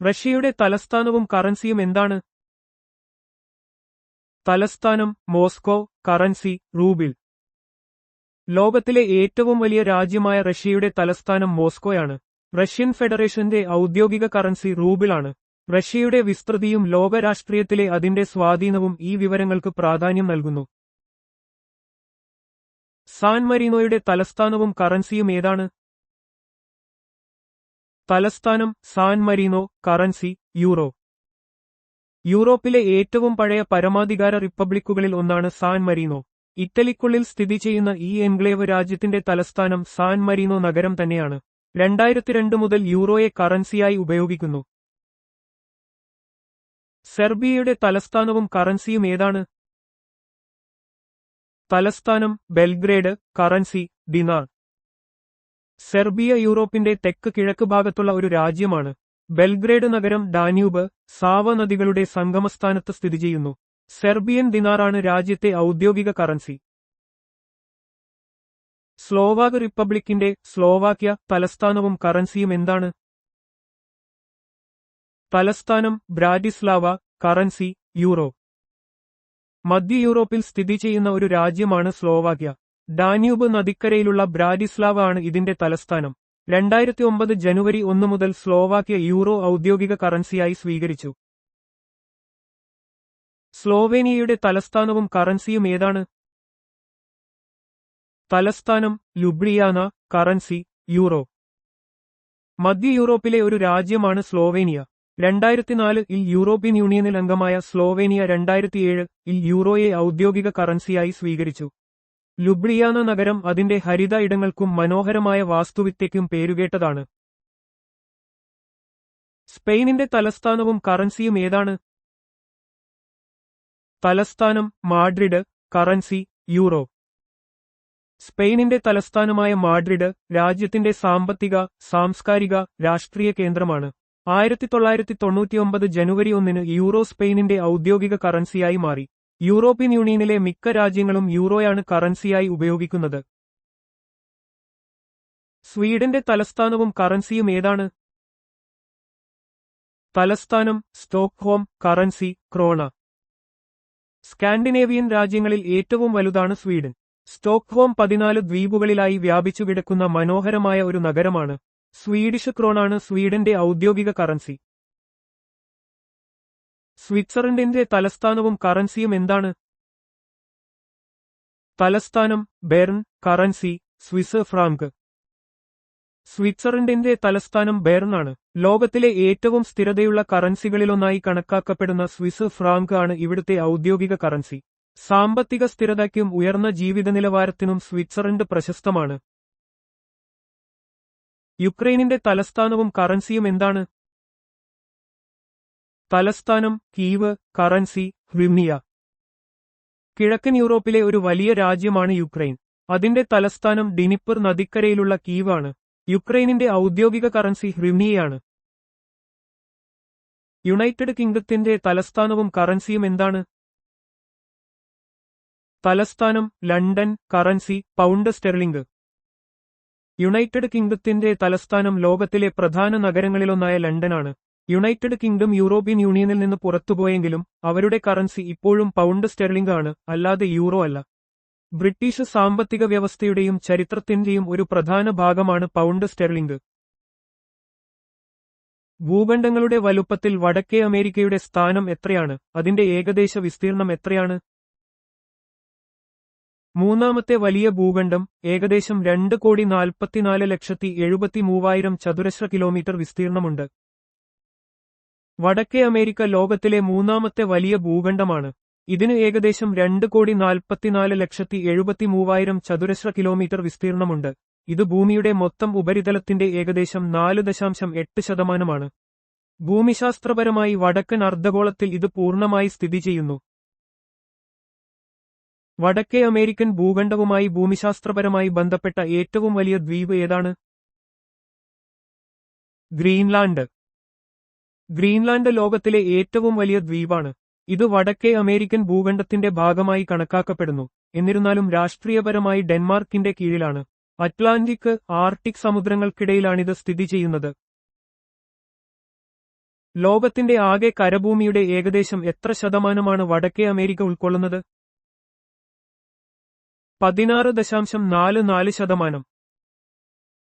റഷ്യയുടെ തലസ്ഥാനവും കറൻസിയും എന്താണ്? തലസ്ഥാനം മോസ്കോ, കറൻസി റൂബിൾ. ലോകത്തിലെ ഏറ്റവും വലിയ രാജ്യമായ റഷ്യയുടെ തലസ്ഥാനം മോസ്കോയാണ്. റഷ്യൻ ഫെഡറേഷന്റെ ഔദ്യോഗിക കറൻസി റൂബിളാണ്. റഷ്യയുടെ വിസ്തൃതിയും ലോകരാഷ്ട്രീയത്തിലെ അതിന്റെ സ്വാധീനവും ഈ വിവരങ്ങൾക്ക് പ്രാധാന്യം നൽകുന്നു. സാൻ മരീനോയുടെ തലസ്ഥാനവും കറൻസിയും ഏതാണ്? തലസ്ഥാനം സാൻ മരീനോ, കറൻസി യൂറോ. യൂറോപ്പിലെ ഏറ്റവും പഴയ പരമാധികാര റിപ്പബ്ലിക്കുകളിൽ ഒന്നാണ് സാൻ മരീനോ. ഇറ്റലിക്കുള്ളിൽ സ്ഥിതി ചെയ്യുന്ന ഈ എൻക്ലേവ് രാജ്യത്തിന്റെ തലസ്ഥാനം സാൻ മരീനോ നഗരം തന്നെയാണ്. 2002 മുതൽ യൂറോയെ കറൻസിയായി ഉപയോഗിക്കുന്നു. സെർബിയയുടെ തലസ്ഥാനവും കറൻസിയും ഏതാണ്? തലസ്ഥാനം ബെൽഗ്രേഡ്, കറൻസി ദിനാർ. സെർബിയ യൂറോപ്പിന്റെ തെക്ക് കിഴക്ക് ഭാഗത്തുള്ള ഒരു രാജ്യമാണ്. ബെൽഗ്രേഡ് നഗരം ഡാന്യൂബ്, സാവ നദികളുടെ സംഗമസ്ഥാനത്ത് സ്ഥിതി ചെയ്യുന്നു. സെർബിയൻ ദിനാറാണ് രാജ്യത്തെ ഔദ്യോഗിക കറൻസി. സ്ലോവാക് റിപ്പബ്ലിക്കിന്റെ സ്ലോവാക്യ തലസ്ഥാനവും കറൻസിയും എന്താണ്? തലസ്ഥാനം ബ്രാറ്റിസ്ലാവ, കറൻസി യൂറോ. മധ്യ യൂറോപ്പിൽ സ്ഥിതി ചെയ്യുന്ന ഒരു രാജ്യമാണ് സ്ലോവാക്യ. ഡാന്യൂബ് നദിക്കരയിലുള്ള ബ്രാറ്റിസ്ലാവ ആണ് ഇതിന്റെ തലസ്ഥാനം. 2009 ജനുവരി 1 മുതൽ സ്ലോവാക്യ യൂറോ ഔദ്യോഗിക കറൻസിയായി സ്വീകരിച്ചു. സ്ലോവേനിയയുടെ തലസ്ഥാനവും കറൻസിയും ഏതാണ്? തലസ്ഥാനം ലുബ്ലിയാന, കറൻസി യൂറോ. മധ്യ യൂറോപ്പിലെ ഒരു രാജ്യമാണ് സ്ലോവേനിയ. 2004 യൂറോപ്യൻ യൂണിയനിൽ അംഗമായ സ്ലോവേനിയ 2007 യൂറോയെ ഔദ്യോഗിക കറൻസിയായി സ്വീകരിച്ചു. ലുബ്ലിയാന നഗരം അതിന്റെ ഹരിത ഇടങ്ങൾക്കും മനോഹരമായ വാസ്തുവിദ്യയ്ക്കും പേരുകേട്ടതാണ്. സ്പെയിനിന്റെ തലസ്ഥാനവും കറൻസിയും ഏതാണ്? തലസ്ഥാനം മാഡ്രിഡ്, കറൻസി യൂറോ. സ്പെയിനിന്റെ തലസ്ഥാനമായ മാഡ്രിഡ് രാജ്യത്തിന്റെ സാമ്പത്തിക, സാംസ്കാരിക, രാഷ്ട്രീയ കേന്ദ്രമാണ്. 1999 ജനുവരി 1 യൂറോ സ്പെയിനിന്റെ ഔദ്യോഗിക കറൻസിയായി മാറി. യൂറോപ്യൻ യൂണിയനിലെ മിക്ക രാജ്യങ്ങളും യൂറോയാണ് കറൻസിയായി ഉപയോഗിക്കുന്നത്. സ്വീഡന്റെ തലസ്ഥാനവും കറൻസിയും ഏതാണ്? തലസ്ഥാനം സ്റ്റോക്ക്ഹോം, കറൻസി ക്രോണ. സ്കാൻഡിനേവിയൻ രാജ്യങ്ങളിൽ ഏറ്റവും വലുതാണ് സ്വീഡൻ. സ്റ്റോക്ക്ഹോം 14 ദ്വീപുകളിലായി വ്യാപിച്ചുകിടക്കുന്ന മനോഹരമായ ഒരു നഗരമാണ്. സ്വീഡിഷ് ക്രോണാണ് സ്വീഡന്റെ ഔദ്യോഗിക കറൻസി. സ്വിറ്റ്സർലൻഡിന്റെ തലസ്ഥാനവും കറൻസിയും എന്താണ്? തലസ്ഥാനം ബെർൺ, കറൻസി സ്വിസ് ഫ്രാങ്ക്. സ്വിറ്റ്സർലൻഡിന്റെ തലസ്ഥാനം ബെർൺ ആണ്. ലോകത്തിലെ ഏറ്റവും സ്ഥിരതയുള്ള കറൻസികളിലൊന്നായി കണക്കാക്കപ്പെടുന്ന സ്വിസ് ഫ്രാങ്ക് ആണ് ഇവിടുത്തെ ഔദ്യോഗിക കറൻസി. സാമ്പത്തിക സ്ഥിരതയ്ക്കും ഉയർന്ന ജീവിത നിലവാരത്തിനും സ്വിറ്റ്സർലൻഡ് പ്രശസ്തമാണ്. യുക്രൈനിന്റെ തലസ്ഥാനവും കറൻസിയും എന്താണ്? തലസ്ഥാനം കീവ്, കറൻസി ഹ്രിവ്നിയ. കിഴക്കൻ യൂറോപ്പിലെ ഒരു വലിയ രാജ്യമാണ് യുക്രൈൻ. അതിന്റെ തലസ്ഥാനം ഡിനിപ്പർ നദിക്കരയിലുള്ള കീവ് ആണ്. യുക്രൈനിന്റെ ഔദ്യോഗിക കറൻസി ഹ്രിവ്നിയയാണ്. യുണൈറ്റഡ് കിങ്ഡത്തിന്റെ തലസ്ഥാനവും കറൻസിയും എന്താണ്? തലസ്ഥാനം London, currency pound sterling. United കിങ്ഡത്തിന്റെ തലസ്ഥാനം ലോകത്തിലെ പ്രധാന നഗരങ്ങളിലൊന്നായ ലണ്ടനാണ്. യുണൈറ്റഡ് കിങ്ഡം യൂറോപ്യൻ യൂണിയനിൽ നിന്ന് പുറത്തുപോയെങ്കിലും അവരുടെ കറൻസി ഇപ്പോഴും പൗണ്ട് സ്റ്റെർലിംഗ് ആണ്, അല്ലാതെ യൂറോ അല്ല. ബ്രിട്ടീഷ് സാമ്പത്തിക വ്യവസ്ഥയുടെയും ചരിത്രത്തിന്റെയും ഒരു പ്രധാന ഭാഗമാണ് പൗണ്ട് സ്റ്റെർലിംഗ്. ഭൂഖണ്ഡങ്ങളുടെ വലുപ്പത്തിൽ വടക്കേ അമേരിക്കയുടെ സ്ഥാനം എത്രയാണ്? അതിന്റെ ഏകദേശ വിസ്തീർണം എത്രയാണ്? മൂന്നാമത്തെ വലിയ ഭൂഖണ്ഡം ഏകദേശം 2,44,73,000 ചതുരശ്ര കിലോമീറ്റർ വിസ്തീർണമുണ്ട്. വടക്കേ അമേരിക്ക ലോകത്തിലെ മൂന്നാമത്തെ വലിയ ഭൂഖണ്ഡമാണ്. ഇതിന് ഏകദേശം 2,44,73,000 ചതുരശ്ര കിലോമീറ്റർ വിസ്തീർണമുണ്ട്. ഇത് ഭൂമിയുടെ മൊത്തം ഉപരിതലത്തിന്റെ ഏകദേശം 4.8%. ഭൂമിശാസ്ത്രപരമായി വടക്കൻ അർദ്ധഗോളത്തിൽ ഇത് പൂർണ്ണമായി സ്ഥിതി ചെയ്യുന്നു. വടക്കേ അമേരിക്കൻ ഭൂഖണ്ഡവുമായി ഭൂമിശാസ്ത്രപരമായി ബന്ധപ്പെട്ട ഏറ്റവും വലിയ ദ്വീപ് ഏതാണ്? ഗ്രീൻലാൻഡ്. ഗ്രീൻലാൻഡ് ലോകത്തിലെ ഏറ്റവും വലിയ ദ്വീപാണ്. ഇത് വടക്കേ അമേരിക്കൻ ഭൂഖണ്ഡത്തിന്റെ ഭാഗമായി കണക്കാക്കപ്പെടുന്നു. എന്നിരുന്നാലും രാഷ്ട്രീയപരമായി ഡെൻമാർക്കിന്റെ കീഴിലാണ്. അറ്റ്ലാന്റിക്, ആർട്ടിക് സമുദ്രങ്ങൾക്കിടയിലാണിത് സ്ഥിതി ചെയ്യുന്നത്. ലോകത്തിന്റെ ആകെ കരഭൂമിയുടെ ഏകദേശം എത്ര ശതമാനമാണ് വടക്കേ അമേരിക്ക ഉൾക്കൊള്ളുന്നത്? 16.44%.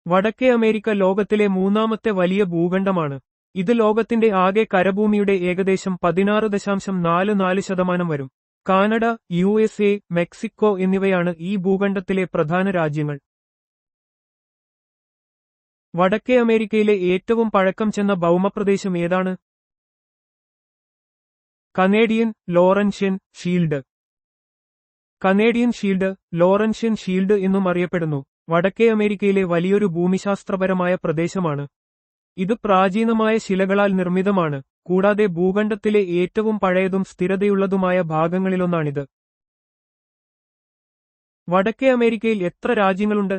വടക്കേ അമേരിക്ക ലോകത്തിലെ മൂന്നാമത്തെ വലിയ ഭൂഖണ്ഡമാണ്. ഇത് ലോകത്തിന്റെ ആകെ കരഭൂമിയുടെ ഏകദേശം 16.44% വരും. കാനഡ, USA, മെക്സിക്കോ എന്നിവയാണ് ഈ ഭൂഖണ്ഡത്തിലെ പ്രധാന രാജ്യങ്ങൾ. വടക്കേ അമേരിക്കയിലെ ഏറ്റവും പഴക്കം ചെന്ന ഭൗമപ്രദേശം ഏതാണ്? Canadian Lorentzian shield. Canadian shield, Lorentzian shield എന്നും അറിയപ്പെടുന്നു, വടക്കേ അമേരിക്കയിലെ വലിയൊരു ഭൂമിശാസ്ത്രപരമായ പ്രദേശമാണ്. ഇത് പ്രാചീനമായ ശിലകളാൽ നിർമ്മിതമാണ്, കൂടാതെ ഭൂഖണ്ഡത്തിലെ ഏറ്റവും പഴയതും സ്ഥിരതയുള്ളതുമായ ഭാഗങ്ങളിലൊന്നാണിത്. വടക്കേ അമേരിക്കയിൽ എത്ര രാജ്യങ്ങളുണ്ട്?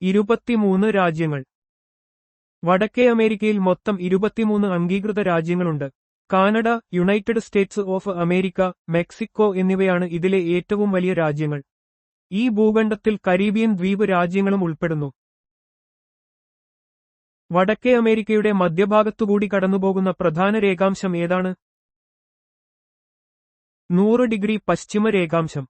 23 രാജ്യങ്ങൾ. വടക്കേ അമേരിക്കയിൽ മൊത്തം 23 അംഗീകൃത രാജ്യങ്ങളുണ്ട്. Canada, United States of America, Mexico എന്നിവയാണ് ഇതിലെ ഏറ്റവും വലിയ രാജ്യങ്ങൾ. ഈ ഭൂഖണ്ഡത്തിൽ കരീബിയൻ ദ്വീപ് രാജ്യങ്ങളും ഉൾപ്പെടുന്നു. വടക്കേ അമേരിക്കയുടെ മധ്യഭാഗത്തുകൂടി കടന്നുപോകുന്ന പ്രധാന രേഖാംശം ഏതാണ്? 100° പശ്ചിമ രേഖാംശം.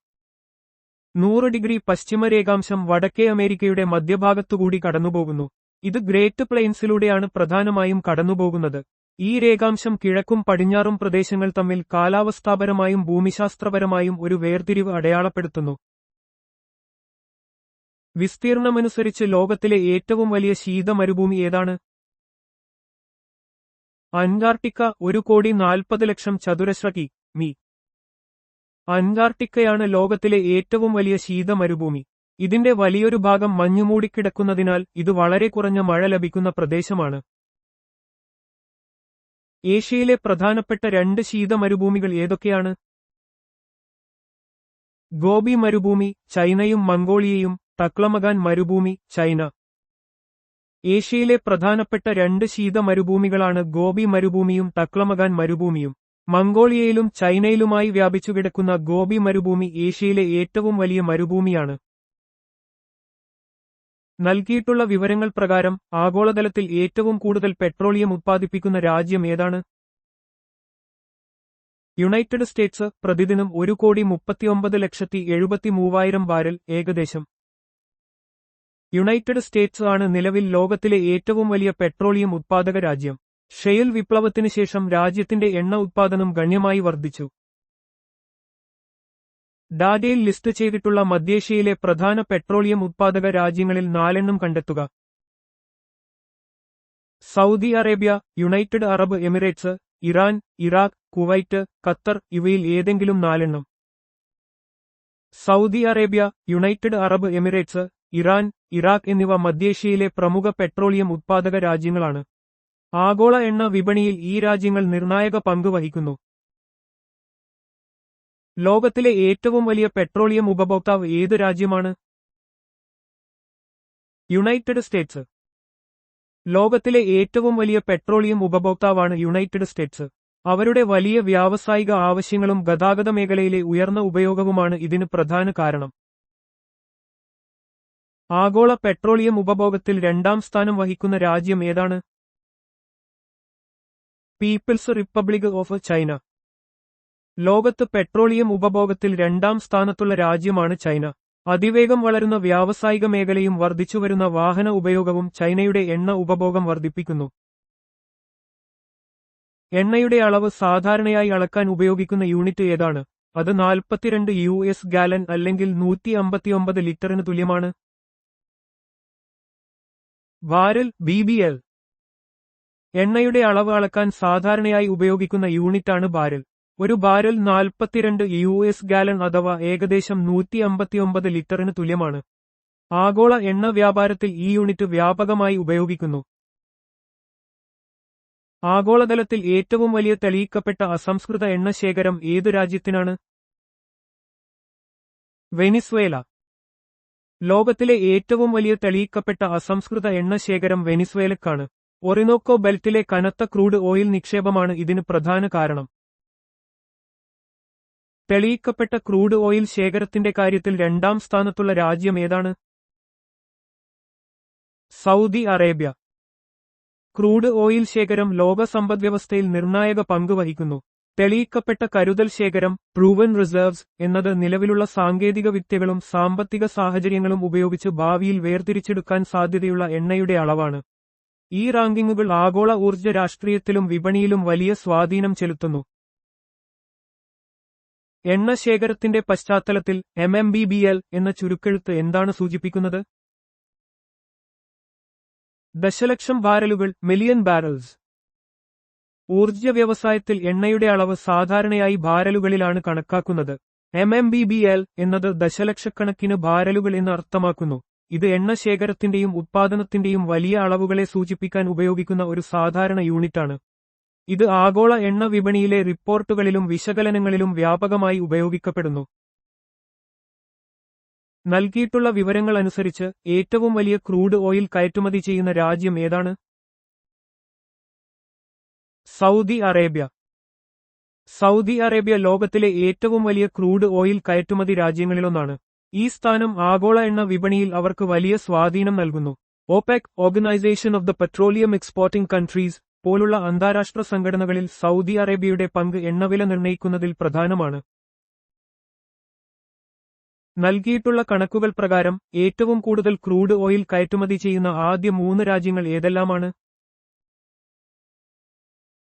100° പശ്ചിമ രേഖാംശം വടക്കേ അമേരിക്കയുടെ മധ്യഭാഗത്തുകൂടി കടന്നുപോകുന്നു. ഇത് ഗ്രേറ്റ് പ്ലെയിൻസിലൂടെയാണ് പ്രധാനമായും കടന്നുപോകുന്നത്. ഈ രേഖാംശം കിഴക്കും പടിഞ്ഞാറും പ്രദേശങ്ങൾ തമ്മിൽ കാലാവസ്ഥാപരമായും ഭൂമിശാസ്ത്രപരമായും ഒരു വേർതിരിവ് അടയാളപ്പെടുത്തുന്നു. വിസ്തീർണമനുസരിച്ച് ലോകത്തിലെ ഏറ്റവും വലിയ ശീത മരുഭൂമി ഏതാണ്? അന്റാർട്ടിക്ക 1,40,00,000 ചതുരശ്ര കി.മീ. അന്റാർട്ടിക്കയാണ് ലോകത്തിലെ ഏറ്റവും വലിയ ശീത മരുഭൂമി. ഇതിന്റെ വലിയൊരു ഭാഗം മഞ്ഞുമൂടിക്കിടക്കുന്നതിനാൽ ഇത് വളരെ കുറഞ്ഞ മഴ ലഭിക്കുന്ന പ്രദേശമാണ്. ഏഷ്യയിലെ പ്രധാനപ്പെട്ട 2 ശീത മരുഭൂമികൾ ഏതൊക്കെയാണ്? ഗോബി മരുഭൂമി, ചൈനയും മംഗോളിയയും, ടക്ലമഗാൻ മരുഭൂമി, ചൈന. ഏഷ്യയിലെ പ്രധാനപ്പെട്ട 2 ശീത മരുഭൂമികളാണ് ഗോബി മരുഭൂമിയും ടക്ലമഗാൻ മരുഭൂമിയും. മംഗോളിയയിലും ചൈനയിലുമായി വ്യാപിച്ചുകിടക്കുന്ന ഗോബി മരുഭൂമി ഏഷ്യയിലെ ഏറ്റവും വലിയ മരുഭൂമിയാണ്. നൽകിയിട്ടുള്ള വിവരങ്ങൾ പ്രകാരം ആഗോളതലത്തിൽ ഏറ്റവും കൂടുതൽ പെട്രോളിയം ഉത്പാദിപ്പിക്കുന്ന രാജ്യം ഏതാണ്? യുണൈറ്റഡ് സ്റ്റേറ്റ്സ് പ്രതിദിനം 1,39,73,000 ബാരൽ ഏകദേശം. യുണൈറ്റഡ് സ്റ്റേറ്റ്സ് ആണ് നിലവിൽ ലോകത്തിലെ ഏറ്റവും വലിയ പെട്രോളിയം ഉത്പാദക രാജ്യം. ഷെയിൽ വിപ്ലവത്തിന് ശേഷം രാജ്യത്തിന്റെ എണ്ണ ഉത്പാദനം ഗണ്യമായി വർദ്ധിച്ചു. ഡാറ്റയിൽ ലിസ്റ്റ് ചെയ്തിട്ടുള്ള മധ്യേഷ്യയിലെ പ്രധാന പെട്രോളിയം ഉത്പാദക രാജ്യങ്ങളിൽ 4 കണ്ടെത്തുക. Saudi Arabia, United Arab Emirates, Iran, Iraq, Kuwait, Qatar ഇവയിൽ ഏതെങ്കിലും 4. Saudi Arabia, United Arab Emirates, Iran, Iraq എന്നിവ മധ്യേഷ്യയിലെ പ്രമുഖ പെട്രോളിയം ഉത്പാദക രാജ്യങ്ങളാണ്. ആഗോള എണ്ണ വിപണിയിൽ ഈ രാജ്യങ്ങൾ നിർണായക പങ്ക് വഹിക്കുന്നു. ലോകത്തിലെ ഏറ്റവും വലിയ പെട്രോളിയം ഉപഭോക്താവ് ഏത് രാജ്യമാണ്? United States. ലോകത്തിലെ ഏറ്റവും വലിയ പെട്രോളിയം ഉപഭോക്താവാണ് യുണൈറ്റഡ് സ്റ്റേറ്റ്സ്. അവരുടെ വലിയ വ്യാവസായിക ആവശ്യങ്ങളും ഗതാഗത മേഖലയിലെ ഉയർന്ന ഉപയോഗവുമാണ് ഇതിന് പ്രധാന കാരണം. ആഗോള പെട്രോളിയം ഉപഭോഗത്തിൽ 2ാം സ്ഥാനം വഹിക്കുന്ന രാജ്യം ഏതാണ്? People's Republic of China. ലോകത്ത് പെട്രോളിയം ഉപഭോഗത്തിൽ 2ാം സ്ഥാനത്തുള്ള രാജ്യമാണ് ചൈന. അതിവേഗം വളരുന്ന വ്യാവസായിക മേഖലയും വർദ്ധിച്ചുവരുന്ന വാഹന ഉപയോഗവും ചൈനയുടെ എണ്ണ ഉപഭോഗം വർദ്ധിപ്പിക്കുന്നു. എണ്ണയുടെ അളവ് സാധാരണയായി അളക്കാൻ ഉപയോഗിക്കുന്ന യൂണിറ്റ് ഏതാണ്? അത് 42 US ഗാലൻ അല്ലെങ്കിൽ 159 ലിറ്ററിന് തുല്യമാണ്. Barrel BBL. എണ്ണയുടെ അളവ് അളക്കാൻ സാധാരണയായി ഉപയോഗിക്കുന്ന യൂണിറ്റാണ് ബാരൽ. ഒരു ബാരൽ 42 US ഗാലൻ അഥവാ ഏകദേശം 159 ലിറ്ററിന് തുല്യമാണ്. ആഗോള എണ്ണ വ്യാപാരത്തിൽ ഈ യൂണിറ്റ് വ്യാപകമായി ഉപയോഗിക്കുന്നു. ആഗോളതലത്തിൽ ഏറ്റവും വലിയ തെളിയിക്കപ്പെട്ട അസംസ്കൃത എണ്ണ ശേഖരം ഏതു രാജ്യത്തിനാണ്? വെനിസ്വേല. ലോകത്തിലെ ഏറ്റവും വലിയ തെളിയിക്കപ്പെട്ട അസംസ്കൃത എണ്ണ ശേഖരം വെനിസ്വേലക്കാണ്. ഒറിനോക്കോ ബെൽറ്റിലെ കനത്ത ക്രൂഡ് ഓയിൽ നിക്ഷേപമാണ് ഇതിന് പ്രധാന കാരണം. തെളിയിക്കപ്പെട്ട ക്രൂഡ് ഓയിൽ ശേഖരത്തിന്റെ കാര്യത്തിൽ 2ാം സ്ഥാനത്തുള്ള രാജ്യം ഏതാണ്? Saudi Arabia. ക്രൂഡ് ഓയിൽ ശേഖരം ലോക സമ്പദ്വ്യവസ്ഥയിൽ നിർണായക പങ്ക് വഹിക്കുന്നു. തെളിയിക്കപ്പെട്ട കരുതൽ ശേഖരം പ്രൂവൻ റിസർവ്സ് എന്നത് നിലവിലുള്ള സാങ്കേതിക വിദ്യകളും സാമ്പത്തിക സാഹചര്യങ്ങളും ഉപയോഗിച്ച് ഭാവിയിൽ വേർതിരിച്ചെടുക്കാൻ സാധ്യതയുള്ള എണ്ണയുടെ അളവാണ്. ഈ റാങ്കിങ്ങുകൾ ആഗോള ഊർജ്ജ രാഷ്ട്രീയത്തിലും വിപണിയിലും വലിയ സ്വാധീനം ചെലുത്തുന്നു. എണ്ണ ശേഖരത്തിന്റെ പശ്ചാത്തലത്തിൽ MMBBL എന്ന ചുരുക്കെഴുത്ത് എന്താണ് സൂചിപ്പിക്കുന്നത്? ദശലക്ഷം ബാരലുകൾ, മില്യൺ ബാരൽസ്. ഊർജ്ജ വ്യവസായത്തിൽ എണ്ണയുടെ അളവ് സാധാരണയായി ബാരലുകളിലാണ് കണക്കാക്കുന്നത്. MMBBL എന്നത് ദശലക്ഷക്കണക്കിന് ബാരലുകൾ എന്ന് അർത്ഥമാക്കുന്നു. ഇത് എണ്ണ ശേഖരത്തിന്റെയും ഉത്പാദനത്തിന്റെയും വലിയ അളവുകളെ സൂചിപ്പിക്കാൻ ഉപയോഗിക്കുന്ന ഒരു സാധാരണ യൂണിറ്റാണ്. ഇത് ആഗോള എണ്ണ വിപണിയിലെ റിപ്പോർട്ടുകളിലും വിശകലനങ്ങളിലും വ്യാപകമായി ഉപയോഗിക്കപ്പെടുന്നു. നൽകിയിട്ടുള്ള വിവരങ്ങൾ അനുസരിച്ച് ഏറ്റവും വലിയ ക്രൂഡ് ഓയിൽ കയറ്റുമതി ചെയ്യുന്ന രാജ്യം ഏതാണ്? Saudi Arabia. സൗദി അറേബ്യ ലോകത്തിലെ ഏറ്റവും വലിയ ക്രൂഡ് ഓയിൽ കയറ്റുമതി രാജ്യങ്ങളിലൊന്നാണ്. ഈ സ്ഥാനം ആഗോള എണ്ണ വിപണിയിൽ അവർക്ക് വലിയ സ്വാധീനം നൽകുന്നു. OPEC organisation of the petroleum exporting countries പോലുള്ള അന്താരാഷ്ട്ര സംഘടനകളിൽ സൗദി അറേബ്യയുടെ പങ്ക് എണ്ണവില നിർണ്ണയിക്കുന്നതിൽ പ്രധാനമാണ്. നൽകിയിട്ടുള്ള കണക്കുകൾ പ്രകാരം ഏറ്റവും കൂടുതൽ ക്രൂഡ് ഓയിൽ കയറ്റുമതി ചെയ്യുന്ന ആദ്യ 3 രാജ്യങ്ങൾ ഏതെല്ലാമാണ്?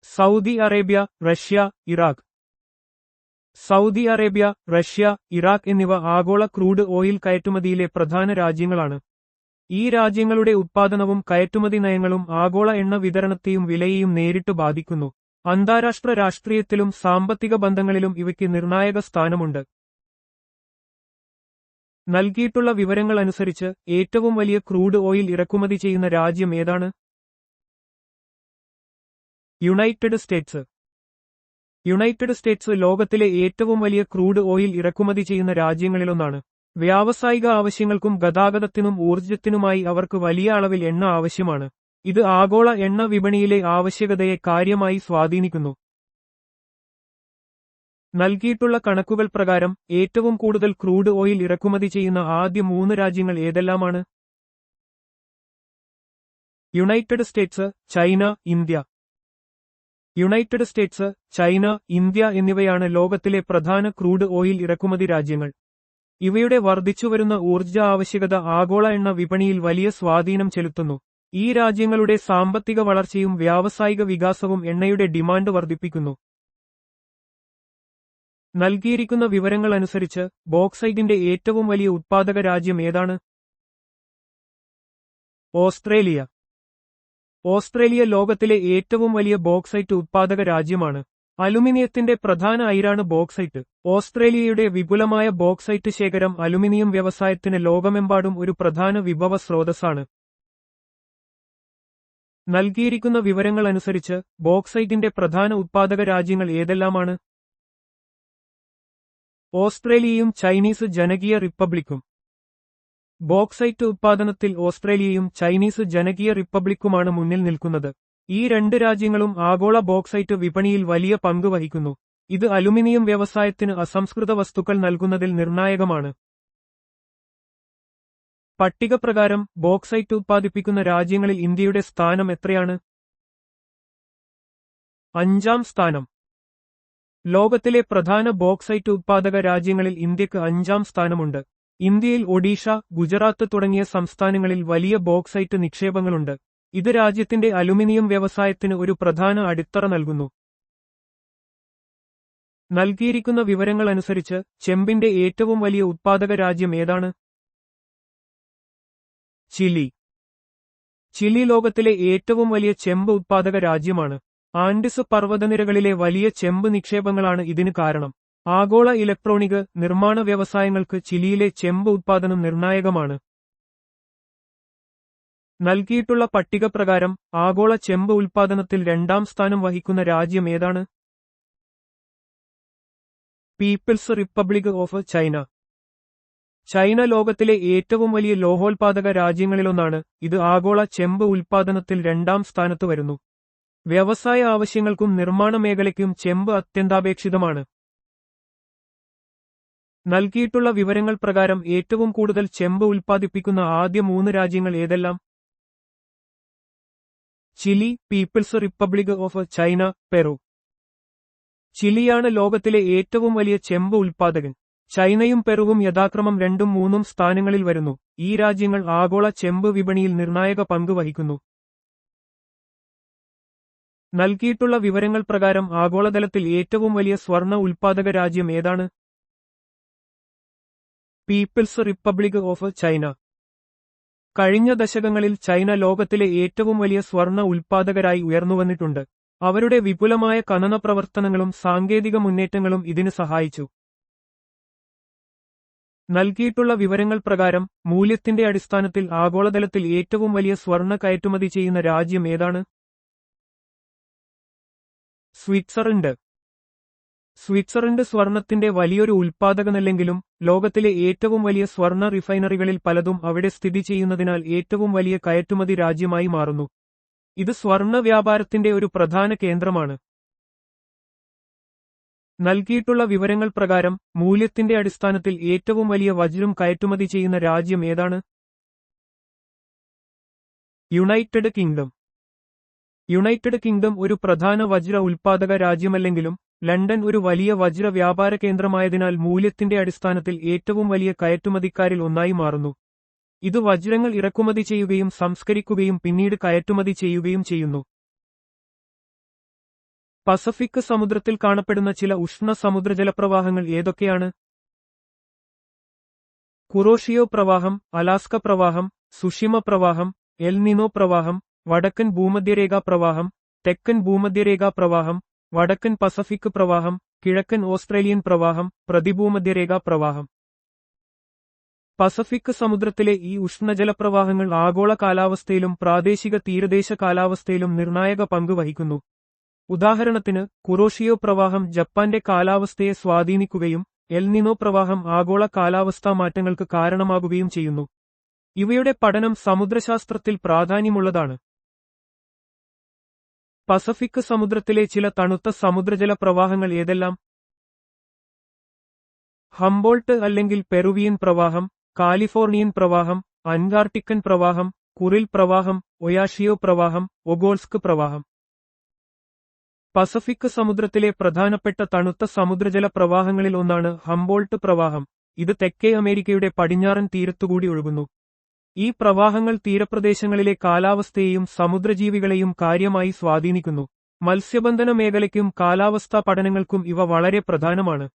Saudi Arabia, Russia, Iraq. Saudi Arabia, Russia, Iraq എന്നിവ ആഗോള ക്രൂഡ് ഓയിൽ കയറ്റുമതിയിലെ പ്രധാന രാജ്യങ്ങളാണ്. ഈ രാജ്യങ്ങളുടെ ഉത്പാദനവും കയറ്റുമതി നയങ്ങളും ആഗോള എണ്ണ വിതരണത്തെയും വിലയെയും നേരിട്ട് ബാധിക്കുന്നു. അന്താരാഷ്ട്ര രാഷ്ട്രീയത്തിലും സാമ്പത്തിക ബന്ധങ്ങളിലും ഇവയ്ക്ക് നിർണായക സ്ഥാനമുണ്ട്. നൽകിയിട്ടുള്ള വിവരങ്ങൾ അനുസരിച്ച് ഏറ്റവും വലിയ ക്രൂഡ് ഓയിൽ ഇറക്കുമതി ചെയ്യുന്ന രാജ്യം ഏതാണ്? United States. യുണൈറ്റഡ് സ്റ്റേറ്റ്സ് ലോകത്തിലെ ഏറ്റവും വലിയ ക്രൂഡ് ഓയിൽ ഇറക്കുമതി ചെയ്യുന്ന രാജ്യങ്ങളിലൊന്നാണ്. വ്യാവസായിക ആവശ്യങ്ങൾക്കും ഗതാഗതത്തിനും ഊർജ്ജത്തിനുമായി അവർക്ക് വലിയ അളവിൽ എണ്ണ ആവശ്യമാണ്. ഇത് ആഗോള എണ്ണ വിപണിയിലെ ആവശ്യകതയെ കാര്യമായി സ്വാധീനിക്കുന്നു. നൽകിയിട്ടുള്ള കണക്കുകൾ പ്രകാരം ഏറ്റവും കൂടുതൽ ക്രൂഡ് ഓയിൽ ഇറക്കുമതി ചെയ്യുന്ന ആദ്യ 3 രാജ്യങ്ങൾ ഏതെല്ലാമാണ്? United States, China, India. United States, China, India എന്നിവയാണ് ലോകത്തിലെ പ്രധാന ക്രൂഡ് ഓയിൽ ഇറക്കുമതി രാജ്യങ്ങൾ. ഇവയുടെ വർദ്ധിച്ചുവരുന്ന ഊർജ്ജ ആവശ്യകത ആഗോള എണ്ണ വിപണിയിൽ വലിയ സ്വാധീനം ചെലുത്തുന്നു. ഈ രാജ്യങ്ങളുടെ സാമ്പത്തിക വളർച്ചയും വ്യാവസായിക വികാസവും എണ്ണയുടെ ഡിമാൻഡ് വർദ്ധിപ്പിക്കുന്നു. നൽകിയിരിക്കുന്ന വിവരങ്ങൾ അനുസരിച്ച് ബോക്സൈറ്റിന്റെ ഏറ്റവും വലിയ ഉത്പാദക രാജ്യം ഏതാണ്? ഓസ്ട്രേലിയ. ഓസ്ട്രേലിയ ലോകത്തിലെ ഏറ്റവും വലിയ ബോക്സൈറ്റ് ഉത്പാദക രാജ്യമാണ്. അലുമിനിയത്തിന്റെ പ്രധാന അയിരാണ് ബോക്സൈറ്റ്. ഓസ്ട്രേലിയയുടെ വിപുലമായ ബോക്സൈറ്റ് ശേഖരം അലുമിനിയം വ്യവസായത്തിന് ലോകമെമ്പാടും ഒരു പ്രധാന വിഭവ സ്രോതസ്സാണ്. നൽകിയിരിക്കുന്ന വിവരങ്ങൾ അനുസരിച്ച് ബോക്സൈറ്റിന്റെ പ്രധാന ഉത്പാദക രാജ്യങ്ങൾ ഏതെല്ലാമാണ്? ഓസ്ട്രേലിയയും ചൈനീസ് ജനകീയ റിപ്പബ്ലിക്കും. ബോക്സൈറ്റ് ഉത്പാദനത്തിൽ ഓസ്ട്രേലിയയും ചൈനീസ് ജനകീയ റിപ്പബ്ലിക്കുമാണ് മുന്നിൽ നിൽക്കുന്നത്. ഈ 2 രാജ്യങ്ങളും ആഗോള ബോക്സൈറ്റ് വിപണിയിൽ വലിയ പങ്ക് വഹിക്കുന്നു. ഇത് അലുമിനിയം വ്യവസായത്തിന് അസംസ്കൃത വസ്തുക്കൾ നൽകുന്നതിൽ നിർണായകമാണ്. പട്ടിക പ്രകാരം ബോക്സൈറ്റ് ഉത്പാദിപ്പിക്കുന്ന രാജ്യങ്ങളിൽ ഇന്ത്യയുടെ സ്ഥാനം എത്രയാണ്? 5ാം സ്ഥാനം. ലോകത്തിലെ പ്രധാന ബോക്സൈറ്റ് ഉത്പാദക രാജ്യങ്ങളിൽ ഇന്ത്യക്ക് 5ാം സ്ഥാനമുണ്ട്. ഇന്ത്യയിൽ ഒഡീഷ, ഗുജറാത്ത് തുടങ്ങിയ സംസ്ഥാനങ്ങളിൽ വലിയ ബോക്സൈറ്റ് നിക്ഷേപങ്ങളുണ്ട്. ഇത് രാജ്യത്തിന്റെ അലുമിനിയം വ്യവസായത്തിന് ഒരു പ്രധാന അടിത്തറ നൽകുന്നു. നൽകിയിരിക്കുന്ന വിവരങ്ങൾ അനുസരിച്ച് ചെമ്പിന്റെ ഏറ്റവും വലിയ ഉത്പാദക രാജ്യം ഏതാണ്? ചിലി. ചിലി ലോകത്തിലെ ഏറ്റവും വലിയ ചെമ്പ് ഉത്പാദക രാജ്യമാണ്. ആൻഡിസ് പർവ്വതനിരകളിലെ വലിയ ചെമ്പ് നിക്ഷേപങ്ങളാണ് ഇതിന് കാരണം. ആഗോള ഇലക്ട്രോണിക് നിർമ്മാണ വ്യവസായങ്ങൾക്ക് ചിലിയിലെ ചെമ്പ് ഉത്പാദനം നിർണായകമാണ്. നൽകിയിട്ടുള്ള പട്ടിക പ്രകാരം ആഗോള ചെമ്പ് ഉൽപ്പാദനത്തിൽ 2ാം സ്ഥാനം വഹിക്കുന്ന രാജ്യം ഏതാണ്? People's Republic of China. China ലോകത്തിലെ ഏറ്റവും വലിയ ലോഹോൽപാദക രാജ്യങ്ങളിലൊന്നാണ്. ഇത് ആഗോള ചെമ്പ് ഉൽപ്പാദനത്തിൽ 2ാം സ്ഥാനത്ത് വരുന്നു. വ്യവസായ ആവശ്യങ്ങൾക്കും നിർമ്മാണ മേഖലയ്ക്കും ചെമ്പ് അത്യന്താപേക്ഷിതമാണ്. നൽകിയിട്ടുള്ള വിവരങ്ങൾ പ്രകാരം ഏറ്റവും കൂടുതൽ ചെമ്പ് ഉൽപ്പാദിപ്പിക്കുന്ന ആദ്യ 3 രാജ്യങ്ങൾ ഏതെല്ലാം? Chile, People's Republic of China, Peru. ചിലിയാണ് ലോകത്തിലെ ഏറ്റവും വലിയ ചെമ്പ് ഉൽപ്പാദകൻ. ചൈനയും പെറുവും യഥാക്രമം 2ഉം 3ഉം സ്ഥാനങ്ങളിൽ വരുന്നു. ഈ രാജ്യങ്ങൾ ആഗോള ചെമ്പ് വിപണിയിൽ നിർണായക പങ്ക് വഹിക്കുന്നു. നൽകിയിട്ടുള്ള വിവരങ്ങൾ പ്രകാരം ആഗോളതലത്തിൽ ഏറ്റവും വലിയ സ്വർണ്ണ ഉൽപ്പാദക രാജ്യം ഏതാണ്? People's Republic of China. കഴിഞ്ഞ ദശകങ്ങളിൽ ചൈന ലോകത്തിലെ ഏറ്റവും വലിയ സ്വർണ്ണ ഉൽപ്പാദകരായി ഉയർന്നുവന്നിട്ടുണ്ട്. അവരുടെ വിപുലമായ ഖനന പ്രവർത്തനങ്ങളും സാങ്കേതിക മുന്നേറ്റങ്ങളും ഇതിന് സഹായിച്ചു. നൽകിയിട്ടുള്ള വിവരങ്ങൾ പ്രകാരം മൂല്യത്തിന്റെ അടിസ്ഥാനത്തിൽ ആഗോളതലത്തിൽ ഏറ്റവും വലിയ സ്വർണ്ണ കയറ്റുമതി ചെയ്യുന്ന രാജ്യം ഏതാണ്? സ്വിറ്റ്സർലൻഡ്. സ്വിറ്റ്സർലൻഡ് സ്വർണത്തിന്റെ വലിയൊരു ഉൽപ്പാദകനല്ലെങ്കിലും ലോകത്തിലെ ഏറ്റവും വലിയ സ്വർണ്ണ റിഫൈനറികളിൽ പലതും അവിടെ സ്ഥിതി ചെയ്യുന്നതിനാൽ ഏറ്റവും വലിയ കയറ്റുമതി രാജ്യമായി മാറുന്നു. ഇത് സ്വർണ്ണ വ്യാപാരത്തിന്റെ ഒരു പ്രധാന കേന്ദ്രമാണ്. നൽകിയിട്ടുള്ള വിവരങ്ങൾ പ്രകാരം മൂല്യത്തിന്റെ അടിസ്ഥാനത്തിൽ ഏറ്റവും വലിയ വജ്രം കയറ്റുമതി ചെയ്യുന്ന രാജ്യം ഏതാണ്? United kingdom. യുണൈറ്റഡ് കിങ്ഡം ഒരു പ്രധാന വജ്ര ഉൽപ്പാദക രാജ്യമല്ലെങ്കിലും ലണ്ടൻ ഒരു വലിയ വജ്ര വ്യാപാര കേന്ദ്രമായതിനാൽ മൂല്യത്തിന്റെ അടിസ്ഥാനത്തിൽ ഏറ്റവും വലിയ കയറ്റുമതിക്കാരിൽ ഒന്നായി മാറുന്നു. ഇത് വജ്രങ്ങൾ ഇറക്കുമതി ചെയ്യുകയും സംസ്കരിക്കുകയും പിന്നീട് കയറ്റുമതി ചെയ്യുകയും ചെയ്യുന്നു. പസഫിക് സമുദ്രത്തിൽ കാണപ്പെടുന്ന ചില ഉഷ്ണ സമുദ്രജലപ്രവാഹങ്ങൾ ഏതൊക്കെയാണ്? കുറോഷിയോ പ്രവാഹം, അലാസ്ക പ്രവാഹം, സുഷിമ പ്രവാഹം, എൽ നിനോ പ്രവാഹം, വടക്കൻ ഭൂമധ്യരേഖാ പ്രവാഹം, തെക്കൻ ഭൂമധ്യരേഖാ പ്രവാഹം, വടക്കൻ പസഫിക് പ്രവാഹം, കിഴക്കൻ ഓസ്ട്രേലിയൻ പ്രവാഹം, പ്രതിഭൂമധ്യരേഖാ പ്രവാഹം. പസഫിക് സമുദ്രത്തിലെ ഈ ഉഷ്ണജലപ്രവാഹങ്ങൾ ആഗോള കാലാവസ്ഥയിലും പ്രാദേശിക തീരദേശ കാലാവസ്ഥയിലും നിർണായക പങ്ക് വഹിക്കുന്നു. ഉദാഹരണത്തിന്, കുറോഷിയോ പ്രവാഹം ജപ്പാന്റെ കാലാവസ്ഥയെ സ്വാധീനിക്കുകയും എൽ നിനോ പ്രവാഹം ആഗോള കാലാവസ്ഥാ മാറ്റങ്ങൾക്ക് കാരണമാകുകയും ചെയ്യുന്നു. ഇവയുടെ പഠനം സമുദ്രശാസ്ത്രത്തിൽ പ്രാധാന്യമുള്ളതാണ്. പസഫിക് സമുദ്രത്തിലെ ചില തണുത്ത സമുദ്രജല പ്രവാഹങ്ങൾ ഏതെല്ലാം? ഹംബോൾട്ട് അല്ലെങ്കിൽ പെറുവിയൻ പ്രവാഹം, കാലിഫോർണിയൻ പ്രവാഹം, അന്റാർട്ടിക്കൻ പ്രവാഹം, കുറിൽ പ്രവാഹം, ഒയാഷിയോ പ്രവാഹം, ഒഗോൾസ്ക് പ്രവാഹം. പസഫിക് സമുദ്രത്തിലെ പ്രധാനപ്പെട്ട തണുത്ത സമുദ്രജല പ്രവാഹങ്ങളിൽ ഒന്നാണ് ഹംബോൾട്ട് പ്രവാഹം. ഇത് തെക്കേ അമേരിക്കയുടെ പടിഞ്ഞാറൻ തീരത്തുകൂടി ഒഴുകുന്നു. ഈ പ്രവാഹങ്ങൾ തീരപ്രദേശങ്ങളിലെ കാലാവസ്ഥയെയും സമുദ്രജീവികളെയും കാര്യമായി സ്വാധീനിക്കുന്നു. മത്സ്യബന്ധന മേഖലയ്ക്കും കാലാവസ്ഥാ പഠനങ്ങൾക്കും ഇവ വളരെ പ്രധാനമാണ്.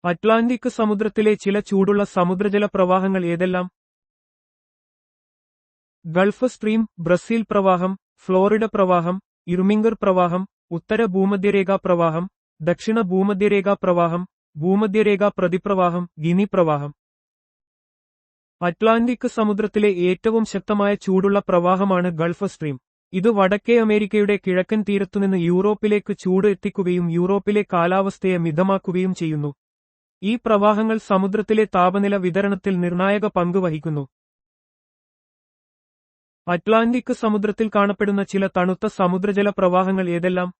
അറ്റ്ലാന്റിക് സമുദ്രത്തിലെ ചില ചൂടുള്ള സമുദ്രജല പ്രവാഹങ്ങൾ ഏതെല്ലാം? ഗൾഫ് സ്ട്രീം, ബ്രസീൽ പ്രവാഹം, ഫ്ലോറിഡ പ്രവാഹം, ഇർമിംഗർ പ്രവാഹം, ഉത്തര ഭൂമധ്യരേഖാ പ്രവാഹം, ദക്ഷിണ ഭൂമധ്യരേഖാ പ്രവാഹം, ഭൂമധ്യരേഖാ പ്രതിപ്രവാഹം, ഗിനി പ്രവാഹം. അറ്റ്ലാന്റിക് സമുദ്രത്തിലെ ഏറ്റവും ശക്തമായ ചൂടുള്ള പ്രവാഹമാണ് ഗൾഫ് സ്ട്രീം. ഇത് വടക്കേ അമേരിക്കയുടെ കിഴക്കൻ തീരത്തുനിന്ന് യൂറോപ്പിലേക്ക് ചൂട് എത്തിക്കുകയും യൂറോപ്പിലെ കാലാവസ്ഥയെ മിതമാക്കുകയും ചെയ്യുന്നു. ഈ പ്രവാഹങ്ങൾ സമുദ്രത്തിലെ താപനില വിതരണത്തിൽ നിർണായക പങ്ക് വഹിക്കുന്നു. അറ്റ്ലാന്റിക് സമുദ്രത്തിൽ കാണപ്പെടുന്ന ചില തണുത്ത സമുദ്രജല പ്രവാഹങ്ങൾ ഏതെല്ലാം?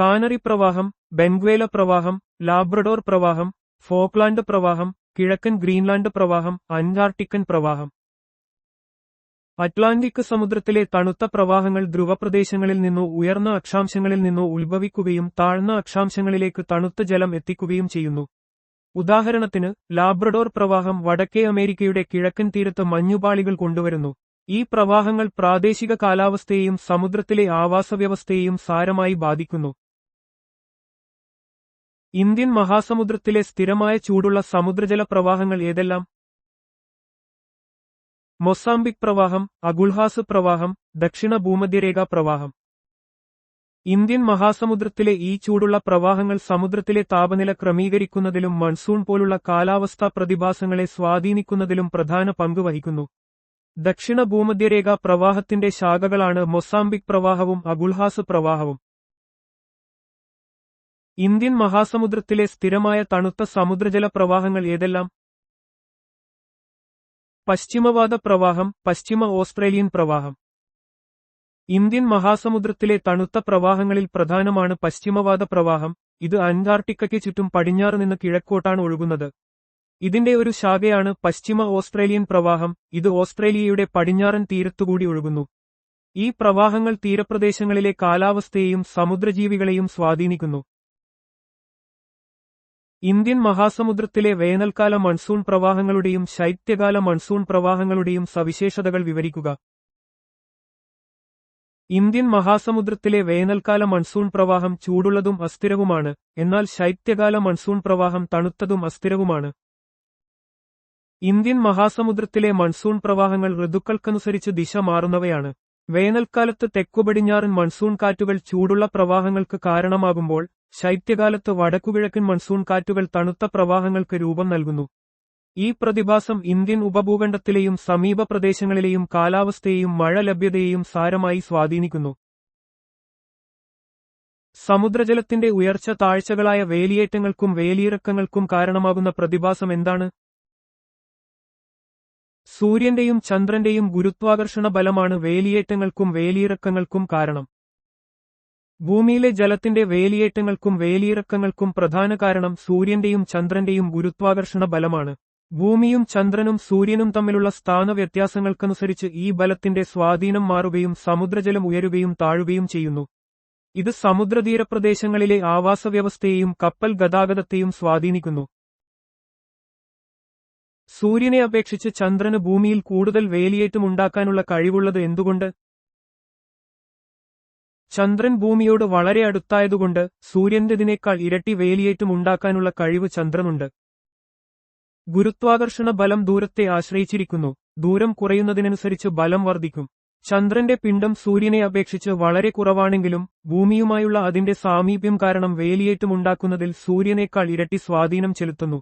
കാനറി പ്രവാഹം, ബെൻഗ്വേല പ്രവാഹം, ലാബ്രഡോർ പ്രവാഹം, ഫോക്ലാൻഡ് പ്രവാഹം, കിഴക്കൻ ഗ്രീൻലാൻഡ് പ്രവാഹം, അന്റാർട്ടിക്കൻ പ്രവാഹം. അറ്റ്ലാന്റിക് സമുദ്രത്തിലെ തണുത്ത പ്രവാഹങ്ങൾ ധ്രുവപ്രദേശങ്ങളിൽ നിന്നോ ഉയർന്ന അക്ഷാംശങ്ങളിൽ നിന്നോ ഉത്ഭവിക്കുകയും താഴ്ന്ന അക്ഷാംശങ്ങളിലേക്ക് തണുത്ത ജലം എത്തിക്കുകയും ചെയ്യുന്നു. ഉദാഹരണത്തിന്, ലാബ്രഡോർ പ്രവാഹം വടക്കേ അമേരിക്കയുടെ കിഴക്കൻ തീരത്ത് മഞ്ഞുപാളികൾ കൊണ്ടുവരുന്നു. ഈ പ്രവാഹങ്ങൾ പ്രാദേശിക കാലാവസ്ഥയെയും സമുദ്രത്തിലെ ആവാസവ്യവസ്ഥയെയും സാരമായി ബാധിക്കുന്നു. ഇന്ത്യൻ മഹാസമുദ്രത്തിലെ സ്ഥിരമായ ചൂടുള്ള സമുദ്രജല പ്രവാഹങ്ങൾ ഏതെല്ലാം? മൊസാംബിക് പ്രവാഹം, അഗുൾഹാസ് പ്രവാഹം, ദക്ഷിണ ഭൂമധ്യരേഖാ പ്രവാഹം. ഇന്ത്യൻ മഹാസമുദ്രത്തിലെ ഈ ചൂടുള്ള പ്രവാഹങ്ങൾ സമുദ്രത്തിലെ താപനില ക്രമീകരിക്കുന്നതിലും മൺസൂൺ പോലുള്ള കാലാവസ്ഥാ പ്രതിഭാസങ്ങളെ സ്വാധീനിക്കുന്നതിലും പ്രധാന പങ്ക് വഹിക്കുന്നു. ദക്ഷിണ ഭൂമധ്യരേഖാ പ്രവാഹത്തിന്റെ ശാഖകളാണ് മൊസാംബിക് പ്രവാഹവും അഗുൾഹാസ് പ്രവാഹവും. ഇന്ത്യൻ മഹാസമുദ്രത്തിലെ സ്ഥിരമായ തണുത്ത സമുദ്രജല പ്രവാഹങ്ങൾ ഏതെല്ലാം? പശ്ചിമവാത പ്രവാഹം, പശ്ചിമ ഓസ്ട്രേലിയൻ പ്രവാഹം. ഇന്ത്യൻ മഹാസമുദ്രത്തിലെ തണുത്ത പ്രവാഹങ്ങളിൽ പ്രധാനമാണ് പശ്ചിമവാത പ്രവാഹം. ഇത് അന്റാർട്ടിക്കയ്ക്ക് ചുറ്റും പടിഞ്ഞാറ് നിന്ന് കിഴക്കോട്ടാണ് ഒഴുകുന്നത്. ഇതിന്റെ ഒരു ശാഖയാണ് പശ്ചിമ ഓസ്ട്രേലിയൻ പ്രവാഹം. ഇത് ഓസ്ട്രേലിയയുടെ പടിഞ്ഞാറൻ തീരത്തുകൂടി ഒഴുകുന്നു. ഈ പ്രവാഹങ്ങൾ തീരപ്രദേശങ്ങളിലെ കാലാവസ്ഥയെയും സമുദ്രജീവികളെയും സ്വാധീനിക്കുന്നു. ഇന്ത്യൻ മഹാസമുദ്രത്തിലെ വേനൽക്കാല മൺസൂൺ പ്രവാഹങ്ങളുടെയും ശൈത്യകാല മൺസൂൺ പ്രവാഹങ്ങളുടെയും സവിശേഷതകൾ വിവരിക്കുക. ഇന്ത്യൻ മഹാസമുദ്രത്തിലെ വേനൽക്കാല മൺസൂൺ പ്രവാഹം ചൂടുള്ളതും അസ്ഥിരവുമാണ്, എന്നാൽ ശൈത്യകാല മൺസൂൺ പ്രവാഹം തണുത്തതും അസ്ഥിരവുമാണ്. ഇന്ത്യൻ മഹാസമുദ്രത്തിലെ മൺസൂൺ പ്രവാഹങ്ങൾ ഋതുക്കൾക്കനുസരിച്ച് ദിശ മാറുന്നവയാണ്. വേനൽക്കാലത്ത് തെക്കുപടിഞ്ഞാറൻ മൺസൂൺ കാറ്റുകൾ ചൂടുള്ള പ്രവാഹങ്ങൾക്ക് കാരണമാകുമ്പോൾ ശൈത്യകാലത്ത് വടക്കുകിഴക്കൻ മൺസൂൺ കാറ്റുകൾ തണുത്ത പ്രവാഹങ്ങൾക്ക് രൂപം നൽകുന്നു. ഈ പ്രതിഭാസം ഇന്ത്യൻ ഉപഭൂഖണ്ഡത്തിലെയും സമീപ പ്രദേശങ്ങളിലെയും കാലാവസ്ഥയെയും മഴ ലഭ്യതയെയും സാരമായി സ്വാധീനിക്കുന്നു. സമുദ്രജലത്തിന്റെ ഉയർച്ച താഴ്ചകളായ വേലിയേറ്റങ്ങൾക്കും വേലിയിറക്കങ്ങൾക്കും കാരണമാകുന്ന പ്രതിഭാസം എന്താണ്? സൂര്യന്റെയും ചന്ദ്രന്റെയും ഗുരുത്വാകർഷണ ബലമാണ് വേലിയേറ്റങ്ങൾക്കും വേലിയിറക്കങ്ങൾക്കും കാരണം. ഭൂമിയിലെ ജലത്തിന്റെ വേലിയേറ്റങ്ങൾക്കും വേലിയിറക്കങ്ങൾക്കും പ്രധാന കാരണം സൂര്യന്റെയും ചന്ദ്രന്റെയും ഗുരുത്വാകർഷണ ബലമാണ്. ഭൂമിയും ചന്ദ്രനും സൂര്യനും തമ്മിലുള്ള സ്ഥാന വ്യത്യാസങ്ങൾക്കനുസരിച്ച് ഈ ബലത്തിന്റെ സ്വാധീനം മാറുകയും സമുദ്രജലം ഉയരുകയും താഴുകയും ചെയ്യുന്നു. ഇത് സമുദ്രതീരപ്രദേശങ്ങളിലെ ആവാസവ്യവസ്ഥയെയും കപ്പൽ ഗതാഗതത്തെയും സ്വാധീനിക്കുന്നു. സൂര്യനെ അപേക്ഷിച്ച് ചന്ദ്രന് ഭൂമിയിൽ കൂടുതൽ വേലിയേറ്റമുണ്ടാക്കാനുള്ള കഴിവുള്ളത് എന്തുകൊണ്ട്? ചന്ദ്രൻ ഭൂമിയോട് വളരെ അടുത്തായതുകൊണ്ട് സൂര്യന്റേതിനേക്കാൾ ഇരട്ടി വേലിയേറ്റമുണ്ടാക്കാനുള്ള കഴിവ് ചന്ദ്രനുണ്ട്. ഗുരുത്വാകർഷണ ബലം ദൂരത്തെ ആശ്രയിച്ചിരിക്കുന്നു. ദൂരം കുറയുന്നതിനനുസരിച്ച് ബലം വർദ്ധിക്കും. ചന്ദ്രന്റെ പിണ്ഡം സൂര്യനെ അപേക്ഷിച്ച് വളരെ കുറവാണെങ്കിലും ഭൂമിയുമായുള്ള അതിന്റെ സാമീപ്യം കാരണം വേലിയേറ്റമുണ്ടാക്കുന്നതിൽ സൂര്യനേക്കാൾ ഇരട്ടി സ്വാധീനം ചെലുത്തുന്നു.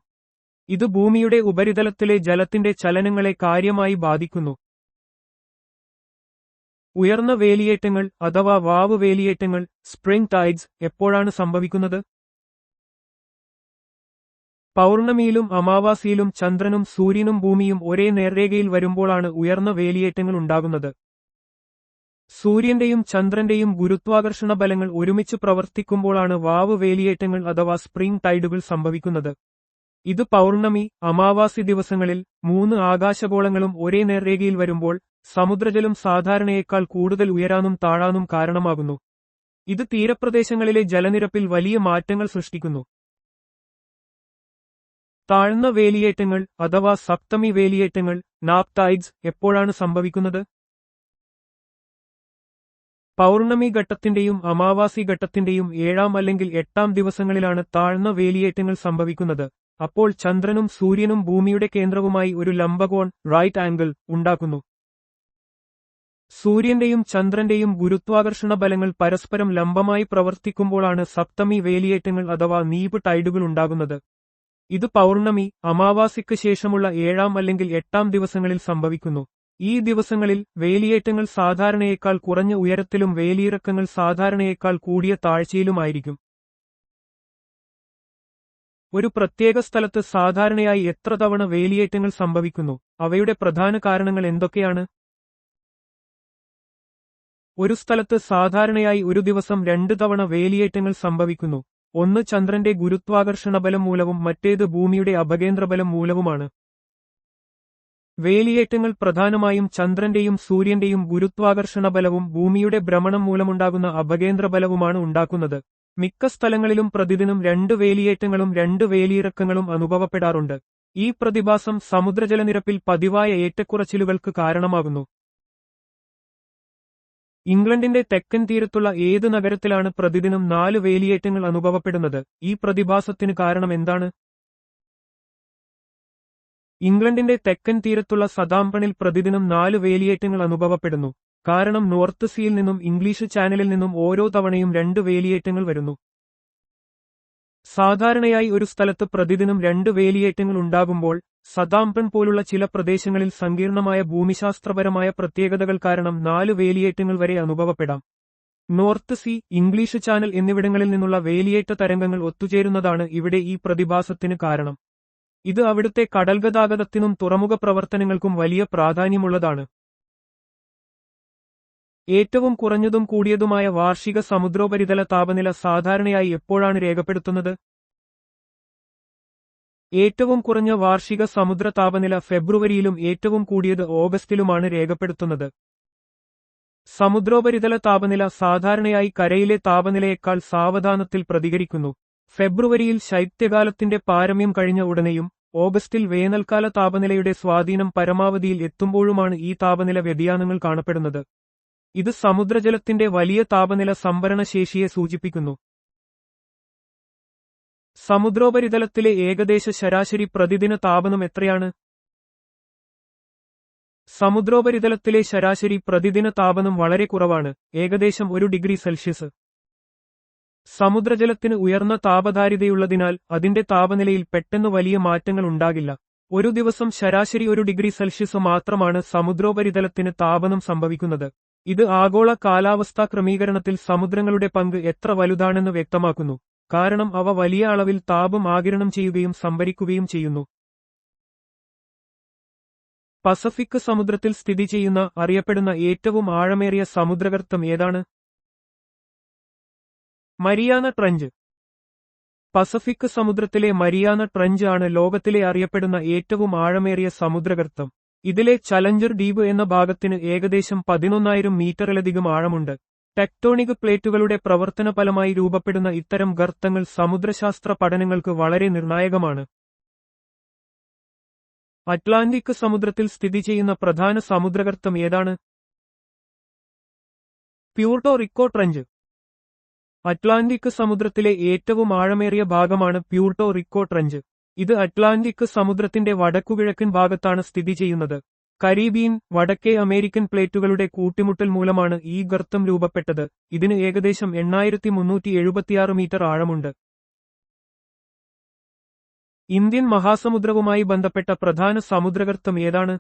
ഇത് ഭൂമിയുടെ ഉപരിതലത്തിലെ ജലത്തിന്റെ ചലനങ്ങളെ കാര്യമായി ബാധിക്കുന്നു. ഉയർന്ന വേലിയേറ്റങ്ങൾ അഥവാ വാവ് വേലിയേറ്റങ്ങൾ സ്പ്രിംഗ് ടൈഡ്സ് എപ്പോഴാണ് സംഭവിക്കുന്നത്? പൗർണമിയിലും അമാവാസിയിലും ചന്ദ്രനും സൂര്യനും ഭൂമിയും ഒരേ നേർരേഖയിൽ വരുമ്പോഴാണ് ഉയർന്ന വേലിയേറ്റങ്ങൾ ഉണ്ടാകുന്നത്. സൂര്യന്റെയും ചന്ദ്രന്റെയും ഗുരുത്വാകർഷണ ബലങ്ങൾ ഒരുമിച്ച് പ്രവർത്തിക്കുമ്പോഴാണ് വാവ് വേലിയേറ്റങ്ങൾ അഥവാ സ്പ്രിംഗ് ടൈഡുകൾ സംഭവിക്കുന്നത്. ഇത് പൗർണമി, അമാവാസി ദിവസങ്ങളിൽ 3 ആകാശഗോളങ്ങളും ഒരേ നേർരേഖയിൽ വരുമ്പോൾ സമുദ്രജലം സാധാരണയേക്കാൾ കൂടുതൽ ഉയരാനും താഴാനും കാരണമാകുന്നു. ഇത് തീരപ്രദേശങ്ങളിലെ ജലനിരപ്പിൽ വലിയ മാറ്റങ്ങൾ സൃഷ്ടിക്കുന്നു. താഴ്ന്ന വേലിയേറ്റങ്ങൾ അഥവാ സപ്തമി വേലിയേറ്റങ്ങൾ നാപ് ടൈഡ്സ് എപ്പോഴാണ് സംഭവിക്കുന്നത്? പൗർണമി ഘട്ടത്തിന്റെയും അമാവാസി ഘട്ടത്തിന്റെയും 7ാം അല്ലെങ്കിൽ 8ാം ദിവസങ്ങളിലാണ് താഴ്ന്ന വേലിയേറ്റങ്ങൾ സംഭവിക്കുന്നത്. അപ്പോൾ ചന്ദ്രനും സൂര്യനും ഭൂമിയുടെ കേന്ദ്രവുമായി ഒരു ലംബകോൺ റൈറ്റ് ആംഗിൾ ഉണ്ടാക്കുന്നു. സൂര്യന്റെയും ചന്ദ്രന്റെയും ഗുരുത്വാകർഷണ ബലങ്ങൾ പരസ്പരം ലംബമായി പ്രവർത്തിക്കുമ്പോഴാണ് സപ്തമി വേലിയേറ്റങ്ങൾ അഥവാ നീപ് ടൈഡുകൾ ഉണ്ടാകുന്നത്. ഇത് പൗർണമി, അമാവാസിക്ക് ശേഷമുള്ള 7ാം അല്ലെങ്കിൽ 8ാം ദിവസങ്ങളിൽ സംഭവിക്കുന്നു. ഈ ദിവസങ്ങളിൽ വേലിയേറ്റങ്ങൾ സാധാരണയേക്കാൾ കുറഞ്ഞ ഉയരത്തിലും വേലിയിറക്കങ്ങൾ സാധാരണയേക്കാൾ കൂടിയ താഴ്ചയിലുമായിരിക്കും. ഒരു പ്രത്യേക സ്ഥലത്ത് സാധാരണയായി എത്ര തവണ വേലിയേറ്റങ്ങൾ സംഭവിക്കുന്നു? അവയുടെ പ്രധാന കാരണങ്ങൾ എന്തൊക്കെയാണ്? ഒരു സ്ഥലത്ത് സാധാരണയായി ഒരു ദിവസം 2 തവണ വേലിയേറ്റങ്ങൾ സംഭവിക്കുന്നു. ഒന്ന് ചന്ദ്രന്റെ ഗുരുത്വാകർഷണ ബലം മൂലവും മറ്റേത് ഭൂമിയുടെ അപകേന്ദ്രബലം മൂലവുമാണ്. വേലിയേറ്റങ്ങൾ പ്രധാനമായും ചന്ദ്രന്റെയും സൂര്യന്റെയും ഗുരുത്വാകർഷണ ബലവും ഭൂമിയുടെ ഭ്രമണം മൂലമുണ്ടാകുന്ന അപകേന്ദ്രബലവുമാണ് ഉണ്ടാക്കുന്നത്. മിക്ക സ്ഥലങ്ങളിലും പ്രതിദിനം 2 വേലിയേറ്റങ്ങളും 2 വേലിയിറക്കങ്ങളും അനുഭവപ്പെടാറുണ്ട്. ഈ പ്രതിഭാസം സമുദ്രജലനിരപ്പിൽ പതിവായ ഏറ്റക്കുറച്ചിലുകൾക്ക് കാരണമാകുന്നു. ഇംഗ്ലണ്ടിന്റെ തെക്കൻ തീരത്തുള്ള ഏത് നഗരത്തിലാണ് പ്രതിദിനം 4 വേലിയേറ്റങ്ങൾ അനുഭവപ്പെടുന്നത്? ഈ പ്രതിഭാസത്തിന് കാരണം എന്താണ്? ഇംഗ്ലണ്ടിന്റെ തെക്കൻ തീരത്തുള്ള സതാംപ്ടണിൽ പ്രതിദിനം 4 വേലിയേറ്റങ്ങൾ അനുഭവപ്പെടുന്നു. കാരണം നോർത്ത് സീയിൽ നിന്നും ഇംഗ്ലീഷ് ചാനലിൽ നിന്നും ഓരോ തവണയും 2 വേലിയേറ്റങ്ങൾ വരുന്നു. സാധാരണയായി ഒരു സ്ഥലത്ത് പ്രതിദിനം 2 വേലിയേറ്റങ്ങൾ ഉണ്ടാകുമ്പോൾ സതാംപ്ടൺ പോലുള്ള ചില പ്രദേശങ്ങളിൽ സങ്കീർണമായ ഭൂമിശാസ്ത്രപരമായ പ്രത്യേകതകൾ കാരണം 4 വേലിയേറ്റങ്ങൾ വരെ അനുഭവപ്പെടാം. നോർത്ത് സീ, ഇംഗ്ലീഷ് ചാനൽ എന്നിവിടങ്ങളിൽ നിന്നുള്ള വേലിയേറ്റ തരംഗങ്ങൾ ഒത്തുചേരുന്നതാണ് ഇവിടെ ഈ പ്രതിഭാസത്തിന് കാരണം. ഇത് അവിടുത്തെ കടൽഗതാഗതത്തിനും തുറമുഖ പ്രവർത്തനങ്ങൾക്കും വലിയ പ്രാധാന്യമുള്ളതാണ്. ഏറ്റവും കുറഞ്ഞതും കൂടിയതുമായ വാർഷിക സമുദ്രോപരിതല താപനില സാധാരണയായി എപ്പോഴാണ് രേഖപ്പെടുത്തുന്നത്? ഏറ്റവും കുറഞ്ഞ വാർഷിക സമുദ്ര താപനില ഫെബ്രുവരിയിലും ഏറ്റവും കൂടിയത് ഓഗസ്റ്റിലുമാണ് രേഖപ്പെടുത്തുന്നത്. സമുദ്രോപരിതല താപനില സാധാരണയായി കരയിലെ താപനിലയേക്കാൾ സാവധാനത്തിൽ പ്രതികരിക്കുന്നു. ഫെബ്രുവരിയിൽ ശൈത്യകാലത്തിന്റെ പാരമ്യം കഴിഞ്ഞ ഉടനെയും ഓഗസ്റ്റിൽ വേനൽക്കാല താപനിലയുടെ സ്വാധീനം പരമാവധിയിൽ എത്തുമ്പോഴുമാണ് ഈ താപനില വ്യതിയാനങ്ങൾ കാണപ്പെടുന്നത്. ഇത് സമുദ്രജലത്തിന്റെ വലിയ താപനില സംഭരണ ശേഷിയെ സൂചിപ്പിക്കുന്നു. സമുദ്രോപരിതലത്തിലെ ഏകദേശ ശരാശരി പ്രതിദിന താപനം എത്രയാണ്? സമുദ്രോപരിതലത്തിലെ ശരാശരി പ്രതിദിന താപനം വളരെ കുറവാണ്, ഏകദേശം 1 ഡിഗ്രി സെൽഷ്യസ്. സമുദ്രജലത്തിന് ഉയർന്ന താപധാരിതയുള്ളതിനാൽ അതിന്റെ താപനിലയിൽ പെട്ടെന്ന് വലിയ മാറ്റങ്ങൾ ഉണ്ടാകില്ല. ഒരു ദിവസം ശരാശരി 1 ഡിഗ്രി സെൽഷ്യസ് മാത്രമാണ് സമുദ്രോപരിതലത്തിന് താപനം സംഭവിക്കുന്നത്. ഇത് ആഗോള കാലാവസ്ഥാ ക്രമീകരണത്തിൽ സമുദ്രങ്ങളുടെ പങ്ക് എത്ര വലുതാണെന്ന് വ്യക്തമാക്കുന്നു, കാരണം അവ വലിയ അളവിൽ താപം ആഗിരണം ചെയ്യുകയും സംഭരിക്കുകയും ചെയ്യുന്നു. പസഫിക് സമുദ്രത്തിൽ സ്ഥിതി ചെയ്യുന്ന അറിയപ്പെടുന്ന ഏറ്റവും ആഴമേറിയ സമുദ്രഗർത്തം ഏതാണ്? Mariana trench. പസഫിക് സമുദ്രത്തിലെ മരിയാന ട്രഞ്ച് ആണ് ലോകത്തിലെ അറിയപ്പെടുന്ന ഏറ്റവും ആഴമേറിയ സമുദ്രഗർത്തം. ഇതിലെ ചലഞ്ചർ ദ്വീപ് എന്ന ഭാഗത്തിന് ഏകദേശം 11,000 മീറ്ററിലധികം ആഴമുണ്ട്. ടെക്ടോണിക് പ്ലേറ്റുകളുടെ പ്രവർത്തന ഫലമായി രൂപപ്പെടുന്ന ഇത്തരം ഗർത്തങ്ങൾ സമുദ്രശാസ്ത്ര പഠനങ്ങൾക്ക് വളരെ നിർണായകമാണ്. അറ്റ്ലാന്റിക് സമുദ്രത്തിൽ സ്ഥിതി ചെയ്യുന്ന പ്രധാന സമുദ്രഗർത്തം ഏതാണ്? Puerto Rico trench. അറ്റ്ലാന്റിക് സമുദ്രത്തിലെ ഏറ്റവും ആഴമേറിയ ഭാഗമാണ് പ്യൂർട്ടോ റിക്കോ ട്രഞ്ച്. ഇത് അറ്റ്ലാന്റിക് സമുദ്രത്തിന്റെ വടക്കുകിഴക്കൻ ഭാഗത്താണ് സ്ഥിതി ചെയ്യുന്നത്. കരീബിയൻ, വടക്കേ അമേരിക്കൻ പ്ലേറ്റുകളുടെ കൂട്ടിമുട്ടൽ മൂലമാണ് ഈ ഗർത്തം രൂപപ്പെട്ടത്. ഇതിന് ഏകദേശം 8376 മീറ്റർ ആഴമുണ്ട്. ഇന്ത്യൻ മഹാസമുദ്രവുമായി ബന്ധപ്പെട്ട പ്രധാന സമുദ്രഗർത്തം ഏതാണ്?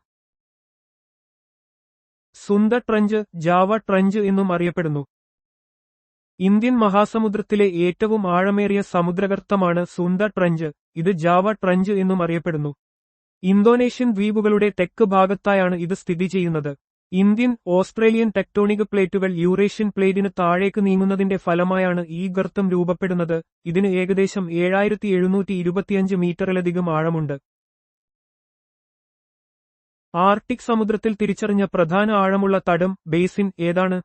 സുന്ദർ ട്രഞ്ച്, ജാവ ട്രഞ്ച് എന്നും അറിയപ്പെടുന്നു. ഇന്ത്യൻ മഹാസമുദ്രത്തിലെ ഏറ്റവും ആഴമേറിയ സമുദ്രഗർത്തമാണ് സുന്ദർ ട്രഞ്ച്. ഇത് ജാവ ട്രഞ്ച് എന്നും അറിയപ്പെടുന്നു. ഇന്തോനേഷ്യൻ ദ്വീപുകളുടെ തെക്ക് ഭാഗത്തായാണ് ഇത് സ്ഥിതി ചെയ്യുന്നത്. ഇന്ത്യൻ, ഓസ്ട്രേലിയൻ ടെക്ടോണിക് പ്ലേറ്റുകൾ യൂറേഷ്യൻ പ്ലേറ്റിന് താഴേക്ക് നീങ്ങുന്നതിന്റെ ഫലമായാണ് ഈ ഗർത്തം രൂപപ്പെടുന്നത്. ഇതിന് ഏകദേശം 7725 മീറ്ററിലധികം ആഴമുണ്ട്. ആർട്ടിക് സമുദ്രത്തിൽ തിരിച്ചറിഞ്ഞ പ്രധാന ആഴമുള്ള തടം ബേസിൻ ഏതാണ്?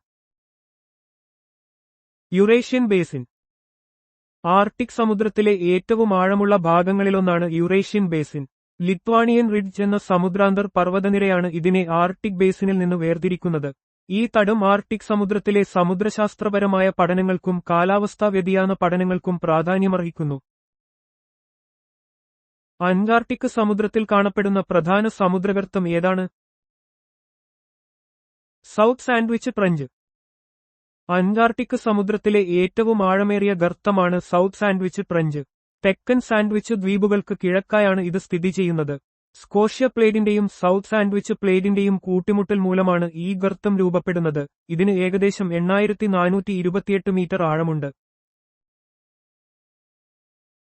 Eurasian basin. ആർട്ടിക് സമുദ്രത്തിലെ ഏറ്റവും ആഴമുള്ള ഭാഗങ്ങളിലൊന്നാണ് യുറേഷ്യൻ ബേസിൻ. ലിത്വാനിയൻ റിഡ്ജ് എന്ന സമുദ്രാന്തർ പർവ്വതനിരയാണ് ഇതിനെ ആർട്ടിക് ബേസിനിൽ നിന്ന് വേർതിരിക്കുന്നത്. ഈ തടം ആർട്ടിക് സമുദ്രത്തിലെ സമുദ്രശാസ്ത്രപരമായ പഠനങ്ങൾക്കും കാലാവസ്ഥാ വ്യതിയാന പഠനങ്ങൾക്കും പ്രാധാന്യമർഹിക്കുന്നു. അന്റാർട്ടിക് സമുദ്രത്തിൽ കാണപ്പെടുന്ന പ്രധാന സമുദ്രഗർത്തം ഏതാണ്? South sandwich trench. അന്റാർട്ടിക് സമുദ്രത്തിലെ ഏറ്റവും ആഴമേറിയ ഗർത്തമാണ് സൗത്ത് സാൻഡ്വിച്ച് ട്രഞ്ച്. തെക്കൻ സാൻഡ്വിച്ച് ദ്വീപുകൾക്ക് കിഴക്കായാണ് ഇത് സ്ഥിതി ചെയ്യുന്നത്. സ്കോഷ്യ പ്ലേറ്റിന്റെയും സൗത്ത് സാൻഡ്വിച്ച് പ്ലേറ്റിന്റെയും കൂട്ടിമുട്ടൽ മൂലമാണ് ഈ ഗർത്തം രൂപപ്പെടുന്നത്. ഇതിന് ഏകദേശം 8428 മീറ്റർ ആഴമുണ്ട്.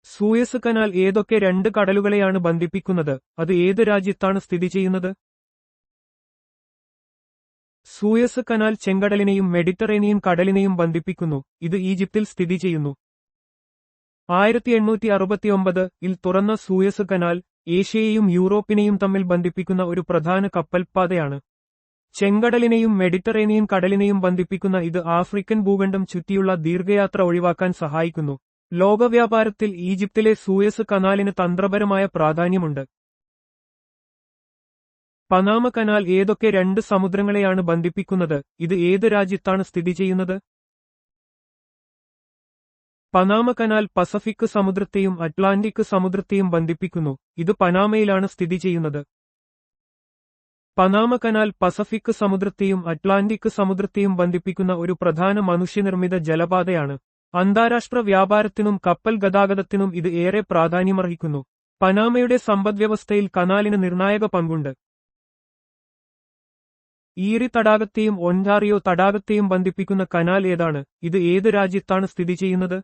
സൂയസ് കനാൽ ഏതൊക്കെ 2 കടലുകളെയാണ് ബന്ധിപ്പിക്കുന്നത്? അത് ഏത് രാജ്യത്താണ് സ്ഥിതി ചെയ്യുന്നത്? സൂയസ് കനാൽ ചെങ്കടലിനെയും മെഡിറ്ററേനിയൻ കടലിനെയും ബന്ധിപ്പിക്കുന്നു. ഇത് ഈജിപ്തിൽ സ്ഥിതി ചെയ്യുന്നു. 1869-ൽ തുറന്ന സൂയസ് കനാൽ ഏഷ്യയെയും യൂറോപ്പിനെയും തമ്മിൽ ബന്ധിപ്പിക്കുന്ന ഒരു പ്രധാന കപ്പൽപ്പാതയാണ്. ചെങ്കടലിനെയും മെഡിറ്ററേനിയൻ കടലിനെയും ബന്ധിപ്പിക്കുന്ന ഇത് ആഫ്രിക്കൻ ഭൂഖണ്ഡം ചുറ്റിയുള്ള ദീർഘയാത്ര ഒഴിവാക്കാൻ സഹായിക്കുന്നു. ലോകവ്യാപാരത്തിൽ ഈജിപ്തിലെ സൂയസ് കനാലിന് തന്ത്രപരമായ പ്രാധാന്യമുണ്ട്. പനാമ കനാൽ ഏതൊക്കെ 2 സമുദ്രങ്ങളെയാണ് ബന്ധിപ്പിക്കുന്നത്? ഇത് ഏത് രാജ്യത്താണ് സ്ഥിതി ചെയ്യുന്നത്? പനാമ കനാൽ പസഫിക് സമുദ്രത്തെയും അറ്റ്ലാന്റിക് സമുദ്രത്തെയും ബന്ധിപ്പിക്കുന്നു. ഇത് പനാമയിലാണ് സ്ഥിതി ചെയ്യുന്നത്. പനാമ കനാൽ പസഫിക് സമുദ്രത്തെയും അറ്റ്ലാന്റിക് സമുദ്രത്തെയും ബന്ധിപ്പിക്കുന്ന ഒരു പ്രധാന മനുഷ്യനിർമ്മിത ജലപാതയാണ്. അന്താരാഷ്ട്ര വ്യാപാരത്തിനും കപ്പൽ ഗതാഗതത്തിനും ഇത് ഏറെ പ്രാധാന്യമർഹിക്കുന്നു. പനാമയുടെ സമ്പദ്വ്യവസ്ഥയിൽ കനാലിന് നിർണായക പങ്കുണ്ട്. ഈറി തടാകത്തെയും ഒൻറ്റാറിയോ തടാകത്തെയും ബന്ധിപ്പിക്കുന്ന കനാൽ ഏതാണ്? ഇത് ഏത് രാജ്യത്താണ് സ്ഥിതി ചെയ്യുന്നത്?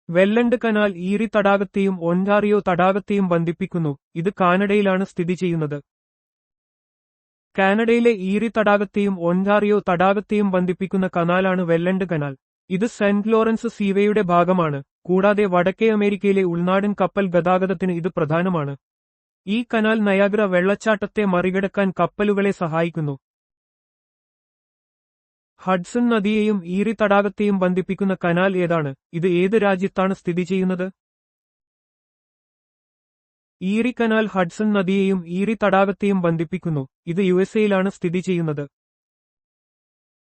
വെല്ലണ്ട് കനാൽ ഈറി തടാകത്തെയും ഒൻറ്റാറിയോ തടാകത്തെയും ബന്ധിപ്പിക്കുന്നു. ഇത് കാനഡയിലാണ് സ്ഥിതി ചെയ്യുന്നത്. കാനഡയിലെ ഈറി തടാകത്തെയും ഒൻറ്റാറിയോ തടാകത്തെയും ബന്ധിപ്പിക്കുന്ന കനാലാണ് വെല്ലണ്ട് കനാൽ. ഇത് സെന്റ് ലോറൻസ് സീവേയുടെ ഭാഗമാണ്. കൂടാതെ വടക്കേ അമേരിക്കയിലെ ഉൾനാടൻ കപ്പൽ ഗതാഗതത്തിന് ഇത് പ്രധാനമാണ്. ഈ കനാൽ നയാഗ്ര വെള്ളച്ചാട്ടത്തെ മറികടക്കാൻ കപ്പലുകളെ സഹായിക്കുന്നു. ഹഡ്സൺ നദിയെയും ഈറി തടാകത്തെയും ബന്ധിപ്പിക്കുന്ന കനാൽ ഏതാണ്? ഇത് ഏത് രാജ്യത്താണ് സ്ഥിതി ചെയ്യുന്നത്? ഈറി കനാൽ ഹഡ്സൺ നദിയെയും ഈറി തടാകത്തെയും ബന്ധിപ്പിക്കുന്നു. ഇത് യുഎസ്എയിലാണ് സ്ഥിതി ചെയ്യുന്നത്.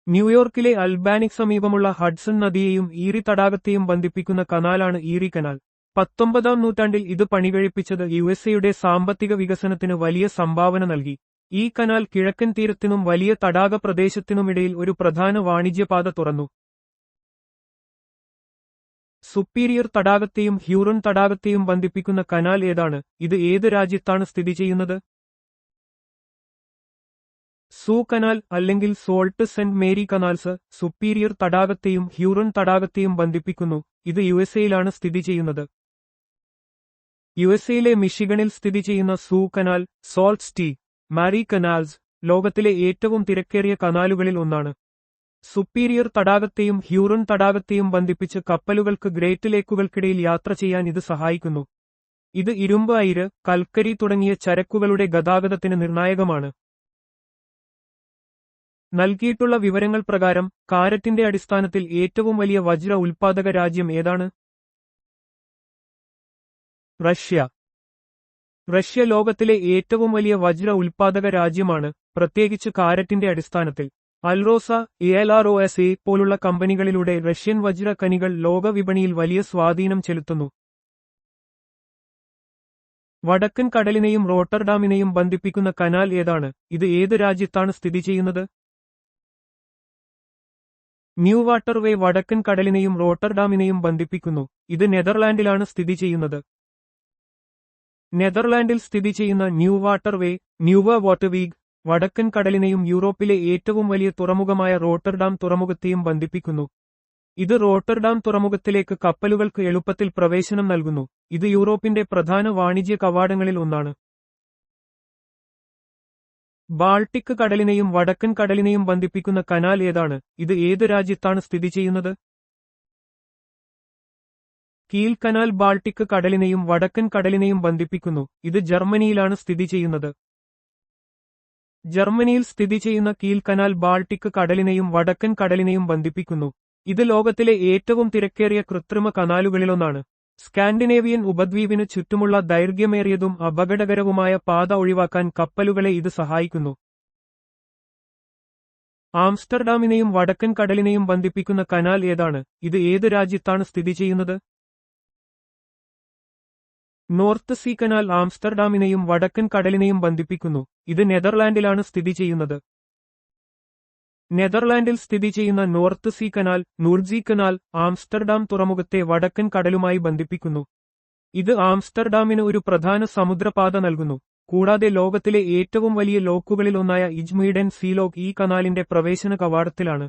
ന്യൂയോർക്കിലെ അൽബാനിക് സമീപമുള്ള ഹഡ്സൺ നദിയെയും ഈറി തടാകത്തെയും ബന്ധിപ്പിക്കുന്ന കനാലാണ് ഈറി കനാൽ. 19-ാം നൂറ്റാണ്ടിൽ ഇത് പണികഴിപ്പിച്ചത് യുഎസ്എയുടെ സാമ്പത്തിക വികസനത്തിന് വലിയ സംഭാവന നൽകി. ഈ കനാൽ കിഴക്കൻ തീരത്തിനും വലിയ തടാക പ്രദേശത്തിനുമിടയിൽ ഒരു പ്രധാന വാണിജ്യപാത തുറന്നു. സുപ്പീരിയർ തടാകത്തെയും ഹ്യൂറൺ തടാകത്തെയും ബന്ധിപ്പിക്കുന്ന കനാൽ ഏതാണ്? ഇത് ഏത് രാജ്യത്താണ് സ്ഥിതി ചെയ്യുന്നത്? സൂ കനാൽ അല്ലെങ്കിൽ Sault Saint Marie canals Superior തടാകത്തെയും ഹ്യൂറൺ തടാകത്തെയും ബന്ധിപ്പിക്കുന്നു. ഇത് യുഎസ്എയിലാണ് സ്ഥിതി ചെയ്യുന്നത്. യുഎസ്എയിലെ മിഷിഗണിൽ സ്ഥിതി ചെയ്യുന്ന Soo canal, Sault Ste Marie canals ലോകത്തിലെ ഏറ്റവും തിരക്കേറിയ കനാലുകളിൽ ഒന്നാണ്. സുപ്പീരിയർ തടാകത്തെയും ഹ്യൂറൺ തടാകത്തെയും ബന്ധിപ്പിച്ച് കപ്പലുകൾക്ക് ഗ്രേറ്റ് ലേക്കുകൾക്കിടയിൽ യാത്ര ചെയ്യാൻ ഇത് സഹായിക്കുന്നു. ഇത് ഇരുമ്പ്, അയിര്, കൽക്കരി തുടങ്ങിയ ചരക്കുകളുടെ ഗതാഗതത്തിന് നിർണായകമാണ്. നൽകിയിട്ടുള്ള വിവരങ്ങൾ പ്രകാരം കാരറ്റിന്റെ അടിസ്ഥാനത്തിൽ ഏറ്റവും വലിയ വജ്ര ഉൽപ്പാദക രാജ്യം ഏതാണ്? റഷ്യ. റഷ്യ ലോകത്തിലെ ഏറ്റവും വലിയ വജ്ര ഉൽപ്പാദക രാജ്യമാണ്, പ്രത്യേകിച്ച് കാരറ്റിന്റെ അടിസ്ഥാനത്തിൽ. അൽറോസ, എൽആർഒഎസ് പോലുള്ള കമ്പനികളിലൂടെ റഷ്യൻ വജ്ര ഖനികൾ ലോകവിപണിയിൽ വലിയ സ്വാധീനം ചെലുത്തുന്നു. വടക്കൻ കടലിനെയും റോട്ടർഡാമിനെയും ബന്ധിപ്പിക്കുന്ന കനാൽ ഏതാണ്? ഇത് ഏത് രാജ്യത്താണ് സ്ഥിതി ചെയ്യുന്നത്? ന്യൂ വാട്ടർവേ വടക്കൻ കടലിനെയും റോട്ടർഡാമിനെയും ബന്ധിപ്പിക്കുന്നു. ഇത് നെതർലാൻഡിലാണ് സ്ഥിതി ചെയ്യുന്നത്. നെതർലാൻഡിൽ സ്ഥിതി ചെയ്യുന്ന ന്യൂ വാട്ടർവേ, ന്യൂവ വാട്ടർവീഗ്, വടക്കൻ കടലിനെയും യൂറോപ്പിലെ ഏറ്റവും വലിയ തുറമുഖമായ റോട്ടർഡാം തുറമുഖത്തെയും ബന്ധിപ്പിക്കുന്നു. ഇത് റോട്ടർഡാം തുറമുഖത്തിലേക്ക് കപ്പലുകൾക്ക് എളുപ്പത്തിൽ പ്രവേശനം നൽകുന്നു. ഇത് യൂറോപ്പിന്റെ പ്രധാന വാണിജ്യ കവാടങ്ങളിൽ ഒന്നാണ്. ബാൾട്ടിക് കടലിനെയും വടക്കൻ കടലിനെയും ബന്ധിപ്പിക്കുന്ന കനാൽ ഏതാണ്? ഇത് ഏത് രാജ്യത്താണ് സ്ഥിതി ചെയ്യുന്നത്? കീൽ കനാൽ ബാൾട്ടിക് കടലിനെയും വടക്കൻ കടലിനെയും ബന്ധിപ്പിക്കുന്നു. ഇത് ജർമ്മനിയിലാണ് സ്ഥിതി ചെയ്യുന്നത്. ജർമ്മനിയിൽ സ്ഥിതി ചെയ്യുന്ന കീൽ കനാൽ ബാൾട്ടിക് കടലിനെയും വടക്കൻ കടലിനെയും ബന്ധിപ്പിക്കുന്നു. ഇത് ലോകത്തിലെ ഏറ്റവും തിരക്കേറിയ കൃത്രിമ കനാലുകളിലൊന്നാണ്. സ്കാൻഡിനേവിയൻ ഉപദ്വീപിന് ചുറ്റുമുള്ള ദൈർഘ്യമേറിയതും അപകടകരവുമായ പാത ഒഴിവാക്കാൻ കപ്പലുകളെ ഇത് സഹായിക്കുന്നു. ആംസ്റ്റർഡാമിനെയും വടക്കൻ കടലിനെയും ബന്ധിപ്പിക്കുന്ന കനാൽ ഏതാണ്? ഇത് ഏത് രാജ്യത്താണ് സ്ഥിതി ചെയ്യുന്നത്? നോർത്ത് സീ കനാൽ ആംസ്റ്റർഡാമിനെയും വടക്കൻ കടലിനെയും ബന്ധിപ്പിക്കുന്നു. ഇത് നെതർലാൻഡിലാണ് സ്ഥിതി ചെയ്യുന്നത്. നെതർലാൻഡിൽ സ്ഥിതി ചെയ്യുന്ന North Sea canal, Noordzee canal, Amsterdam തുറമുഖത്തെ വടക്കൻ കടലുമായി ബന്ധിപ്പിക്കുന്നു. ഇത് ആംസ്റ്റർഡാമിന് ഒരു പ്രധാന സമുദ്രപാത നൽകുന്നു. കൂടാതെ ലോകത്തിലെ ഏറ്റവും വലിയ ലോക്കുകളിലൊന്നായ ഇജ്മീഡൻ സീലോക്ക് ഈ കനാലിന്റെ പ്രവേശന കവാടത്തിലാണ്.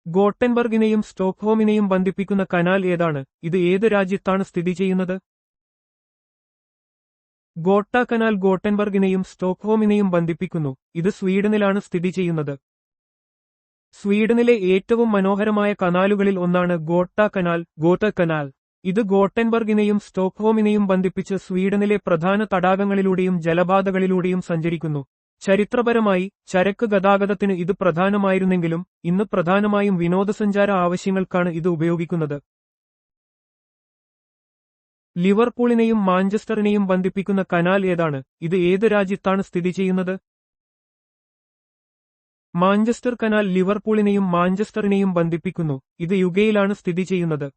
ഗോട്ടൻബർഗിനെയും സ്റ്റോക്ക്ഹോമിനെയും ബന്ധിപ്പിക്കുന്ന കനാൽ ഏതാണ്? ഇത് ഏത് രാജ്യത്താണ് സ്ഥിതി ചെയ്യുന്നത്? ഗോട്ട കനാൽ ഗോട്ടൻബർഗിനെയും സ്റ്റോക്ക്ഹോമിനെയും ബന്ധിപ്പിക്കുന്നു. ഇത് സ്വീഡനിലാണ് സ്ഥിതി ചെയ്യുന്നത്. സ്വീഡനിലെ ഏറ്റവും മനോഹരമായ കനാലുകളിൽ ഒന്നാണ് ഗോട്ട കനാൽ, ഗോട്ട കനാൽ. ഇത് ഗോട്ടൻബർഗിനെയും സ്റ്റോക്ക്ഹോമിനെയും ബന്ധിപ്പിച്ച് സ്വീഡനിലെ പ്രധാന തടാകങ്ങളിലൂടെയും ജലപാതകളിലൂടെയും സഞ്ചരിക്കുന്നു. ചരിത്രപരമായി ചരക്ക് ഗതാഗതത്തിന് ഇത് പ്രധാനമായിരുന്നെങ്കിലും ഇന്ന് പ്രധാനമായും വിനോദസഞ്ചാര ആവശ്യങ്ങൾക്കാണ് ഇത് ഉപയോഗിക്കുന്നത്. ലിവർപൂളിനെയും മാഞ്ചസ്റ്ററിനെയും ബന്ധിപ്പിക്കുന്ന കനാൽ ഏതാണ്? ഇത് ഏത് രാജ്യത്താണ് സ്ഥിതി ചെയ്യുന്നത്? മാഞ്ചസ്റ്റർ കനാൽ ലിവർപൂളിനെയും മാഞ്ചസ്റ്ററിനെയും ബന്ധിപ്പിക്കുന്നു. ഇത് യുകെയിലാണ് സ്ഥിതി ചെയ്യുന്നത്.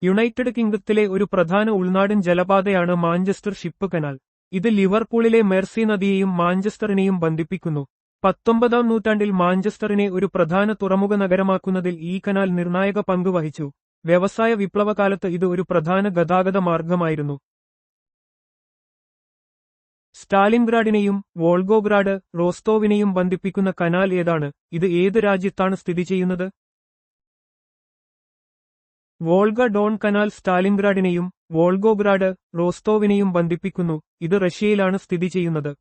യുണൈറ്റഡ് കിങ്ഡത്തിലെ ഒരു പ്രധാന ഉൾനാടൻ ജലപാതയാണ് മാഞ്ചസ്റ്റർ ഷിപ്പ് കനാൽ. ഇത് ലിവർപൂളിലെ മെർസി നദിയെയും മാഞ്ചസ്റ്ററിനെയും ബന്ധിപ്പിക്കുന്നു. 19-ാം നൂറ്റാണ്ടിൽ മാഞ്ചസ്റ്ററിനെ ഒരു പ്രധാന തുറമുഖ നഗരമാക്കുന്നതിൽ ഈ കനാൽ നിർണായക പങ്ക് വഹിച്ചു. വ്യവസായ വിപ്ലവകാലത്ത് ഇത് ഒരു പ്രധാന ഗതാഗത മാർഗമായിരുന്നു. സ്റ്റാലിൻഗ്രാഡിനെയും വോൾഗോഗ്രാഡ്, റോസ്തോവിനെയും ബന്ധിപ്പിക്കുന്ന കനാൽ ഏതാണ്? ഇത് ഏത് രാജ്യത്താണ് സ്ഥിതി ചെയ്യുന്നത്? വോൾഗ ഡോൺ കനാൽ സ്റ്റാലിൻഗ്രാഡിനെയും വോൾഗോഗ്രാഡ്, റോസ്തോവിനെയും ബന്ധിപ്പിക്കുന്നു. ഇത് റഷ്യയിലാണ് സ്ഥിതി ചെയ്യുന്നത്.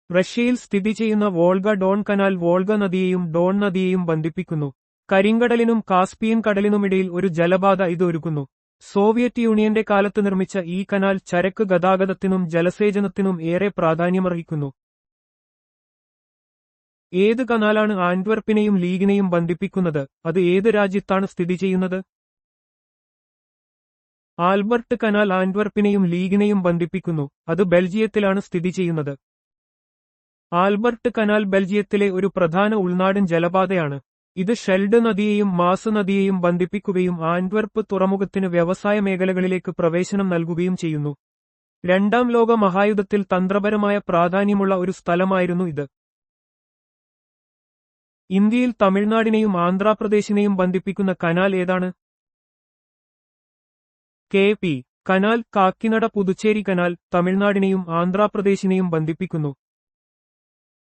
റഷ്യയിൽ സ്ഥിതി ചെയ്യുന്ന വോൾഗ ഡോൺ കനാൽ വോൾഗ നദിയെയും ഡോൺ നദിയെയും ബന്ധിപ്പിക്കുന്നു. കരിങ്കടലിനും കാസ്പിയൻ കടലിനുമിടയിൽ ഒരു ജലപാത ഇത് ഒരുക്കുന്നു. സോവിയറ്റ് യൂണിയന്റെ കാലത്ത് നിർമ്മിച്ച ഈ കനാൽ ചരക്ക് ഗതാഗതത്തിനും ജലസേചനത്തിനും ഏറെ പ്രാധാന്യമർഹിക്കുന്നു. ഏത് കനാലാണ് ആന്റ്വർപ്പിനെയും ലീഗിനെയും ബന്ധിപ്പിക്കുന്നത്? അത് ഏത് രാജ്യത്താണ് സ്ഥിതി ചെയ്യുന്നത്? ആൽബർട്ട് കനാൽ ആന്റ്വർപ്പിനെയും ലീഗിനെയും ബന്ധിപ്പിക്കുന്നു. അത് ബെൽജിയത്തിലാണ് സ്ഥിതി ചെയ്യുന്നത്. ആൽബർട്ട് കനാൽ ബെൽജിയത്തിലെ ഒരു പ്രധാന ഉൾനാടൻ ജലപാതയാണ്. ഇത് ഷെൽഡ് നദിയെയും മാസ് നദിയെയും ബന്ധിപ്പിക്കുകയും ആന്റ്വർപ്പ് തുറമുഖത്തിന് വ്യവസായ മേഖലകളിലേക്ക് പ്രവേശനം നൽകുകയും ചെയ്യുന്നു. രണ്ടാം ലോക മഹായുദ്ധത്തിൽ തന്ത്രപരമായ പ്രാധാന്യമുള്ള ഒരു സ്ഥലമായിരുന്നു ഇത്. ഇന്ത്യയിൽ തമിഴ്നാടിനെയും ആന്ധ്രാപ്രദേശിനെയും ബന്ധിപ്പിക്കുന്ന കനാൽ ഏതാണ്? K P. Canal. Kakinada Puducherry canal തമിഴ്നാടിനെയും ആന്ധ്രാപ്രദേശിനെയും ബന്ധിപ്പിക്കുന്നു.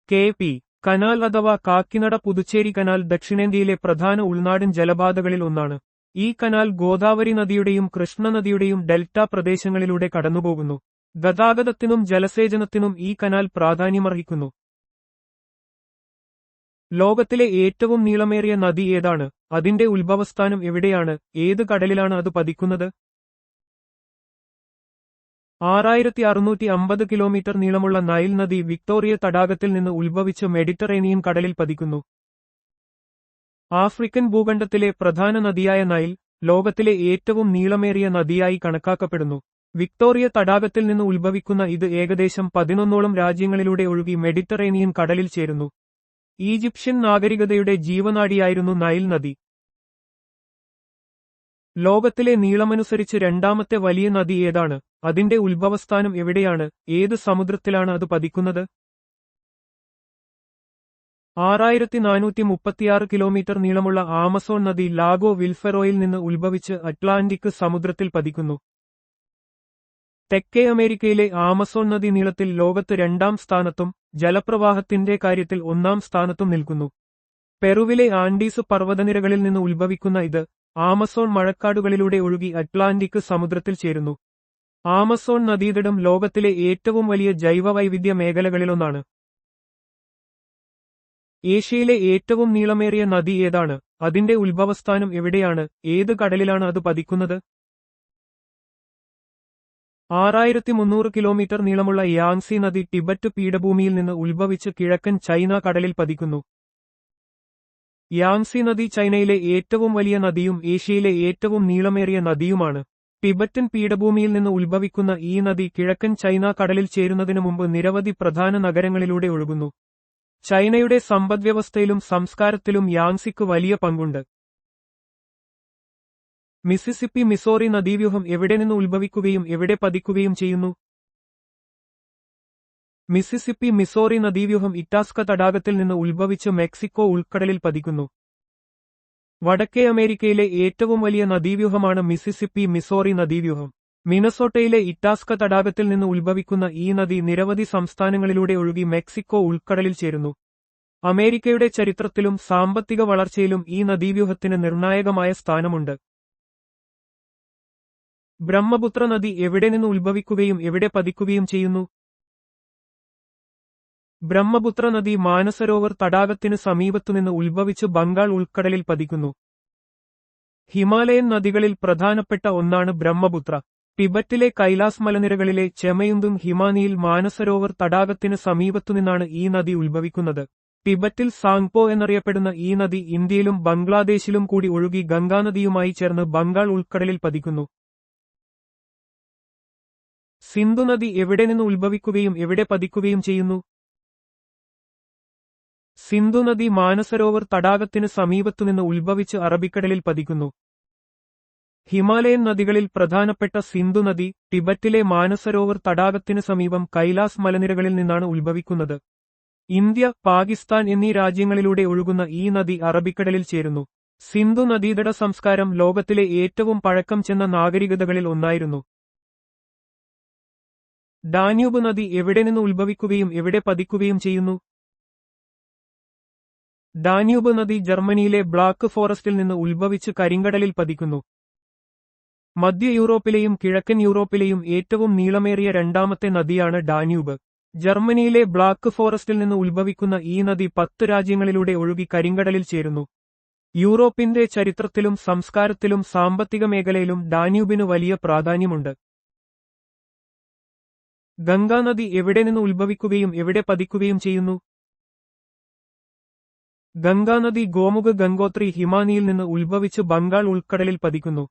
കെ.പി. കനാൽ അഥവാ കാക്കിനഡ പുതുച്ചേരി കനാൽ ദക്ഷിണേന്ത്യയിലെ പ്രധാന ഉൾനാടൻ ജലപാതകളിൽ ഒന്നാണ്. ഈ കനാൽ ഗോദാവരി നദിയുടെയും കൃഷ്ണ നദിയുടെയും ഡെൽറ്റ പ്രദേശങ്ങളിലൂടെ കടന്നുപോകുന്നു. ഗതാഗതത്തിനും ജലസേചനത്തിനും ഈ കനാൽ പ്രാധാന്യമർഹിക്കുന്നു. ലോകത്തിലെ ഏറ്റവും നീളമേറിയ നദി ഏതാണ്? അതിന്റെ ഉത്ഭവസ്ഥാനം എവിടെയാണ്? ഏത് കടലിലാണ് അത് പതിക്കുന്നത്? 6650 കിലോമീറ്റർ നീളമുള്ള നൈൽ നദി വിക്ടോറിയ തടാകത്തിൽ നിന്ന് ഉത്ഭവിച്ച് മെഡിറ്ററേനിയൻ കടലിൽ പതിക്കുന്നു. ആഫ്രിക്കൻ ഭൂഖണ്ഡത്തിലെ പ്രധാന നദിയായ നൈൽ ലോകത്തിലെ ഏറ്റവും നീളമേറിയ നദിയായി കണക്കാക്കപ്പെടുന്നു. വിക്ടോറിയ തടാകത്തിൽ നിന്ന് ഉത്ഭവിക്കുന്ന ഇത് ഏകദേശം 11ഓളം രാജ്യങ്ങളിലൂടെ ഒഴുകി മെഡിറ്ററേനിയൻ കടലിൽ ചേരുന്നു. ഈജിപ്ഷ്യൻ നാഗരികതയുടെ ജീവനാഡിയായിരുന്നു നൈൽ നദി. ലോകത്തിലെ നീളമനുസരിച്ച് രണ്ടാമത്തെ വലിയ നദി ഏതാണ്? അതിന്റെ ഉത്ഭവസ്ഥാനം എവിടെയാണ്? ഏത് സമുദ്രത്തിലാണ് അത് പതിക്കുന്നത്? 6436 കിലോമീറ്റർ നീളമുള്ള ആമസോൺ നദി ലാഗോ വിൽഫെറോയിൽ നിന്ന് ഉത്ഭവിച്ച് അറ്റ്ലാന്റിക് സമുദ്രത്തിൽ പതിക്കുന്നു. തെക്കേ അമേരിക്കയിലെ ആമസോൺ നദി നീളത്തിൽ ലോകത്ത് രണ്ടാം സ്ഥാനത്തും ജലപ്രവാഹത്തിന്റെ കാര്യത്തിൽ ഒന്നാം സ്ഥാനത്തും നിൽക്കുന്നു. പെറുവിലെ ആൻഡീസ് പർവ്വതനിരകളിൽ നിന്ന് ഉത്ഭവിക്കുന്ന ഇത് ആമസോൺ മഴക്കാടുകളിലൂടെ ഒഴുകി അറ്റ്ലാന്റിക് സമുദ്രത്തിൽ ചേരുന്നു. ആമസോൺ നദീതടം ലോകത്തിലെ ഏറ്റവും വലിയ ജൈവവൈവിധ്യ മേഖലകളിലൊന്നാണ്. ഏഷ്യയിലെ ഏറ്റവും നീളമേറിയ നദി ഏതാണ്? അതിന്റെ ഉത്ഭവസ്ഥാനം എവിടെയാണ്? ഏത് കടലിലാണ് അത് പതിക്കുന്നത്? 6300 കിലോമീറ്റർ നീളമുള്ള യാങ്സി നദി ടിബറ്റ് പീഠഭൂമിയിൽ നിന്ന് ഉത്ഭവിച്ച് കിഴക്കൻ ചൈന കടലിൽ പതിക്കുന്നു. യാങ്സി നദി ചൈനയിലെ ഏറ്റവും വലിയ നദിയും ഏഷ്യയിലെ ഏറ്റവും നീളമേറിയ നദിയുമാണ്. ടിബറ്റൻ പീഠഭൂമിയിൽ നിന്ന് ഉത്ഭവിക്കുന്ന ഈ നദി കിഴക്കൻ ചൈന കടലിൽ ചേരുന്നതിനു മുമ്പ് നിരവധി പ്രധാന നഗരങ്ങളിലൂടെ ഒഴുകുന്നു. ചൈനയുടെ സമ്പദ്വ്യവസ്ഥയിലും സംസ്കാരത്തിലും യാങ്സിക്ക് വലിയ പങ്കുണ്ട്. മിസിസിപ്പി മിസോറി നദീവ്യൂഹം എവിടെ നിന്ന് ഉത്ഭവിക്കുകയും എവിടെ പതിക്കുകയും ചെയ്യുന്നു? മിസിസിപ്പി മിസോറി നദീവ്യൂഹം ഇറ്റാസ്ക തടാകത്തിൽ നിന്ന് ഉത്ഭവിച്ച് മെക്സിക്കോ ഉൾക്കടലിൽ പതിക്കുന്നു. വടക്കേ അമേരിക്കയിലെ ഏറ്റവും വലിയ നദീവ്യൂഹമാണ് മിസിസിപ്പി മിസോറി നദീവ്യൂഹം. മിനസോട്ടയിലെ ഇറ്റാസ്ക തടാകത്തിൽ നിന്ന് ഉത്ഭവിക്കുന്ന ഈ നദി നിരവധി സംസ്ഥാനങ്ങളിലൂടെ ഒഴുകി മെക്സിക്കോ ഉൾക്കടലിൽ ചേരുന്നു. അമേരിക്കയുടെ ചരിത്രത്തിലും സാമ്പത്തിക വളർച്ചയിലും ഈ നദീവ്യൂഹത്തിന് നിർണായകമായ സ്ഥാനമുണ്ട്. ബ്രഹ്മപുത്ര നദി എവിടെ നിന്ന് ഉത്ഭവിക്കുകയും എവിടെ പതിക്കുകയും ചെയ്യുന്നു? ബ്രഹ്മപുത്ര നദി മാനസരോവർ തടാകത്തിന് സമീപത്തുനിന്ന് ഉത്ഭവിച്ച് ബംഗാൾ ഉൾക്കടലിൽ പതിക്കുന്നു. ഹിമാലയൻ നദികളിൽ പ്രധാനപ്പെട്ട ഒന്നാണ് ബ്രഹ്മപുത്ര. ടിബറ്റിലെ കൈലാസ് മലനിരകളിലെ ചെമയുന്തും ഹിമാനിയിൽ മാനസരോവർ തടാകത്തിന് സമീപത്തുനിന്നാണ് ഈ നദി ഉത്ഭവിക്കുന്നത്. ടിബറ്റിൽ സാങ്പോ എന്നറിയപ്പെടുന്ന ഈ നദി ഇന്ത്യയിലും ബംഗ്ലാദേശിലും കൂടി ഒഴുകി ഗംഗാനദിയുമായി ചേർന്ന് ബംഗാൾ ഉൾക്കടലിൽ പതിക്കുന്നു. സിന്ധു നദി എവിടെ നിന്ന് ഉത്ഭവിക്കുകയും എവിടെ പതിക്കുകയും ചെയ്യുന്നു? സിന്ധു നദി മാനസരോവർ തടാകത്തിന് സമീപത്തുനിന്ന് ഉത്ഭവിച്ച് അറബിക്കടലിൽ പതിക്കുന്നു. ഹിമാലയൻ നദികളിൽ പ്രധാനപ്പെട്ട സിന്ധു നദി ടിബറ്റിലെ മാനസരോവർ തടാകത്തിന് സമീപം കൈലാസ് മലനിരകളിൽ നിന്നാണ് ഉത്ഭവിക്കുന്നത്. ഇന്ത്യ, പാകിസ്ഥാൻ എന്നീ രാജ്യങ്ങളിലൂടെ ഒഴുകുന്ന ഈ നദി അറബിക്കടലിൽ ചേരുന്നു. സിന്ധു നദീതട സംസ്കാരം ലോകത്തിലെ ഏറ്റവും പഴക്കം ചെന്ന നാഗരികതകളിൽ ഒന്നായിരുന്നു. ഡാന്യൂബ് നദി എവിടെ നിന്ന് ഉത്ഭവിക്കുകയും എവിടെ പതിക്കുകയും ചെയ്യുന്നു? ഡാന്യൂബ് നദി ജർമ്മനിയിലെ ബ്ലാക്ക് ഫോറസ്റ്റിൽ നിന്ന് ഉത്ഭവിച്ച് കരിങ്കടലിൽ പതിക്കുന്നു. മധ്യ യൂറോപ്പിലെയും കിഴക്കൻ യൂറോപ്പിലെയും ഏറ്റവും നീളമേറിയ രണ്ടാമത്തെ നദിയാണ് ഡാന്യൂബ്. ജർമ്മനിയിലെ ബ്ലാക്ക് ഫോറസ്റ്റിൽ നിന്ന് ഉത്ഭവിക്കുന്ന ഈ നദി 10 രാജ്യങ്ങളിലൂടെ ഒഴുകി കരിങ്കടലിൽ ചേരുന്നു. യൂറോപ്പിന്റെ ചരിത്രത്തിലും സംസ്കാരത്തിലും സാമ്പത്തിക മേഖലയിലും ഡാന്യൂബിന് വലിയ പ്രാധാന്യമുണ്ട്. ഗംഗാനദി എവിടെ നിന്ന് ഉത്ഭവിക്കുകയും എവിടെ പതിക്കുകയും ചെയ്യുന്നു? ഗംഗാനദി ഗോമുഖ് ഗംഗോത്രി ഹിമാനിയിൽ നിന്ന് ഉത്ഭവിച്ച് ബംഗാൾ ഉൾക്കടലിൽ പതിക്കുന്നു.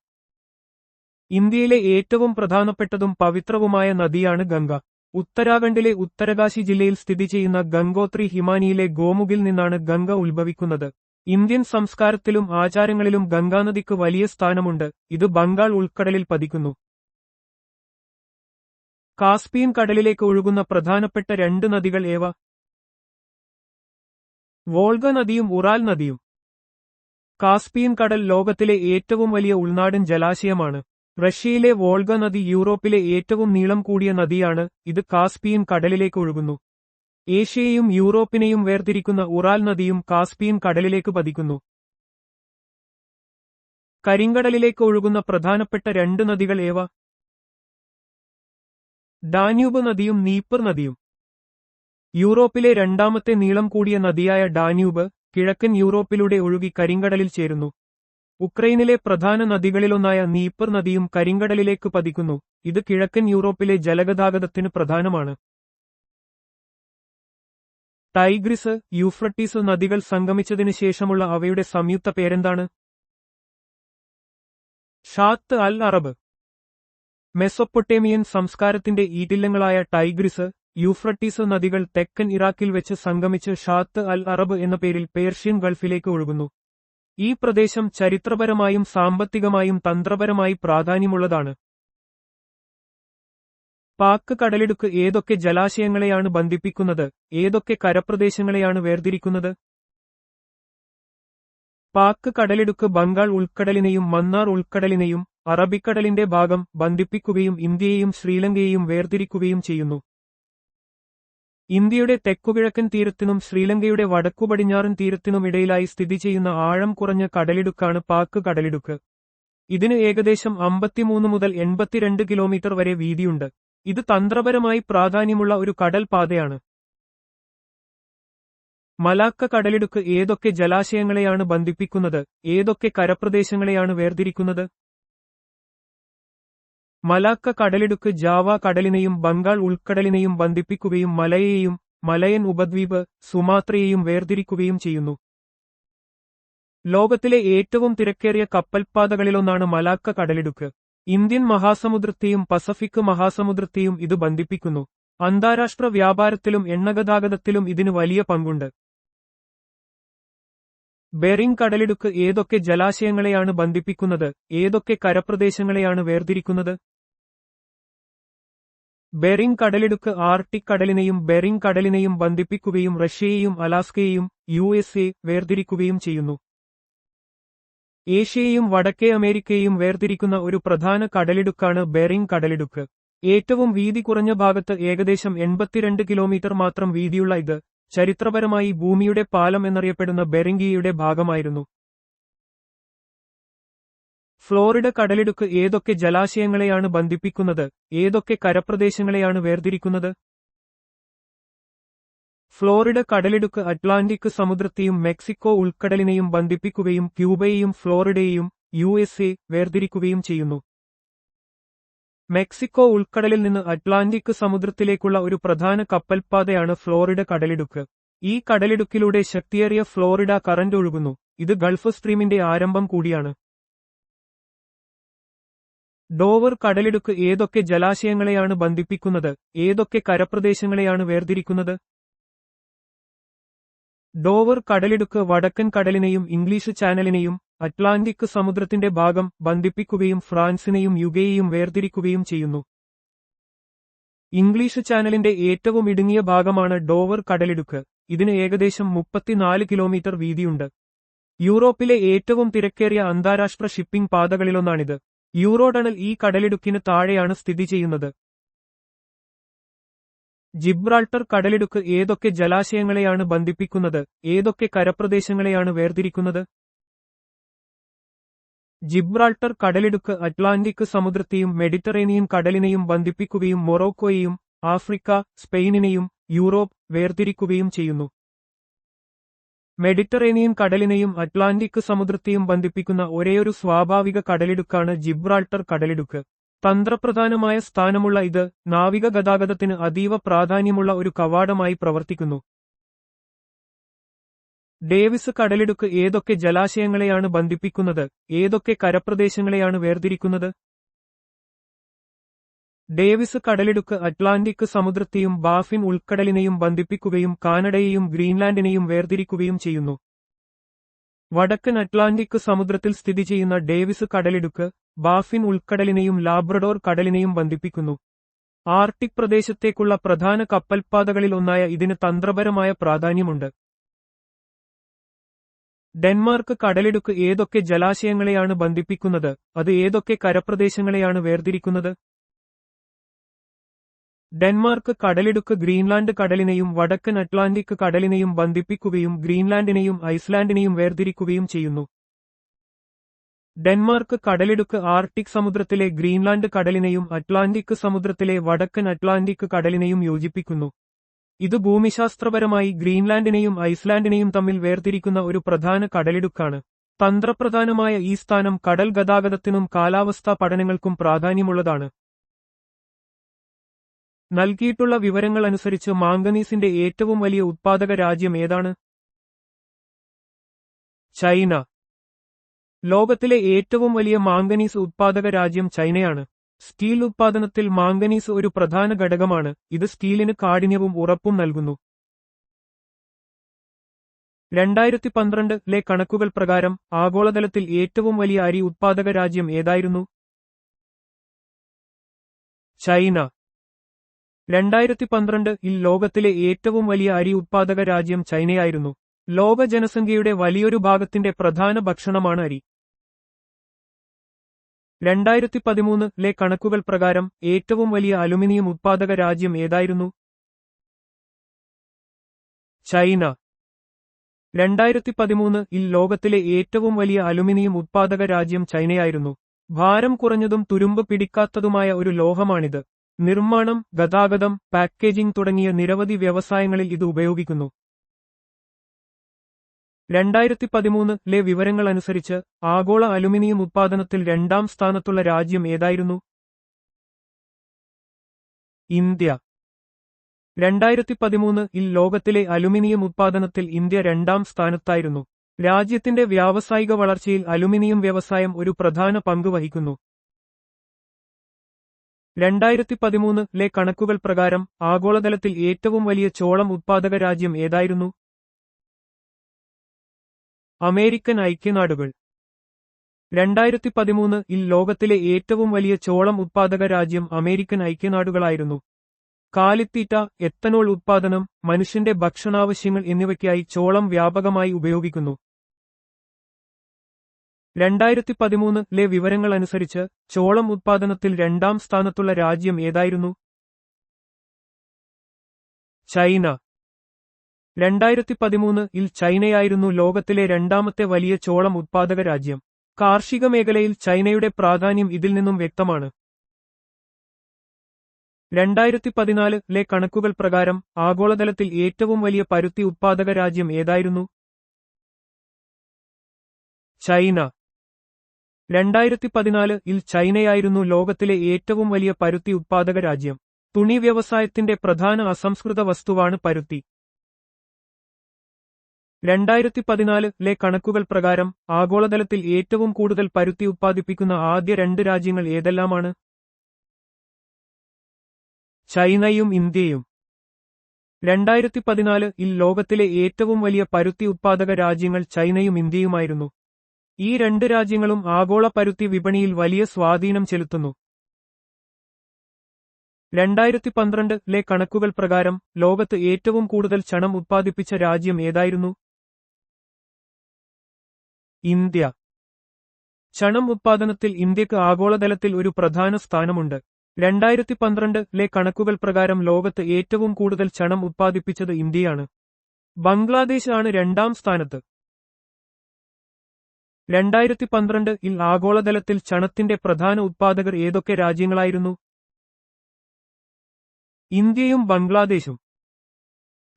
ഇന്ത്യയിലെ ഏറ്റവും പ്രധാനപ്പെട്ടതും പവിത്രവുമായ നദിയാണ് ഗംഗ. ഉത്തരാഖണ്ഡിലെ ഉത്തരകാശി ജില്ലയിൽ സ്ഥിതി ചെയ്യുന്ന ഗംഗോത്രി ഹിമാനിയിലെ ഗോമുഖിൽ നിന്നാണ് ഗംഗ ഉത്ഭവിക്കുന്നത്. ഇന്ത്യൻ സംസ്കാരത്തിലും ആചാരങ്ങളിലും ഗംഗാനദിക്ക് വലിയ സ്ഥാനമുണ്ട്. ഇത് ബംഗാൾ ഉൾക്കടലിൽ പതിക്കുന്നു. കാസ്പിയൻ കടലിലേക്ക് ഒഴുകുന്ന പ്രധാനപ്പെട്ട 2 നദികൾ ഏവ? വോൾഗ നദിയും ഉറാൽ നദിയും. കാസ്പിയൻ കടൽ ലോകത്തിലെ ഏറ്റവും വലിയ ഉൾനാടൻ ജലാശയമാണ്. റഷ്യയിലെ വോൾഗ നദി യൂറോപ്പിലെ ഏറ്റവും നീളം കൂടിയ നദിയാണ്. ഇത് കാസ്പിയൻ കടലിലേക്ക് ഒഴുകുന്നു. ഏഷ്യയെയും യൂറോപ്പിനെയും വേർതിരിക്കുന്ന ഉറാൽ നദിയും കാസ്പിയൻ കടലിലേക്ക് പതിക്കുന്നു. കരിങ്കടലിലേക്ക് ഒഴുകുന്ന പ്രധാനപ്പെട്ട 2 നദികൾ ഏവ? ഡാന്യൂബ് നദിയും നീപ്പർ നദിയും. യൂറോപ്പിലെ 2ാമത്തെ നീളം കൂടിയ നദിയായ ഡാന്യൂബ് കിഴക്കൻ യൂറോപ്പിലൂടെ ഒഴുകി കരിങ്കടലിൽ ചേരുന്നു. ഉക്രൈനിലെ പ്രധാന നദികളിലൊന്നായ നീപ്പർ നദിയും കരിങ്കടലിലേക്ക് പതിക്കുന്നു. ഇത് കിഴക്കൻ യൂറോപ്പിലെ ജലഗതാഗതത്തിന് പ്രധാനമാണ്. ടൈഗ്രിസ്, യൂഫ്രട്ടീസ് നദികൾ സംഗമിച്ചതിനു ശേഷമുള്ള അവയുടെ സംയുക്ത പേരെന്താണ്? ഷാത്ത് അൽ അറബ്. മെസൊപ്പൊട്ടേമിയൻ സംസ്കാരത്തിന്റെ ഈറ്റില്ലങ്ങളായ ടൈഗ്രിസ്, യൂഫ്രട്ടീസ് നദികൾ തെക്കൻ ഇറാഖിൽ വെച്ച് സംഗമിച്ച് ഷാത്ത് അൽ അറബ് എന്ന പേരിൽ പേർഷ്യൻ ഗൾഫിലേക്ക് ഒഴുകുന്നു. ഈ പ്രദേശം ചരിത്രപരമായും സാമ്പത്തികമായും തന്ത്രപരമായി പ്രാധാന്യമുള്ളതാണ്. പാക് കടലിടുക്ക് ഏതൊക്കെ ജലാശയങ്ങളെയാണ് ബന്ധിപ്പിക്കുന്നത്? ഏതൊക്കെ കരപ്രദേശങ്ങളെയാണ് വേർതിരിക്കുന്നത്? പാക് കടലിടുക്ക് ബംഗാൾ ഉൾക്കടലിനെയും മന്നാർ ഉൾക്കടലിനെയും അറബിക്കടലിന്റെ ഭാഗം ബന്ധിപ്പിക്കുകയും ഇന്ത്യയെയും ശ്രീലങ്കയെയും വേർതിരിക്കുകയും ചെയ്യുന്നു. ഇന്ത്യയുടെ തെക്കുകിഴക്കൻ തീരത്തിനും ശ്രീലങ്കയുടെ വടക്കുപടിഞ്ഞാറൻ തീരത്തിനുമിടയിലായി സ്ഥിതി ചെയ്യുന്ന ആഴം കുറഞ്ഞ കടലിടുക്കാണ് പാക് കടലിടുക്ക്. ഇതിന് ഏകദേശം 53 മുതൽ 82 കിലോമീറ്റർ വരെ വീതിയുണ്ട്. ഇത് തന്ത്രപരമായി പ്രാധാന്യമുള്ള ഒരു കടൽ പാതയാണ്. മലാക്ക കടലിടുക്ക് ഏതൊക്കെ ജലാശയങ്ങളെയാണ് ബന്ധിപ്പിക്കുന്നത്? ഏതൊക്കെ കരപ്രദേശങ്ങളെയാണ് വേർതിരിക്കുന്നത്? മലാക്ക കടലിടുക്ക് ജാവ കടലിനെയും ബംഗാൾ ഉൾക്കടലിനെയും ബന്ധിപ്പിക്കുകയും മലയെയും മലയൻ ഉപദ്വീപ് സുമാത്രയെയും വേർതിരിക്കുകയും ചെയ്യുന്നു. ലോകത്തിലെ ഏറ്റവും തിരക്കേറിയ കപ്പൽപ്പാതകളിലൊന്നാണ് മലാക്ക കടലിടുക്ക്. ഇന്ത്യൻ മഹാസമുദ്രത്തെയും പസഫിക് മഹാസമുദ്രത്തെയും ഇത് ബന്ധിപ്പിക്കുന്നു. അന്താരാഷ്ട്ര വ്യാപാരത്തിലും എണ്ണഗതാഗതത്തിലും ഇതിന് വലിയ പങ്കുണ്ട്. ബെറിംഗ് കടലിടുക്ക് ഏതൊക്കെ ജലാശയങ്ങളെയാണ് ബന്ധിപ്പിക്കുന്നത്? ഏതൊക്കെ കരപ്രദേശങ്ങളെയാണ് വേർതിരിക്കുന്നത്? ബെറിംഗ് കടലിടുക്ക് ആർട്ടിക് കടലിനെയും ബെറിംഗ് കടലിനെയും ബന്ധിപ്പിക്കുകയും റഷ്യയെയും അലാസ്കയെയും USA വേർതിരിക്കുകയും ചെയ്യുന്നു. ഏഷ്യയെയും വടക്കേ അമേരിക്കയെയും വേർതിരിക്കുന്ന ഒരു പ്രധാന കടലിടുക്കാണ് ബെറിംഗ് കടലിടുക്ക്. ഏറ്റവും വീതി കുറഞ്ഞ ഭാഗത്ത് ഏകദേശം 82 കിലോമീറ്റർ മാത്രം വീതിയുള്ള ഇത് ചരിത്രപരമായി ഭൂമിയുടെ പാലം എന്നറിയപ്പെടുന്ന ബെറിംഗിയയുടെ ഭാഗമായിരുന്നു. ഫ്ലോറിഡ കടലിടുക്ക് ഏതൊക്കെ ജലാശയങ്ങളെയാണ് ബന്ധിപ്പിക്കുന്നത്? ഏതൊക്കെ കരപ്രദേശങ്ങളെയാണ് വേർതിരിക്കുന്നത്? ഫ്ലോറിഡ കടലിടുക്ക് അറ്റ്ലാന്റിക് സമുദ്രത്തെയും മെക്സിക്കോ ഉൾക്കടലിനെയും ബന്ധിപ്പിക്കുകയും ക്യൂബയെയും ഫ്ലോറിഡയെയും USA വേർതിരിക്കുകയും ചെയ്യുന്നു. മെക്സിക്കോ ഉൾക്കടലിൽ നിന്ന് അറ്റ്ലാന്റിക് സമുദ്രത്തിലേക്കുള്ള ഒരു പ്രധാന കപ്പൽപ്പാതയാണ് ഫ്ലോറിഡ കടലിടുക്ക്. ഈ കടലിടുക്കിലൂടെ ശക്തിയേറിയ ഫ്ലോറിഡ കറന്റ് ഒഴുകുന്നു. ഇത് ഗൾഫ് സ്ട്രീമിന്റെ ആരംഭം കൂടിയാണ്. ഡോവർ കടലിടുക്ക് ഏതൊക്കെ ജലാശയങ്ങളെയാണ് ബന്ധിപ്പിക്കുന്നത്? ഏതൊക്കെ കരപ്രദേശങ്ങളെയാണ് വേർതിരിക്കുന്നത്? ഡോവർ കടലിടുക്ക് വടക്കൻ കടലിനെയും ഇംഗ്ലീഷ് ചാനലിനെയും അറ്റ്ലാന്റിക് സമുദ്രത്തിന്റെ ഭാഗം ബന്ധിപ്പിക്കുകയും ഫ്രാൻസിനെയും യുകെയെയും വേർതിരിക്കുകയും ചെയ്യുന്നു. ഇംഗ്ലീഷ് ചാനലിന്റെ ഏറ്റവും ഇടുങ്ങിയ ഭാഗമാണ് ഡോവർ കടലിടുക്ക്. ഇതിന് ഏകദേശം 34 കിലോമീറ്റർ വീതിയുണ്ട്. യൂറോപ്പിലെ ഏറ്റവും തിരക്കേറിയ അന്താരാഷ്ട്ര ഷിപ്പിംഗ് പാതകളിലൊന്നാണിത്. യൂറോടണൽ ഈ കടലിടുക്കിന് താഴെയാണ് സ്ഥിതി ചെയ്യുന്നത്. ജിബ്രാൾട്ടർ കടലിടുക്ക് ഏതൊക്കെ ജലാശയങ്ങളെയാണ് ബന്ധിപ്പിക്കുന്നത്? ഏതൊക്കെ കരപ്രദേശങ്ങളെയാണ് വേർതിരിക്കുന്നത്? ജിബ്രാൾട്ടർ കടലിടുക്ക് അറ്റ്ലാന്റിക് സമുദ്രത്തെയും മെഡിറ്ററേനിയൻ കടലിനെയും ബന്ധിപ്പിക്കുകയും മൊറോക്കോയെയും ആഫ്രിക്ക, സ്പെയിനിനെയും യൂറോപ്പ് വേർതിരിക്കുകയും ചെയ്യുന്നു. മെഡിറ്ററേനിയൻ കടലിനെയും അറ്റ്ലാന്റിക് സമുദ്രത്തെയും ബന്ധിപ്പിക്കുന്ന ഒരേയൊരു സ്വാഭാവിക കടലിടുക്കാണ് ജിബ്രാൾട്ടർ കടലിടുക്ക്. തന്ത്രപ്രധാനമായ സ്ഥാനമുള്ള ഇത് നാവിക ഗതാഗതത്തിന് അതീവ പ്രാധാന്യമുള്ള ഒരു കവാടമായി പ്രവർത്തിക്കുന്നു. ഡേവിസ് കടലിടുക്ക് ഏതൊക്കെ ജലാശയങ്ങളെയാണ് ബന്ധിപ്പിക്കുന്നത്, ഏതൊക്കെ കരപ്രദേശങ്ങളെയാണ് വേർതിരിക്കുന്നത്? ഡേവിസ് കടലിടുക്ക് അറ്റ്ലാന്റിക് സമുദ്രത്തെയും ബാഫിൻ ഉൾക്കടലിനെയും ബന്ധിപ്പിക്കുകയും കാനഡയെയും ഗ്രീൻലാൻഡിനെയും വേർതിരിക്കുകയും ചെയ്യുന്നു. വടക്കൻ അറ്റ്ലാന്റിക് സമുദ്രത്തിൽ സ്ഥിതി ചെയ്യുന്ന ഡേവിസ് കടലിടുക്ക് ബാഫിൻ ഉൾക്കടലിനെയും ലാബ്രഡോർ കടലിനെയും ബന്ധിപ്പിക്കുന്നു. ആർട്ടിക് പ്രദേശത്തേക്കുള്ള പ്രധാന കപ്പൽപ്പാതകളിൽ ഒന്നായ ഇതിന് തന്ത്രപരമായ പ്രാധാന്യമുണ്ട്. ഡെൻമാർക്ക് കടലിടുക്ക് ഏതൊക്കെ ജലാശയങ്ങളെയാണ് ബന്ധിപ്പിക്കുന്നത്, അത് ഏതൊക്കെ കരപ്രദേശങ്ങളെയാണ് വേർതിരിക്കുന്നത്? ഡെൻമാർക്ക് കടലിടുക്ക് ഗ്രീൻലാൻഡ് കടലിനെയും വടക്കൻ അറ്റ്ലാന്റിക് കടലിനെയും ബന്ധിപ്പിക്കുകയും ഗ്രീൻലാൻഡിനെയും ഐസ്ലാൻഡിനെയും വേർതിരിക്കുകയും ചെയ്യുന്നു. ഡെൻമാർക്ക് കടലിടുക്ക് ആർട്ടിക് സമുദ്രത്തിലെ ഗ്രീൻലാൻഡ് കടലിനെയും അറ്റ്ലാന്റിക് സമുദ്രത്തിലെ വടക്കൻ അറ്റ്ലാന്റിക് കടലിനെയും യോജിപ്പിക്കുന്നു. ഇത് ഭൂമിശാസ്ത്രപരമായി ഗ്രീൻലാൻഡിനെയും ഐസ്ലാൻഡിനെയും തമ്മിൽ വേർതിരിക്കുന്ന ഒരു പ്രധാന കടലിടുക്കാണ്. തന്ത്രപ്രധാനമായ ഈ സ്ഥാനം കടൽ ഗതാഗതത്തിനും കാലാവസ്ഥാ പഠനങ്ങൾക്കും പ്രാധാന്യമുള്ളതാണ്. നൽകിയിട്ടുള്ള വിവരങ്ങൾ അനുസരിച്ച് മാംഗനീസിന്റെ ഏറ്റവും വലിയ ഉത്പാദക രാജ്യം ഏതാണ്? ചൈന. ലോകത്തിലെ ഏറ്റവും വലിയ മാംഗനീസ് ഉത്പാദക രാജ്യം ചൈനയാണ്. സ്റ്റീൽ ഉത്പാദനത്തിൽ മാംഗനീസ് ഒരു പ്രധാന ഘടകമാണ്. ഇത് സ്റ്റീലിന് കാഠിന്യവും ഉറപ്പും നൽകുന്നു. 2012 കണക്കുകൾ പ്രകാരം ആഗോളതലത്തിൽ ഏറ്റവും വലിയ അരി ഉത്പാദക രാജ്യം ഏതായിരുന്നു? ചൈന. 2012 ലോകത്തിലെ ഏറ്റവും വലിയ അരി ഉത്പാദക രാജ്യം ചൈനയായിരുന്നു. ലോക ജനസംഖ്യയുടെ വലിയൊരു ഭാഗത്തിന്റെ പ്രധാന ഭക്ഷണമാണ് അരി. 2013 കണക്കുകൾ പ്രകാരം ഏറ്റവും വലിയ അലുമിനിയം ഉത്പാദക രാജ്യം ഏതായിരുന്നു? ചൈന. 2013 ലോകത്തിലെ ഏറ്റവും വലിയ അലുമിനിയം ഉത്പാദക രാജ്യം ചൈനയായിരുന്നു. ഭാരം കുറഞ്ഞതും തുരുമ്പ് പിടിക്കാത്തതുമായ ഒരു ലോഹമാണിത്. നിർമ്മാണം, ഗതാഗതം, പാക്കേജിംഗ് തുടങ്ങിയ നിരവധി വ്യവസായങ്ങളിൽ ഇത് ഉപയോഗിക്കുന്നു. 2013 വിവരങ്ങൾ അനുസരിച്ച് ആഗോള അലുമിനിയം ഉത്പാദനത്തിൽ രണ്ടാം സ്ഥാനത്തുള്ള രാജ്യം ഏതായിരുന്നു? ഇന്ത്യ. 2013 ലോകത്തിലെ അലുമിനിയം ഉത്പാദനത്തിൽ ഇന്ത്യ രണ്ടാം സ്ഥാനത്തായിരുന്നു. രാജ്യത്തിന്റെ വ്യാവസായിക വളർച്ചയിൽ അലുമിനിയം വ്യവസായം ഒരു പ്രധാന പങ്ക് വഹിക്കുന്നു. 2013 കണക്കുകൾ പ്രകാരം ആഗോളതലത്തിൽ ഏറ്റവും വലിയ ചോളം ഉത്പാദക രാജ്യം ഏതായിരുന്നു? അമേരിക്കൻ ഐക്യനാടുകൾ. 2013 ലോകത്തിലെ ഏറ്റവും വലിയ ചോളം ഉത്പാദക രാജ്യം അമേരിക്കൻ ഐക്യനാടുകളായിരുന്നു. കാലിത്തീറ്റ, എത്തനോൾ ഉത്പാദനം, മനുഷ്യന്റെ ഭക്ഷണാവശ്യങ്ങൾ എന്നിവയ്ക്കായി ചോളം വ്യാപകമായി ഉപയോഗിക്കുന്നു. 2013 വിവരങ്ങൾ അനുസരിച്ച് ചോളം ഉത്പാദനത്തിൽ രണ്ടാം സ്ഥാനത്തുള്ള രാജ്യം ഏതായിരുന്നു? ചൈന. 2013 ചൈനയായിരുന്നു ലോകത്തിലെ രണ്ടാമത്തെ വലിയ ചോളം ഉത്പാദക രാജ്യം. കാർഷിക മേഖലയിൽ ചൈനയുടെ പ്രാധാന്യം ഇതിൽ നിന്നും വ്യക്തമാണ്. 2014 കണക്കുകൾ പ്രകാരം ആഗോളതലത്തിൽ ഏറ്റവും വലിയ പരുത്തി ഉത്പാദക രാജ്യം ഏതായിരുന്നു? ചൈന. 2014 ചൈനയായിരുന്നു ലോകത്തിലെ ഏറ്റവും വലിയ പരുത്തി ഉത്പാദക രാജ്യം. തുണി വ്യവസായത്തിന്റെ പ്രധാന അസംസ്കൃത വസ്തുവാണ് പരുത്തി. 2014 കണക്കുകൾ പ്രകാരം ആഗോളതലത്തിൽ ഏറ്റവും കൂടുതൽ പരുത്തി ഉത്പാദിപ്പിക്കുന്ന ആദ്യ രണ്ട് രാജ്യങ്ങൾ ഏതെല്ലാമാണ്? ചൈനയും ഇന്ത്യയും. 2014 ലോകത്തിലെ ഏറ്റവും വലിയ പരുത്തി ഉത്പാദക രാജ്യങ്ങൾ ചൈനയും ഇന്ത്യയുമായിരുന്നു. ഈ രണ്ട് രാജ്യങ്ങളും ആഗോള പരുത്തി വിപണിയിൽ വലിയ സ്വാധീനം ചെലുത്തുന്നു. 2012 കണക്കുകൾ പ്രകാരം ലോകത്ത് ഏറ്റവും കൂടുതൽ ചണം ഉത്പാദിപ്പിച്ച രാജ്യം ഏതായിരുന്നു? ഇന്ത്യ. ചണം ഉത്പാദനത്തിൽ ഇന്ത്യക്ക് ആഗോളതലത്തിൽ ഒരു പ്രധാന സ്ഥാനമുണ്ട്. 2012 കണക്കുകൾ പ്രകാരം ലോകത്ത് ഏറ്റവും കൂടുതൽ ചണം ഉത്പാദിപ്പിച്ചത് ഇന്ത്യയാണ്. ബംഗ്ലാദേശ് ആണ് രണ്ടാം സ്ഥാനത്ത്. 2012 ആഗോളതലത്തിൽ ചണത്തിന്റെ പ്രധാന ഉത്പാദകർ ഏതൊക്കെ രാജ്യങ്ങളായിരുന്നു? ഇന്ത്യയും ബംഗ്ലാദേശും.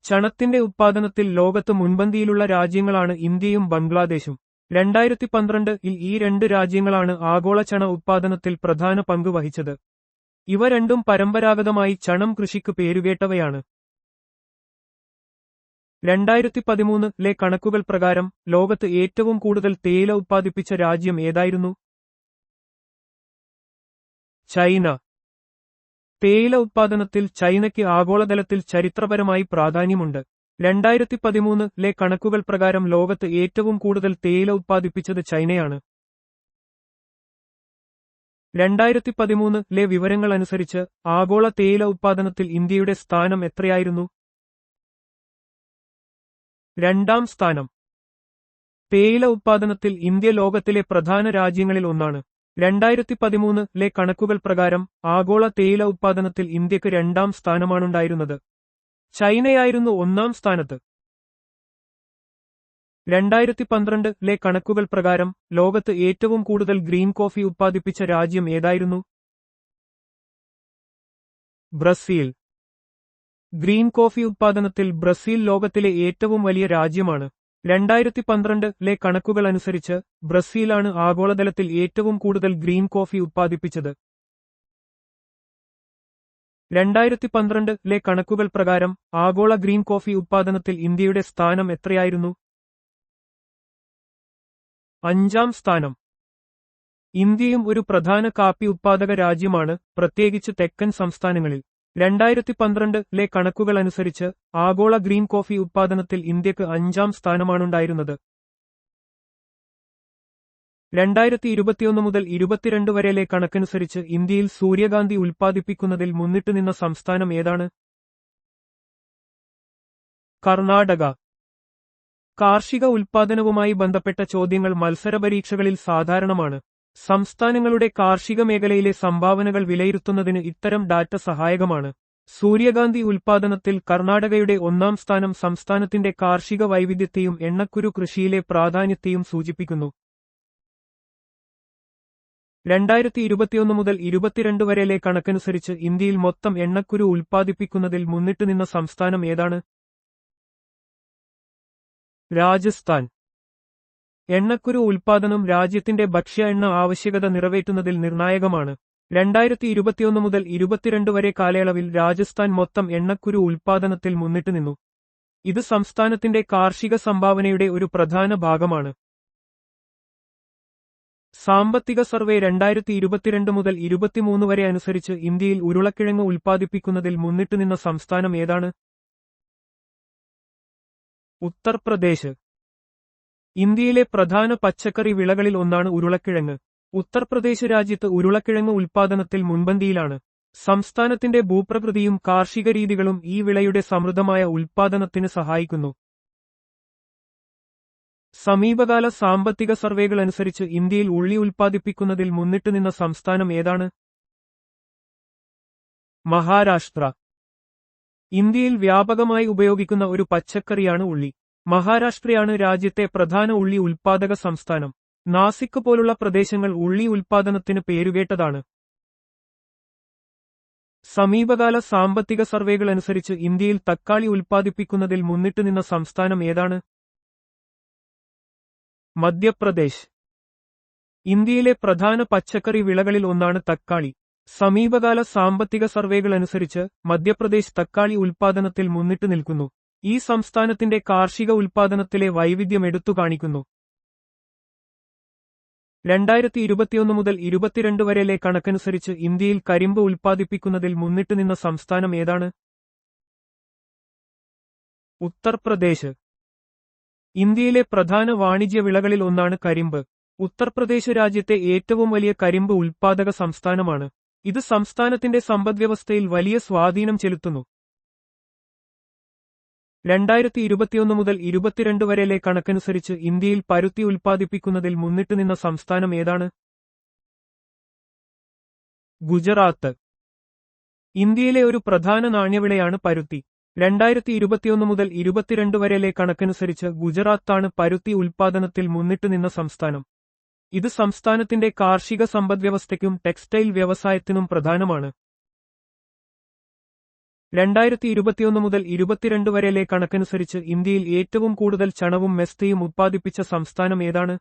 ചണത്തിന്റെ ഉത്പാദനത്തിൽ ലോകത്ത് മുൻപന്തിയിലുള്ള രാജ്യങ്ങളാണ് ഇന്ത്യയും ബംഗ്ലാദേശും. 2012-ൽ ഈ രണ്ട് രാജ്യങ്ങളാണ് ആഗോള ചണ ഉത്പാദനത്തിൽ പ്രധാന പങ്ക് വഹിച്ചത്. ഇവ രണ്ടും പരമ്പരാഗതമായി ചണം കൃഷിക്ക് പേരുകേട്ടവയാണ്. 2013-ലെ കണക്കുകൾ പ്രകാരം ലോകത്ത് ഏറ്റവും കൂടുതൽ തേയില ഉത്പാദിപ്പിച്ച രാജ്യം ഏതായിരുന്നു? ചൈന. തേയില ഉത്പാദനത്തിൽ ചൈനയ്ക്ക് ആഗോളതലത്തിൽ ചരിത്രപരമായി പ്രാധാന്യമുണ്ട്. 2013-ലെ കണക്കുകൾ പ്രകാരം ലോകത്ത് ഏറ്റവും കൂടുതൽ തേയില ഉത്പാദിപ്പിച്ചത് ചൈനയാണ്. 2013-ലെ വിവരങ്ങൾ അനുസരിച്ച് ആഗോള തേയില ഉത്പാദനത്തിൽ ഇന്ത്യയുടെ സ്ഥാനം എത്രയായിരുന്നു? 2ാം സ്ഥാനം. തേയില ഉത്പാദനത്തിൽ ഇന്ത്യ ലോകത്തിലെ പ്രധാന രാജ്യങ്ങളിൽ ഒന്നാണ്. 2013-ലെ കണക്കുകൾ പ്രകാരം ആഗോള തേയില ഉത്പാദനത്തിൽ ഇന്ത്യക്ക് 2ാം സ്ഥാനമാണുണ്ടായിരുന്നത്. ചൈനയായിരുന്നു 1ാം സ്ഥാനത്ത്. 2012-ലെ കണക്കുകൾ പ്രകാരം ലോകത്ത് ഏറ്റവും കൂടുതൽ ഗ്രീൻ കോഫി ഉത്പാദിപ്പിച്ച രാജ്യം ഏതായിരുന്നു? ബ്രസീൽ. ഗ്രീൻ കോഫി ഉത്പാദനത്തിൽ ബ്രസീൽ ലോകത്തിലെ ഏറ്റവും വലിയ രാജ്യമാണ്. 2012-ലെ കണക്കുകൾ അനുസരിച്ച് ബ്രസീലാണ് ആഗോളതലത്തിൽ ഏറ്റവും കൂടുതൽ ഗ്രീൻ കോഫി ഉത്പാദിപ്പിച്ചത്. 2012-ലെ കണക്കുകൾ പ്രകാരം ആഗോള ഗ്രീൻ കോഫി ഉത്പാദനത്തിൽ ഇന്ത്യയുടെ സ്ഥാനം എത്രയായിരുന്നു? 5ാം സ്ഥാനം. ഇന്ത്യയും ഒരു പ്രധാന കാപ്പി ഉത്പാദക രാജ്യമാണ്, പ്രത്യേകിച്ച് തെക്കൻ സംസ്ഥാനങ്ങളിൽ. 2012-ലെ കണക്കുകൾ അനുസരിച്ച് ആഗോള ഗ്രീൻ കോഫി ഉത്പാദനത്തിൽ ഇന്ത്യക്ക് 5ാം സ്ഥാനമാണുണ്ടായിരുന്നത്. 2021 മുതൽ 2022 വരെയിലെ കണക്കനുസരിച്ച് ഇന്ത്യയിൽ സൂര്യകാന്തി ഉൽപ്പാദിപ്പിക്കുന്നതിൽ മുന്നിട്ടുനിന്ന സംസ്ഥാനം ഏതാണ്? കർണാടക. കാർഷിക ഉൽപ്പാദനവുമായി ബന്ധപ്പെട്ട ചോദ്യങ്ങൾ മത്സരപരീക്ഷകളിൽ സാധാരണമാണ്. സംസ്ഥാനങ്ങളുടെ കാർഷിക മേഖലയിലെ സംഭാവനകൾ വിലയിരുത്തുന്നതിന് ഇത്തരം ഡാറ്റ സഹായകമാണ്. സൂര്യകാന്തി ഉൽപ്പാദനത്തിൽ കർണാടകയുടെ 1ാം സ്ഥാനം സംസ്ഥാനത്തിന്റെ കാർഷിക വൈവിധ്യത്തെയും എണ്ണക്കുരു കൃഷിയിലെ പ്രാധാന്യത്തെയും സൂചിപ്പിക്കുന്നു. 2021 മുതൽ 2022 വരെയിലെ കണക്കനുസരിച്ച് ഇന്ത്യയിൽ മൊത്തം എണ്ണക്കുരു ഉൽപ്പാദിപ്പിക്കുന്നതിൽ മുന്നിട്ടുനിന്ന സംസ്ഥാനം ഏതാണ്? രാജസ്ഥാൻ. എണ്ണക്കുരു ഉൽപ്പാദനം രാജ്യത്തിന്റെ ഭക്ഷ്യ എണ്ണ ആവശ്യകത നിറവേറ്റുന്നതിൽ നിർണായകമാണ്. 2021 മുതൽ 2022 വരെ കാലയളവിൽ രാജസ്ഥാൻ മൊത്തം എണ്ണക്കുരു ഉൽപ്പാദനത്തിൽ മുന്നിട്ടുനിന്നു. ഇത് സംസ്ഥാനത്തിന്റെ കാർഷിക സംഭാവനയുടെ ഒരു പ്രധാന ഭാഗമാണ്. സാമ്പത്തിക സർവേ 2022 മുതൽ 2023 വരെ അനുസരിച്ച് ഇന്ത്യയിൽ ഉരുളക്കിഴങ്ങ് ഉൽപ്പാദിപ്പിക്കുന്നതിൽ മുന്നിട്ടുനിന്ന സംസ്ഥാനം ഏതാണ്? ഉത്തർപ്രദേശ്. ഇന്ത്യയിലെ പ്രധാന പച്ചക്കറി വിളകളിൽ ഒന്നാണ് ഉരുളക്കിഴങ്ങ്. ഉത്തർപ്രദേശ് രാജ്യത്ത് ഉരുളക്കിഴങ്ങ് ഉൽപ്പാദനത്തിൽ മുൻപന്തിയിലാണ്. സംസ്ഥാനത്തിന്റെ ഭൂപ്രകൃതിയും കാർഷിക രീതികളും ഈ വിളയുടെ സമൃദ്ധമായ ഉൽപ്പാദനത്തിന് സഹായിക്കുന്നു. സമീപകാല സാമ്പത്തിക സർവേകൾ അനുസരിച്ച് ഇന്ത്യയിൽ ഉള്ളി ഉൽപ്പാദിപ്പിക്കുന്നതിൽ മുന്നിട്ടുനിന്ന സംസ്ഥാനം ഏതാണ്? മഹാരാഷ്ട്ര. ഇന്ത്യയിൽ വ്യാപകമായി ഉപയോഗിക്കുന്ന ഒരു പച്ചക്കറിയാണ് ഉള്ളി. മഹാരാഷ്ട്രയാണ് രാജ്യത്തെ പ്രധാന ഉള്ളി ഉൽപ്പാദക സംസ്ഥാനം. നാസിക് പോലുള്ള പ്രദേശങ്ങൾ ഉള്ളി ഉൽപ്പാദനത്തിന് പേരുകേട്ടതാണ്. സമീപകാല സാമ്പത്തിക സർവേകൾ അനുസരിച്ച് ഇന്ത്യയിൽ തക്കാളി ഉൽപ്പാദിപ്പിക്കുന്നതിൽ മുന്നിട്ടുനിന്ന സംസ്ഥാനം ഏതാണ്? മധ്യപ്രദേശ്. ഇന്ത്യയിലെ പ്രധാന പച്ചക്കറി വിളകളിൽ ഒന്നാണ് തക്കാളി. സമീപകാല സാമ്പത്തിക സർവേകൾ അനുസരിച്ച് മധ്യപ്രദേശ് തക്കാളി ഉൽപ്പാദനത്തിൽ മുന്നിട്ട് നിൽക്കുന്നു. ഈ സംസ്ഥാനത്തിന്റെ കാർഷിക ഉൽപ്പാദനത്തിലെ വൈവിധ്യം എടുത്തുകാണിക്കുന്നു. 2021 മുതൽ 2022 വരെയിലെ കണക്കനുസരിച്ച് ഇന്ത്യയിൽ കരിമ്പ് ഉൽപ്പാദിപ്പിക്കുന്നതിൽ മുന്നിട്ടുനിന്ന സംസ്ഥാനം ഏതാണ്? ഉത്തർപ്രദേശ്. ഇന്ത്യയിലെ പ്രധാന വാണിജ്യ വിളകളിൽ ഒന്നാണ് കരിമ്പ്. ഉത്തർപ്രദേശ് രാജ്യത്തെ ഏറ്റവും വലിയ കരിമ്പ് ഉൽപ്പാദക സംസ്ഥാനമാണ്. ഇത് സംസ്ഥാനത്തിന്റെ സമ്പദ്വ്യവസ്ഥയിൽ വലിയ സ്വാധീനം ചെലുത്തുന്നു. 2021 മുതൽ 2022 വരെയിലെ കണക്കനുസരിച്ച് ഇന്ത്യയിൽ പരുത്തി ഉൽപ്പാദിപ്പിക്കുന്നതിൽ മുന്നിട്ടുനിന്ന സംസ്ഥാനം ഏതാണ്? ഗുജറാത്ത്. ഇന്ത്യയിലെ ഒരു പ്രധാന നാണ്യവിളയാണ് പരുത്തി. 2021 മുതൽ 2022 വരെയിലെ കണക്കനുസരിച്ച് ഗുജറാത്താണ് പരുത്തി ഉൽപ്പാദനത്തിൽ മുന്നിട്ടുനിന്ന സംസ്ഥാനം. ഇത് സംസ്ഥാനത്തിന്റെ കാർഷിക സമ്പദ്വ്യവസ്ഥയ്ക്കും ടെക്സ്റ്റൈൽ വ്യവസായത്തിനും പ്രധാനമാണ്. 2021 മുതൽ 22 വരെയിലെ കണക്കനുസരിച്ച് ഇന്ത്യയിൽ ഏറ്റവും കൂടുതൽ ചണവും മെസ്തയും ഉത്പാദിപ്പിച്ച സംസ്ഥാനം ഏതാണ്?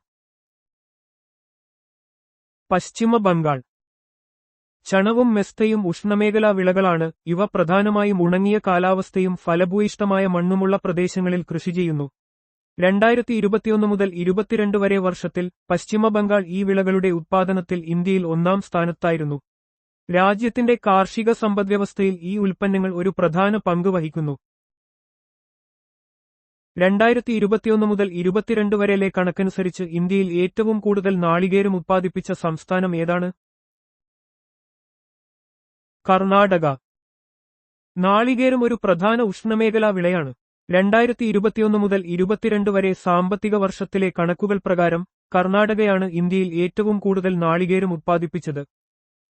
പശ്ചിമ ബംഗാൾ. ചണവും മെസ്തയും ഉഷ്ണമേഖലാ വിളകളാണ്. ഇവ പ്രധാനമായും ഉണങ്ങിയ കാലാവസ്ഥയും ഫലഭൂയിഷ്ഠമായ മണ്ണുമുള്ള പ്രദേശങ്ങളിൽ കൃഷി ചെയ്യുന്നു. 2021 മുതൽ 22 വരെ വർഷത്തിൽ പശ്ചിമ ബംഗാൾ ഈ വിളകളുടെ ഉത്പാദനത്തിൽ ഇന്ത്യയിൽ ഒന്നാം സ്ഥാനത്തായിരുന്നു. രാജ്യത്തിന്റെ കാർഷിക സമ്പദ്വ്യവസ്ഥയിൽ ഈ ഉൽപ്പന്നങ്ങൾ ഒരു പ്രധാന പങ്ക് വഹിക്കുന്നു. 2021 മുതൽ 22 വരെയിലെ കണക്കനുസരിച്ച് ഇന്ത്യയിൽ ഏറ്റവും കൂടുതൽ നാളികേരം ഉത്പാദിപ്പിച്ച സംസ്ഥാനം ഏതാണ്? കർണാടക. നാളികേരം ഒരു പ്രധാന ഉഷ്ണമേഖലാ വിളയാണ്. 2021 മുതൽ 22 വരെ സാമ്പത്തിക വർഷത്തിലെ കണക്കുകൾ പ്രകാരം കർണാടകയാണ് ഇന്ത്യയിൽ ഏറ്റവും കൂടുതൽ നാളികേരം ഉത്പാദിപ്പിച്ചത്.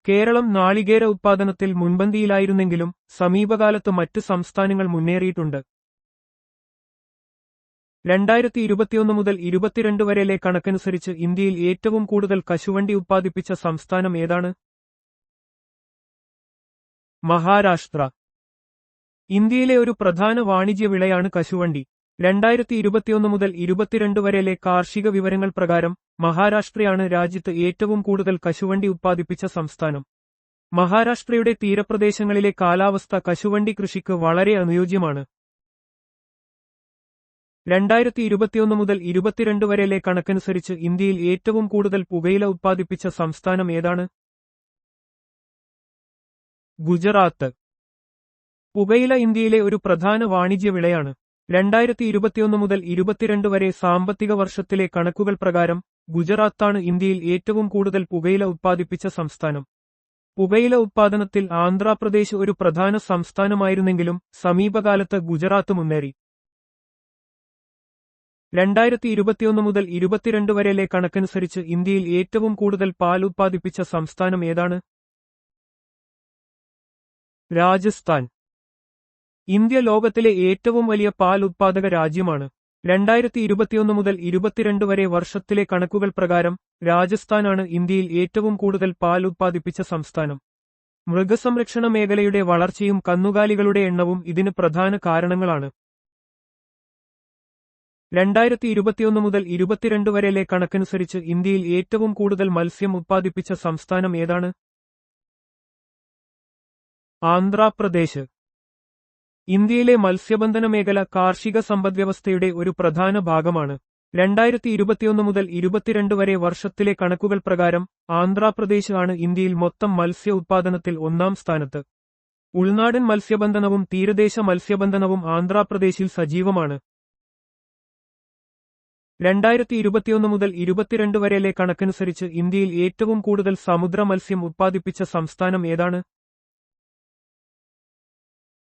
കേരളം നാളികേര ഉത്പാദനത്തിൽ മുൻപന്തിയിലായിരുന്നെങ്കിലും സമീപകാലത്ത് മറ്റ് സംസ്ഥാനങ്ങൾ മുന്നേറിയിട്ടുണ്ട്. 2021 മുതൽ 22 വരെയിലെ കണക്കനുസരിച്ച് ഇന്ത്യയിൽ ഏറ്റവും കൂടുതൽ കശുവണ്ടി ഉത്പാദിപ്പിച്ച സംസ്ഥാനം ഏതാണ്? മഹാരാഷ്ട്ര. ഇന്ത്യയിലെ ഒരു പ്രധാന വാണിജ്യ വിളയാണ് കശുവണ്ടി. 2021 മുതൽ 22 വരെയിലെ കാർഷിക വിവരങ്ങൾ പ്രകാരം മഹാരാഷ്ട്രയാണ് രാജ്യത്ത് ഏറ്റവും കൂടുതൽ കശുവണ്ടി ഉത്പാദിപ്പിച്ച സംസ്ഥാനം. മഹാരാഷ്ട്രയുടെ തീരപ്രദേശങ്ങളിലെ കാലാവസ്ഥ കശുവണ്ടി കൃഷിക്ക് വളരെ അനുയോജ്യമാണ്. 2021 മുതൽ 22 വരെയിലെ കണക്കനുസരിച്ച് ഇന്ത്യയിൽ ഏറ്റവും കൂടുതൽ പുകയില ഉത്പാദിപ്പിച്ച സംസ്ഥാനം ഏതാണ്? ഗുജറാത്ത്. പുകയില ഇന്ത്യയിലെ ഒരു പ്രധാന വാണിജ്യ വിളയാണ്. 2021 മുതൽ 22 വരെ സാമ്പത്തിക വർഷത്തിലെ കണക്കുകൾ പ്രകാരം ഗുജറാത്താണ് ഇന്ത്യയിൽ ഏറ്റവും കൂടുതൽ പുകയില ഉത്പാദിപ്പിച്ച സംസ്ഥാനം. പുകയില ഉത്പാദനത്തിൽ ആന്ധ്രാപ്രദേശ് ഒരു പ്രധാന സംസ്ഥാനമായിരുന്നെങ്കിലും സമീപകാലത്ത് ഗുജറാത്ത് മുന്നേറി. 2021 മുതൽ 22 വരെയിലെ കണക്കനുസരിച്ച് ഇന്ത്യയിൽ ഏറ്റവും കൂടുതൽ പാൽ ഉത്പാദിപ്പിച്ച സംസ്ഥാനം ഏതാണ്? രാജസ്ഥാൻ. ഇന്ത്യ ലോകത്തിലെ ഏറ്റവും വലിയ പാൽ ഉത്പാദക രാജ്യമാണ്. 2021 മുതൽ 22 വരെ വർഷത്തിലെ കണക്കുകൾ പ്രകാരം രാജസ്ഥാനാണ് ഇന്ത്യയിൽ ഏറ്റവും കൂടുതൽ പാൽ ഉത്പാദിപ്പിച്ച സംസ്ഥാനം. മൃഗസംരക്ഷണ മേഖലയുടെ വളർച്ചയും കന്നുകാലികളുടെ എണ്ണവും ഇതിന് പ്രധാന കാരണങ്ങളാണ്. 2021 മുതൽ 22 വരെയിലെ കണക്കനുസരിച്ച് ഇന്ത്യയിൽ ഏറ്റവും കൂടുതൽ മത്സ്യം ഉത്പാദിപ്പിച്ച സംസ്ഥാനം ഏതാണ്? ആന്ധ്രാപ്രദേശ്. ഇന്ത്യയിലെ മത്സ്യബന്ധന മേഖല കാർഷിക സമ്പദ്വ്യവസ്ഥയുടെ ഒരു പ്രധാന ഭാഗമാണ്. 2021 മുതൽ 22 വരെ വർഷത്തിലെ കണക്കുകൾ പ്രകാരം ആന്ധ്രാപ്രദേശ് ആണ് ഇന്ത്യയിൽ മൊത്തം മത്സ്യ ഉത്പാദനത്തിൽ ഒന്നാം സ്ഥാനത്ത്. ഉൾനാടൻ മത്സ്യബന്ധനവും തീരദേശ മത്സ്യബന്ധനവും ആന്ധ്രാപ്രദേശിൽ സജീവമാണ്. 2021 മുതൽ 22 വരെയിലെ കണക്കനുസരിച്ച് ഇന്ത്യയിൽ ഏറ്റവും കൂടുതൽ സമുദ്ര മത്സ്യം ഉത്പാദിപ്പിച്ച സംസ്ഥാനം ഏതാണ്?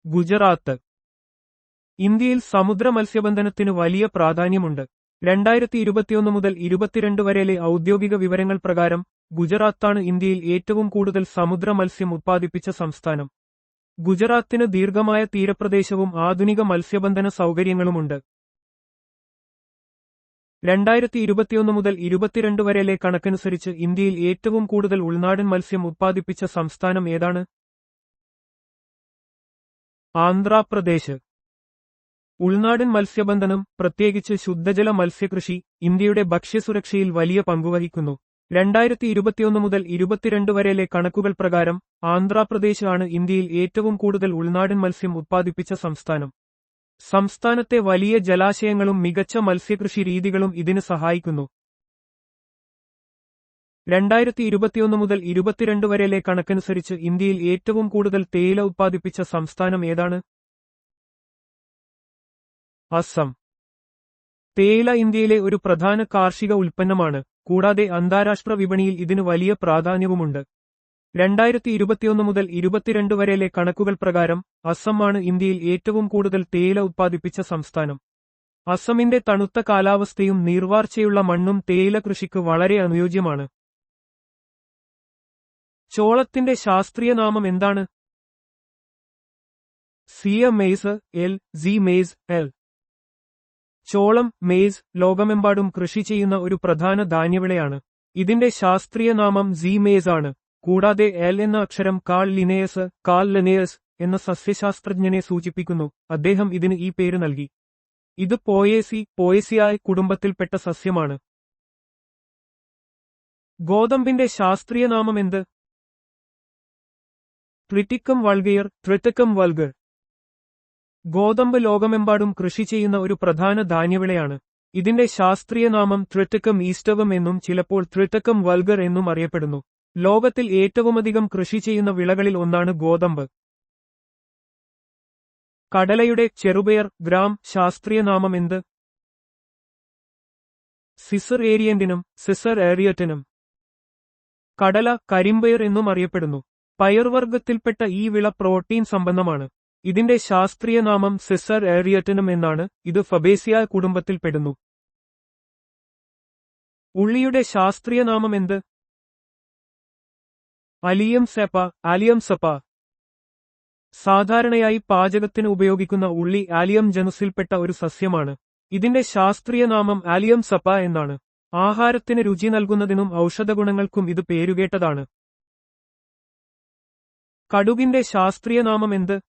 ഗുജറാത്ത്. ഇന്ത്യയിൽ സമുദ്ര മത്സ്യബന്ധനത്തിന് വലിയ പ്രാധാന്യമുണ്ട്. 2021 മുതൽ 22 വരെയിലെ ഔദ്യോഗിക വിവരങ്ങൾ പ്രകാരം ഗുജറാത്താണ് ഇന്ത്യയിൽ ഏറ്റവും കൂടുതൽ സമുദ്ര മത്സ്യം ഉത്പാദിപ്പിച്ച സംസ്ഥാനം. ഗുജറാത്തിന് ദീർഘമായ തീരപ്രദേശവും ആധുനിക മത്സ്യബന്ധന സൗകര്യങ്ങളുമുണ്ട്. 2021 മുതൽ 22 വരെയിലെ കണക്കനുസരിച്ച് ഇന്ത്യയിൽ ഏറ്റവും കൂടുതൽ ഉൾനാടൻ മത്സ്യം ഉത്പാദിപ്പിച്ച സംസ്ഥാനം ഏതാണ്? ആന്ധ്രാപ്രദേശ്. ഉൾനാടൻ മത്സ്യബന്ധനം, പ്രത്യേകിച്ച് ശുദ്ധജല മത്സ്യകൃഷി, ഇന്ത്യയുടെ ഭക്ഷ്യസുരക്ഷയിൽ വലിയ പങ്കുവഹിക്കുന്നു. 2021 മുതൽ 22 വരെയിലെ കണക്കുകൾ പ്രകാരം ആന്ധ്രാപ്രദേശ് ആണ് ഇന്ത്യയിൽ ഏറ്റവും കൂടുതൽ ഉൾനാടൻ മത്സ്യം ഉത്പാദിപ്പിച്ച സംസ്ഥാനം. സംസ്ഥാനത്തെ വലിയ ജലാശയങ്ങളും മികച്ച മത്സ്യകൃഷി രീതികളും ഇതിന് സഹായിക്കുന്നു. 2021 മുതൽ 22 വരെയിലെ കണക്കനുസരിച്ച് ഇന്ത്യയിൽ ഏറ്റവും കൂടുതൽ തേയില ഉത്പാദിപ്പിച്ച സംസ്ഥാനം ഏതാണ്? അസം. തേയില ഇന്ത്യയിലെ ഒരു പ്രധാന കാർഷിക ഉൽപ്പന്നമാണ്. കൂടാതെ അന്താരാഷ്ട്ര വിപണിയിൽ ഇതിന് വലിയ പ്രാധാന്യവുമുണ്ട്. 2021 മുതൽ 22 വരെയിലെ കണക്കുകൾ പ്രകാരം അസം ആണ് ഇന്ത്യയിൽ ഏറ്റവും കൂടുതൽ തേയില ഉത്പാദിപ്പിച്ച സംസ്ഥാനം. അസമിന്റെ തണുത്ത കാലാവസ്ഥയും നീർവാർച്ചയുള്ള മണ്ണും തേയില കൃഷിക്ക് വളരെ അനുയോജ്യമാണ്. ചോളത്തിന്റെ ശാസ്ത്രീയ നാമം എന്താണ്? Zea mays L Zea mays L. ചോളം, മെയ്സ് ലോകമെമ്പാടും കൃഷി ചെയ്യുന്ന ഒരു പ്രധാന ധാന്യവിളയാണ്. ഇതിന്റെ ശാസ്ത്രീയ നാമം സി മെയ്സ് ആണ്. കൂടാതെ എൽ എന്ന അക്ഷരം കാൾ ലിനേയസ് എന്ന സസ്യശാസ്ത്രജ്ഞനെ സൂചിപ്പിക്കുന്നു, അദ്ദേഹം ഇതിന് ഈ പേര് നൽകി. ഇത് പോയേസിയായ കുടുംബത്തിൽപ്പെട്ട സസ്യമാണ്. ഗോതമ്പിന്റെ ശാസ്ത്രീയ നാമം എന്ത്? Triticum vulgare, Triticum vulgare. ഗോതമ്പ് ലോകമെമ്പാടും കൃഷി ചെയ്യുന്ന ഒരു പ്രധാന ധാന്യവിളയാണ്. ഇതിന്റെ ശാസ്ത്രീയ നാമം ട്രിറ്റിക്കം ഈസ്റ്റവം എന്നും ചിലപ്പോൾ ട്രിറ്റിക്കം വൾഗർ എന്നും അറിയപ്പെടുന്നു. ലോകത്തിൽ ഏറ്റവുമധികം കൃഷി ചെയ്യുന്ന വിളകളിൽ ഒന്നാണ് ഗോതമ്പ്. കടലയുടെ ചെറുപയർ ഗ്രാം ശാസ്ത്രീയ നാമം എന്ത്? Cicer arietinum Cicer arietinum. കടല കരിമ്പയർ എന്നും അറിയപ്പെടുന്നു. പയർവർഗത്തിൽപ്പെട്ട ഈ വിള പ്രോട്ടീൻ സമ്പന്നമാണ്. ഇതിന്റെ ശാസ്ത്രീയ നാമം സിസർ ഏറിയറ്റിനും എന്നാണ്. ഇത് ഫബേസിയായ കുടുംബത്തിൽപ്പെടുന്നു. ഉള്ളിയുടെ ശാസ്ത്രീയ നാമം എന്ത്? അലിയം സെപ്പ, ആലിയം സപ്പ. സാധാരണയായി പാചകത്തിന് ഉപയോഗിക്കുന്ന ഉള്ളി ആലിയം ജനുസിൽപ്പെട്ട ഒരു സസ്യമാണ്. ഇതിന്റെ ശാസ്ത്രീയ നാമം ആലിയം സപ്പ എന്നാണ്. ആഹാരത്തിന് രുചി നൽകുന്നതിനും ഔഷധഗുണങ്ങൾക്കും ഇത് പേരുകേട്ടതാണ്. കടുകിന്റെ ശാസ്ത്രീയ നാമം എന്ത്?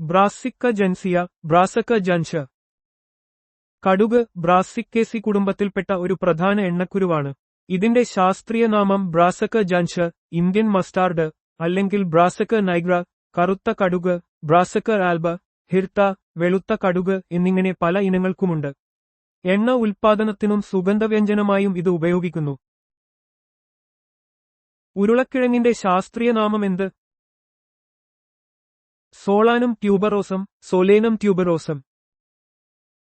ബ്രാസിക്ക ജൻസിയ, ബ്രാസക്ക ജൻഷ. കടുക് ബ്രാസിക്കേസി കുടുംബത്തിൽപ്പെട്ട ഒരു പ്രധാന എണ്ണക്കുരുവാണ്. ഇതിന്റെ ശാസ്ത്രീയ നാമം ബ്രാസക്ക ജൻഷ. ഇന്ത്യൻ മസ്റ്റാർഡ് അല്ലെങ്കിൽ ബ്രാസക്ക നൈഗ്ര, കറുത്ത കടുക്, ബ്രാസക്ക ആൽബ, ഹിർട്ട, വെളുത്ത കടുക് എന്നിങ്ങനെ പല ഇനങ്ങൾക്കുമുണ്ട്. എണ്ണ ഉൽപ്പാദനത്തിനും സുഗന്ധവ്യഞ്ജനമായും ഇത് ഉപയോഗിക്കുന്നു. ഉരുളക്കിഴങ്ങിന്റെ ശാസ്ത്രീയ നാമം എന്ത്? സോളാനം ട്യൂബറോസം, സോലേനം ട്യൂബറോസം.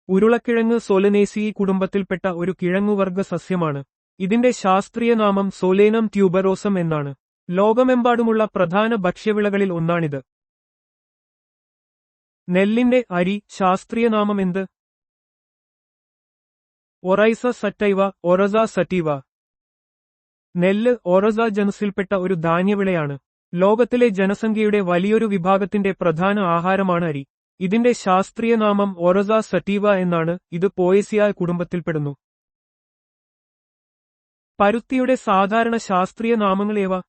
ഉരുളക്കിഴങ്ങ് സോലനേസിയി കുടുംബത്തിൽപ്പെട്ട ഒരു കിഴങ്ങുവർഗ സസ്യമാണ്. ഇതിന്റെ ശാസ്ത്രീയ നാമം സോലേനം ട്യൂബറോസം എന്നാണ്. ലോകമെമ്പാടുമുള്ള പ്രധാന ഭക്ഷ്യവിളകളിൽ ഒന്നാണിത്. നെല്ലിന്റെ അരി ശാസ്ത്രീയ നാമം എന്ത്? Oryza sativa, Oryza sativa. നെല്ല് ഒറസ ജനുസിൽപ്പെട്ട ഒരു ധാന്യവിളയാണ്. ലോകത്തിലെ ജനസംഖ്യയുടെ വലിയൊരു വിഭാഗത്തിന്റെ പ്രധാന ആഹാരമാണ് അരി. ഇതിന്റെ ശാസ്ത്രീയ നാമം ഒറസ സറ്റീവ എന്നാണ്. ഇത് പോയേസിയായ കുടുംബത്തിൽപ്പെടുന്നു. പരുത്തിയുടെ സാധാരണ ശാസ്ത്രീയ നാമങ്ങളേവ?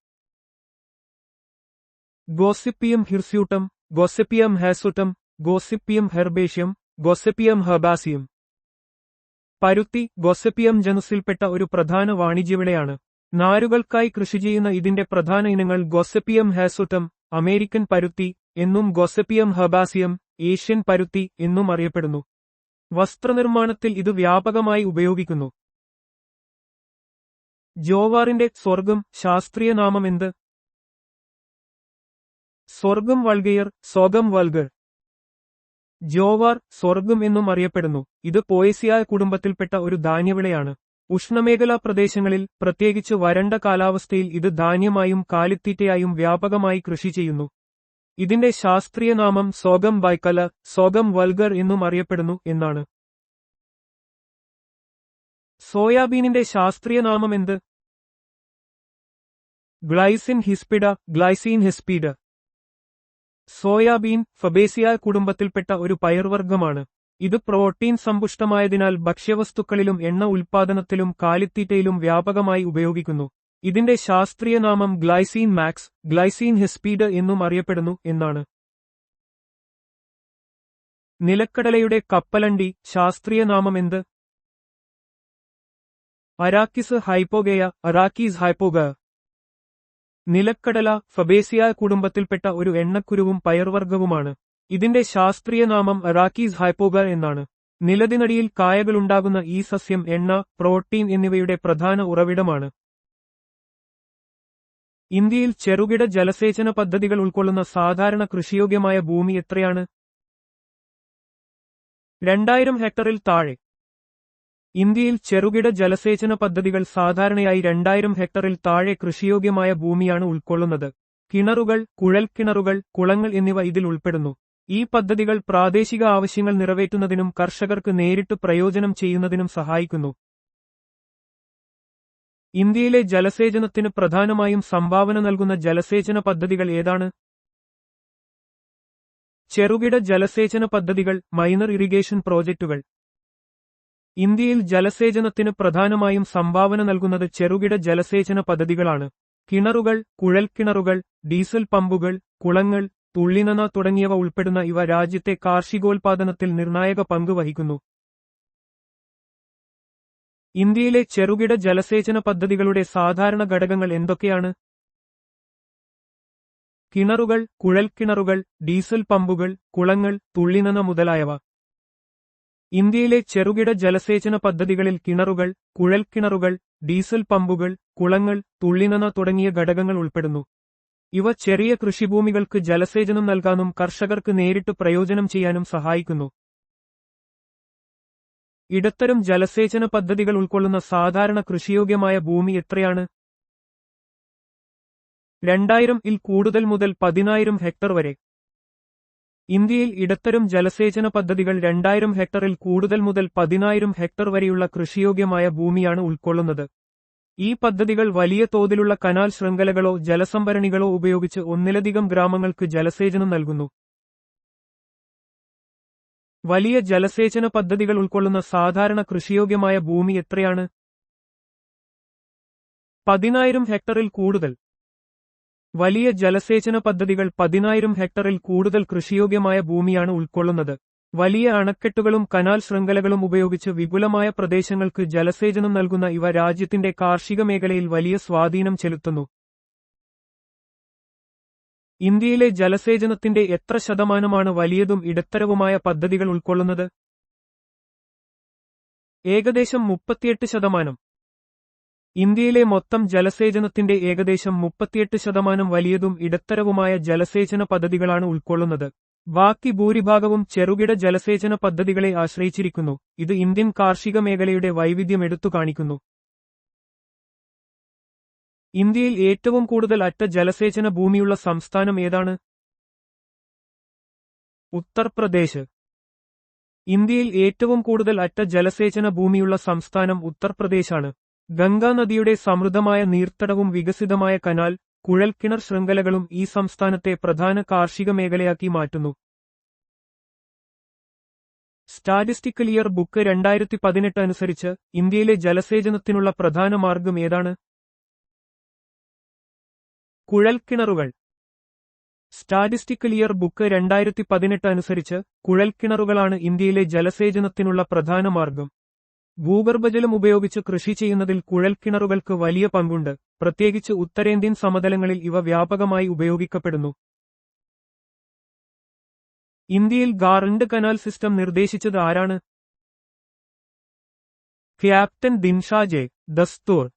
ഗോസിപ്പിയം ഹിർസ്യൂട്ടം, ഗോസിപ്പിയം ഹേസുട്ടം, ഗോസിപ്പിയം ഹെർബേഷ്യം, ഗോസിപ്പിയം ഹെർബാസിയം. പരുത്തി ഗോസിപ്പിയം ജനുസിൽപ്പെട്ട ഒരു പ്രധാന വാണിജ്യവിളയാണ്. നാരുകൾക്കായി കൃഷി ചെയ്യുന്ന ഇതിന്റെ പ്രധാന ഇനങ്ങൾ ഗോസിപ്പിയം ഹേസുട്ടം, അമേരിക്കൻ പരുത്തി എന്നും ഗോസിപ്പിയം ഹെർബാസിയം, ഏഷ്യൻ പരുത്തി എന്നും അറിയപ്പെടുന്നു. വസ്ത്രനിർമ്മാണത്തിൽ ഇത് വ്യാപകമായി ഉപയോഗിക്കുന്നു. ജോവാറിന്റെ സ്വർഗം ശാസ്ത്രീയ നാമം എന്ത്? സ്വർഗം വൾഗയർ, സോഗം വൾഗർ. ജോവാർ സ്വർഗം എന്നും അറിയപ്പെടുന്നു. ഇത് പോയേസിയായ കുടുംബത്തിൽപ്പെട്ട ഒരു ധാന്യവിളയാണ്. ഉഷ്ണമേഖലാ പ്രദേശങ്ങളിൽ, പ്രത്യേകിച്ച് വരണ്ട കാലാവസ്ഥയിൽ ഇത് ധാന്യമായും കാലിത്തീറ്റയായും വ്യാപകമായി കൃഷി ചെയ്യുന്നു. ഇതിന്റെ ശാസ്ത്രീയ നാമം സോഗം ബൈക്കല, സോഗം വൾഗർ എന്നും അറിയപ്പെടുന്നു എന്നാണ്. സോയാബീനിന്റെ ശാസ്ത്രീയ നാമം എന്ത്? Glycine hispida, Glycine hispida. Soybean ഫബേസിയായ കുടുംബത്തിൽപ്പെട്ട ഒരു പയർവർഗമാണ്. ഇത് പ്രോട്ടീൻ സമ്പുഷ്ടമായതിനാൽ ഭക്ഷ്യവസ്തുക്കളിലും എണ്ണ ഉൽപ്പാദനത്തിലും കാലിത്തീറ്റയിലും വ്യാപകമായി ഉപയോഗിക്കുന്നു. ഇതിന്റെ ശാസ്ത്രീയ നാമം ഗ്ലൈസീൻ മാക്സ്, ഗ്ലൈസീൻ ഹിസ്പീഡ് എന്നും അറിയപ്പെടുന്നു എന്നാണ്. നിലക്കടലയുടെ കപ്പലണ്ടി ശാസ്ത്രീയ നാമം എന്ത്? അരാക്കിസ് ഹൈപ്പോഗയ, അറാക്കീസ് ഹൈപ്പോഗ. നിലക്കടല ഫബേസിയായ കുടുംബത്തിൽപ്പെട്ട ഒരു എണ്ണക്കുരുവും പയർവർഗവുമാണ്. ഇതിന്റെ ശാസ്ത്രീയ നാമം അറാക്കീസ് ഹൈപ്പോഗ എന്നാണ്. നിലത്തിനടിയിൽ കായകളുണ്ടാകുന്ന ഈ സസ്യം എണ്ണ, പ്രോട്ടീൻ എന്നിവയുടെ പ്രധാന ഉറവിടമാണ്. ഇന്ത്യയിൽ ചെറുകിട ജലസേചന പദ്ധതികൾ ഉൾക്കൊള്ളുന്ന സാധാരണ കൃഷിയോഗ്യമായ ഭൂമി എത്രയാണ്? 2000 ഹെക്ടറിൽ താഴെ. ഇന്ത്യയിൽ ചെറുകിട ജലസേചന പദ്ധതികൾ സാധാരണയായി 2000 ഹെക്ടറിൽ താഴെ കൃഷിയോഗ്യമായ ഭൂമിയാണ് ഉൾക്കൊള്ളുന്നത്. കിണറുകൾ, കുഴൽക്കിണറുകൾ, കുളങ്ങൾ എന്നിവ ഇതിൽ ഉൾപ്പെടുന്നു. ഈ പദ്ധതികൾ പ്രാദേശിക ആവശ്യങ്ങൾ നിറവേറ്റുന്നതിനും കർഷകർക്ക് നേരിട്ട് പ്രയോജനം ചെയ്യുന്നതിനും സഹായിക്കുന്നു. ഇന്ത്യയിലെ ജലസേചനത്തിന് പ്രധാനമായും സംഭാവന നൽകുന്ന ജലസേചന പദ്ധതികൾ ഏതാണ്? ചെറുകിട ജലസേചന പദ്ധതികൾ, മൈനർ ഇറിഗേഷൻ പ്രോജക്റ്റുകൾ. ഇന്ത്യയിൽ ജലസേചനത്തിന് പ്രധാനമായും സംഭാവന നൽകുന്നത് ചെറുകിട ജലസേചന പദ്ധതികളാണ്. കിണറുകൾ, കുഴൽക്കിണറുകൾ, ഡീസൽ പമ്പുകൾ, കുളങ്ങൾ, തുള്ളിനന തുടങ്ങിയവ ഉൾപ്പെടുന്ന ഇവ രാജ്യത്തെ കാർഷികോൽപാദനത്തിൽ നിർണായക പങ്ക് വഹിക്കുന്നു. ഇന്ത്യയിലെ ചെറുകിട ജലസേചന പദ്ധതികളുടെ സാധാരണ ഘടകങ്ങൾ എന്തൊക്കെയാണ്? കിണറുകൾ, കുഴൽക്കിണറുകൾ, ഡീസൽ പമ്പുകൾ, കുളങ്ങൾ, തുള്ളിനന മുതലായവ. ഇന്ത്യയിലെ ചെറുകിട ജലസേചന പദ്ധതികളിൽ കിണറുകൾ, കുഴൽക്കിണറുകൾ, ഡീസൽ പമ്പുകൾ, കുളങ്ങൾ, തുള്ളിനന തുടങ്ങിയ ഘടകങ്ങൾ ഉൾപ്പെടുന്നു. ഇവ ചെറിയ കൃഷിഭൂമികൾക്ക് ജലസേചനം നൽകാനും കർഷകർക്ക് നേരിട്ട് പ്രയോജനം ചെയ്യാനും സഹായിക്കുന്നു. ഇടത്തരം ജലസേചന പദ്ധതികൾ ഉൾക്കൊള്ളുന്ന സാധാരണ കൃഷിയോഗ്യമായ ഭൂമി എത്രയാണ്? 2000 കൂടുതൽ മുതൽ 10,000 ഹെക്ടർ വരെ. ഇന്ത്യയിൽ ഇടത്തരം ജലസേചന പദ്ധതികൾ 2000 ഹെക്ടറിൽ കൂടുതൽ മുതൽ 10,000 ഹെക്ടർ വരെയുള്ള കൃഷിയോഗ്യമായ ഭൂമിയാണ് ഉൾക്കൊള്ളുന്നത്. ഈ പദ്ധതികൾ വലിയ തോതിലുള്ള കനാൽ ശൃംഖലകളോ ജലസംഭരണികളോ ഉപയോഗിച്ച് ഒന്നിലധികം ഗ്രാമങ്ങൾക്ക് ജലസേചനം നൽകുന്നു. വലിയ ജലസേചന പദ്ധതികൾ ഉൾക്കൊള്ളുന്ന സാധാരണ കൃഷിയോഗ്യമായ ഭൂമി എത്രയാണ്? 10,000 ഹെക്ടറിൽ കൂടുതൽ. വലിയ ജലസേചന പദ്ധതികൾ 10,000 ഹെക്ടറിൽ കൂടുതൽ കൃഷിയോഗ്യമായ ഭൂമിയാണ് ഉൾക്കൊള്ളുന്നത്. വലിയ അണക്കെട്ടുകളും കനാൽ ശൃംഖലകളും ഉപയോഗിച്ച് വിപുലമായ പ്രദേശങ്ങൾക്ക് ജലസേചനം നൽകുന്ന ഇവ രാജ്യത്തിന്റെ കാർഷിക മേഖലയിൽ വലിയ സ്വാധീനം ചെലുത്തുന്നു. ഇന്ത്യയിലെ ജലസേചനത്തിന്റെ എത്ര ശതമാനമാണ് വലിയതും ഇടത്തരവുമായ പദ്ധതികൾ ഉൾക്കൊള്ളുന്നത്? ഏകദേശം 38%. ഇന്ത്യയിലെ മൊത്തം ജലസേചനത്തിന്റെ ഏകദേശം 38% വലിയതും ഇടത്തരവുമായ ജലസേചന പദ്ധതികളാണ് ഉൾക്കൊള്ളുന്നത്. ബാക്കി ഭൂരിഭാഗവും ചെറുകിട ജലസേചന പദ്ധതികളെ ആശ്രയിച്ചിരിക്കുന്നു. ഇത് ഇന്ത്യൻ കാർഷിക മേഖലയുടെ വൈവിധ്യം എടുത്തുകാണിക്കുന്നു. ഇന്ത്യയിൽ ഏറ്റവും കൂടുതൽ അറ്റ ജലസേചന ഭൂമിയുള്ള സംസ്ഥാനം ഏതാണ്? ഉത്തർപ്രദേശ്. ഇന്ത്യയിൽ ഏറ്റവും കൂടുതൽ അറ്റ ജലസേചന ഭൂമിയുള്ള സംസ്ഥാനം ഉത്തർപ്രദേശാണ്. ഗംഗാ നദിയുടെ സമൃദ്ധമായ നീർത്തടവും വികസിതമായ കനാൽ, കുഴൽക്കിണർ ശൃംഖലകളും ഈ സംസ്ഥാനത്തെ പ്രധാന കാർഷിക മേഖലയാക്കി മാറ്റുന്നു. സ്റ്റാറ്റിസ്റ്റിക്കൽ ഇയർ ബുക്ക് 2018 അനുസരിച്ച് ഇന്ത്യയിലെ ജലസേചനത്തിനുള്ള പ്രധാന മാർഗം ഏതാണ്? കുഴൽക്കിണറുകൾ. സ്റ്റാറ്റിസ്റ്റിക്കൽ ഇയർ ബുക്ക് 2018 അനുസരിച്ച് കുഴൽക്കിണറുകളാണ് ഇന്ത്യയിലെ ജലസേചനത്തിനുള്ള പ്രധാന മാർഗം. ഭൂഗർഭജലം ഉപയോഗിച്ച് കൃഷി ചെയ്യുന്നതിൽ കുഴൽക്കിണറുകൾക്ക് വലിയ പങ്കുണ്ട്. പ്രത്യേകിച്ച് ഉത്തരേന്ത്യൻ സമതലങ്ങളിൽ ഇവ വ്യാപകമായി ഉപയോഗിക്കപ്പെടുന്നു. ഇന്ത്യയിൽ ഗാർഡ് കനാൽ സിസ്റ്റം നിർദ്ദേശിച്ചത് ആരാണ്? Captain Dinshaw J. ദസ്തൂർ.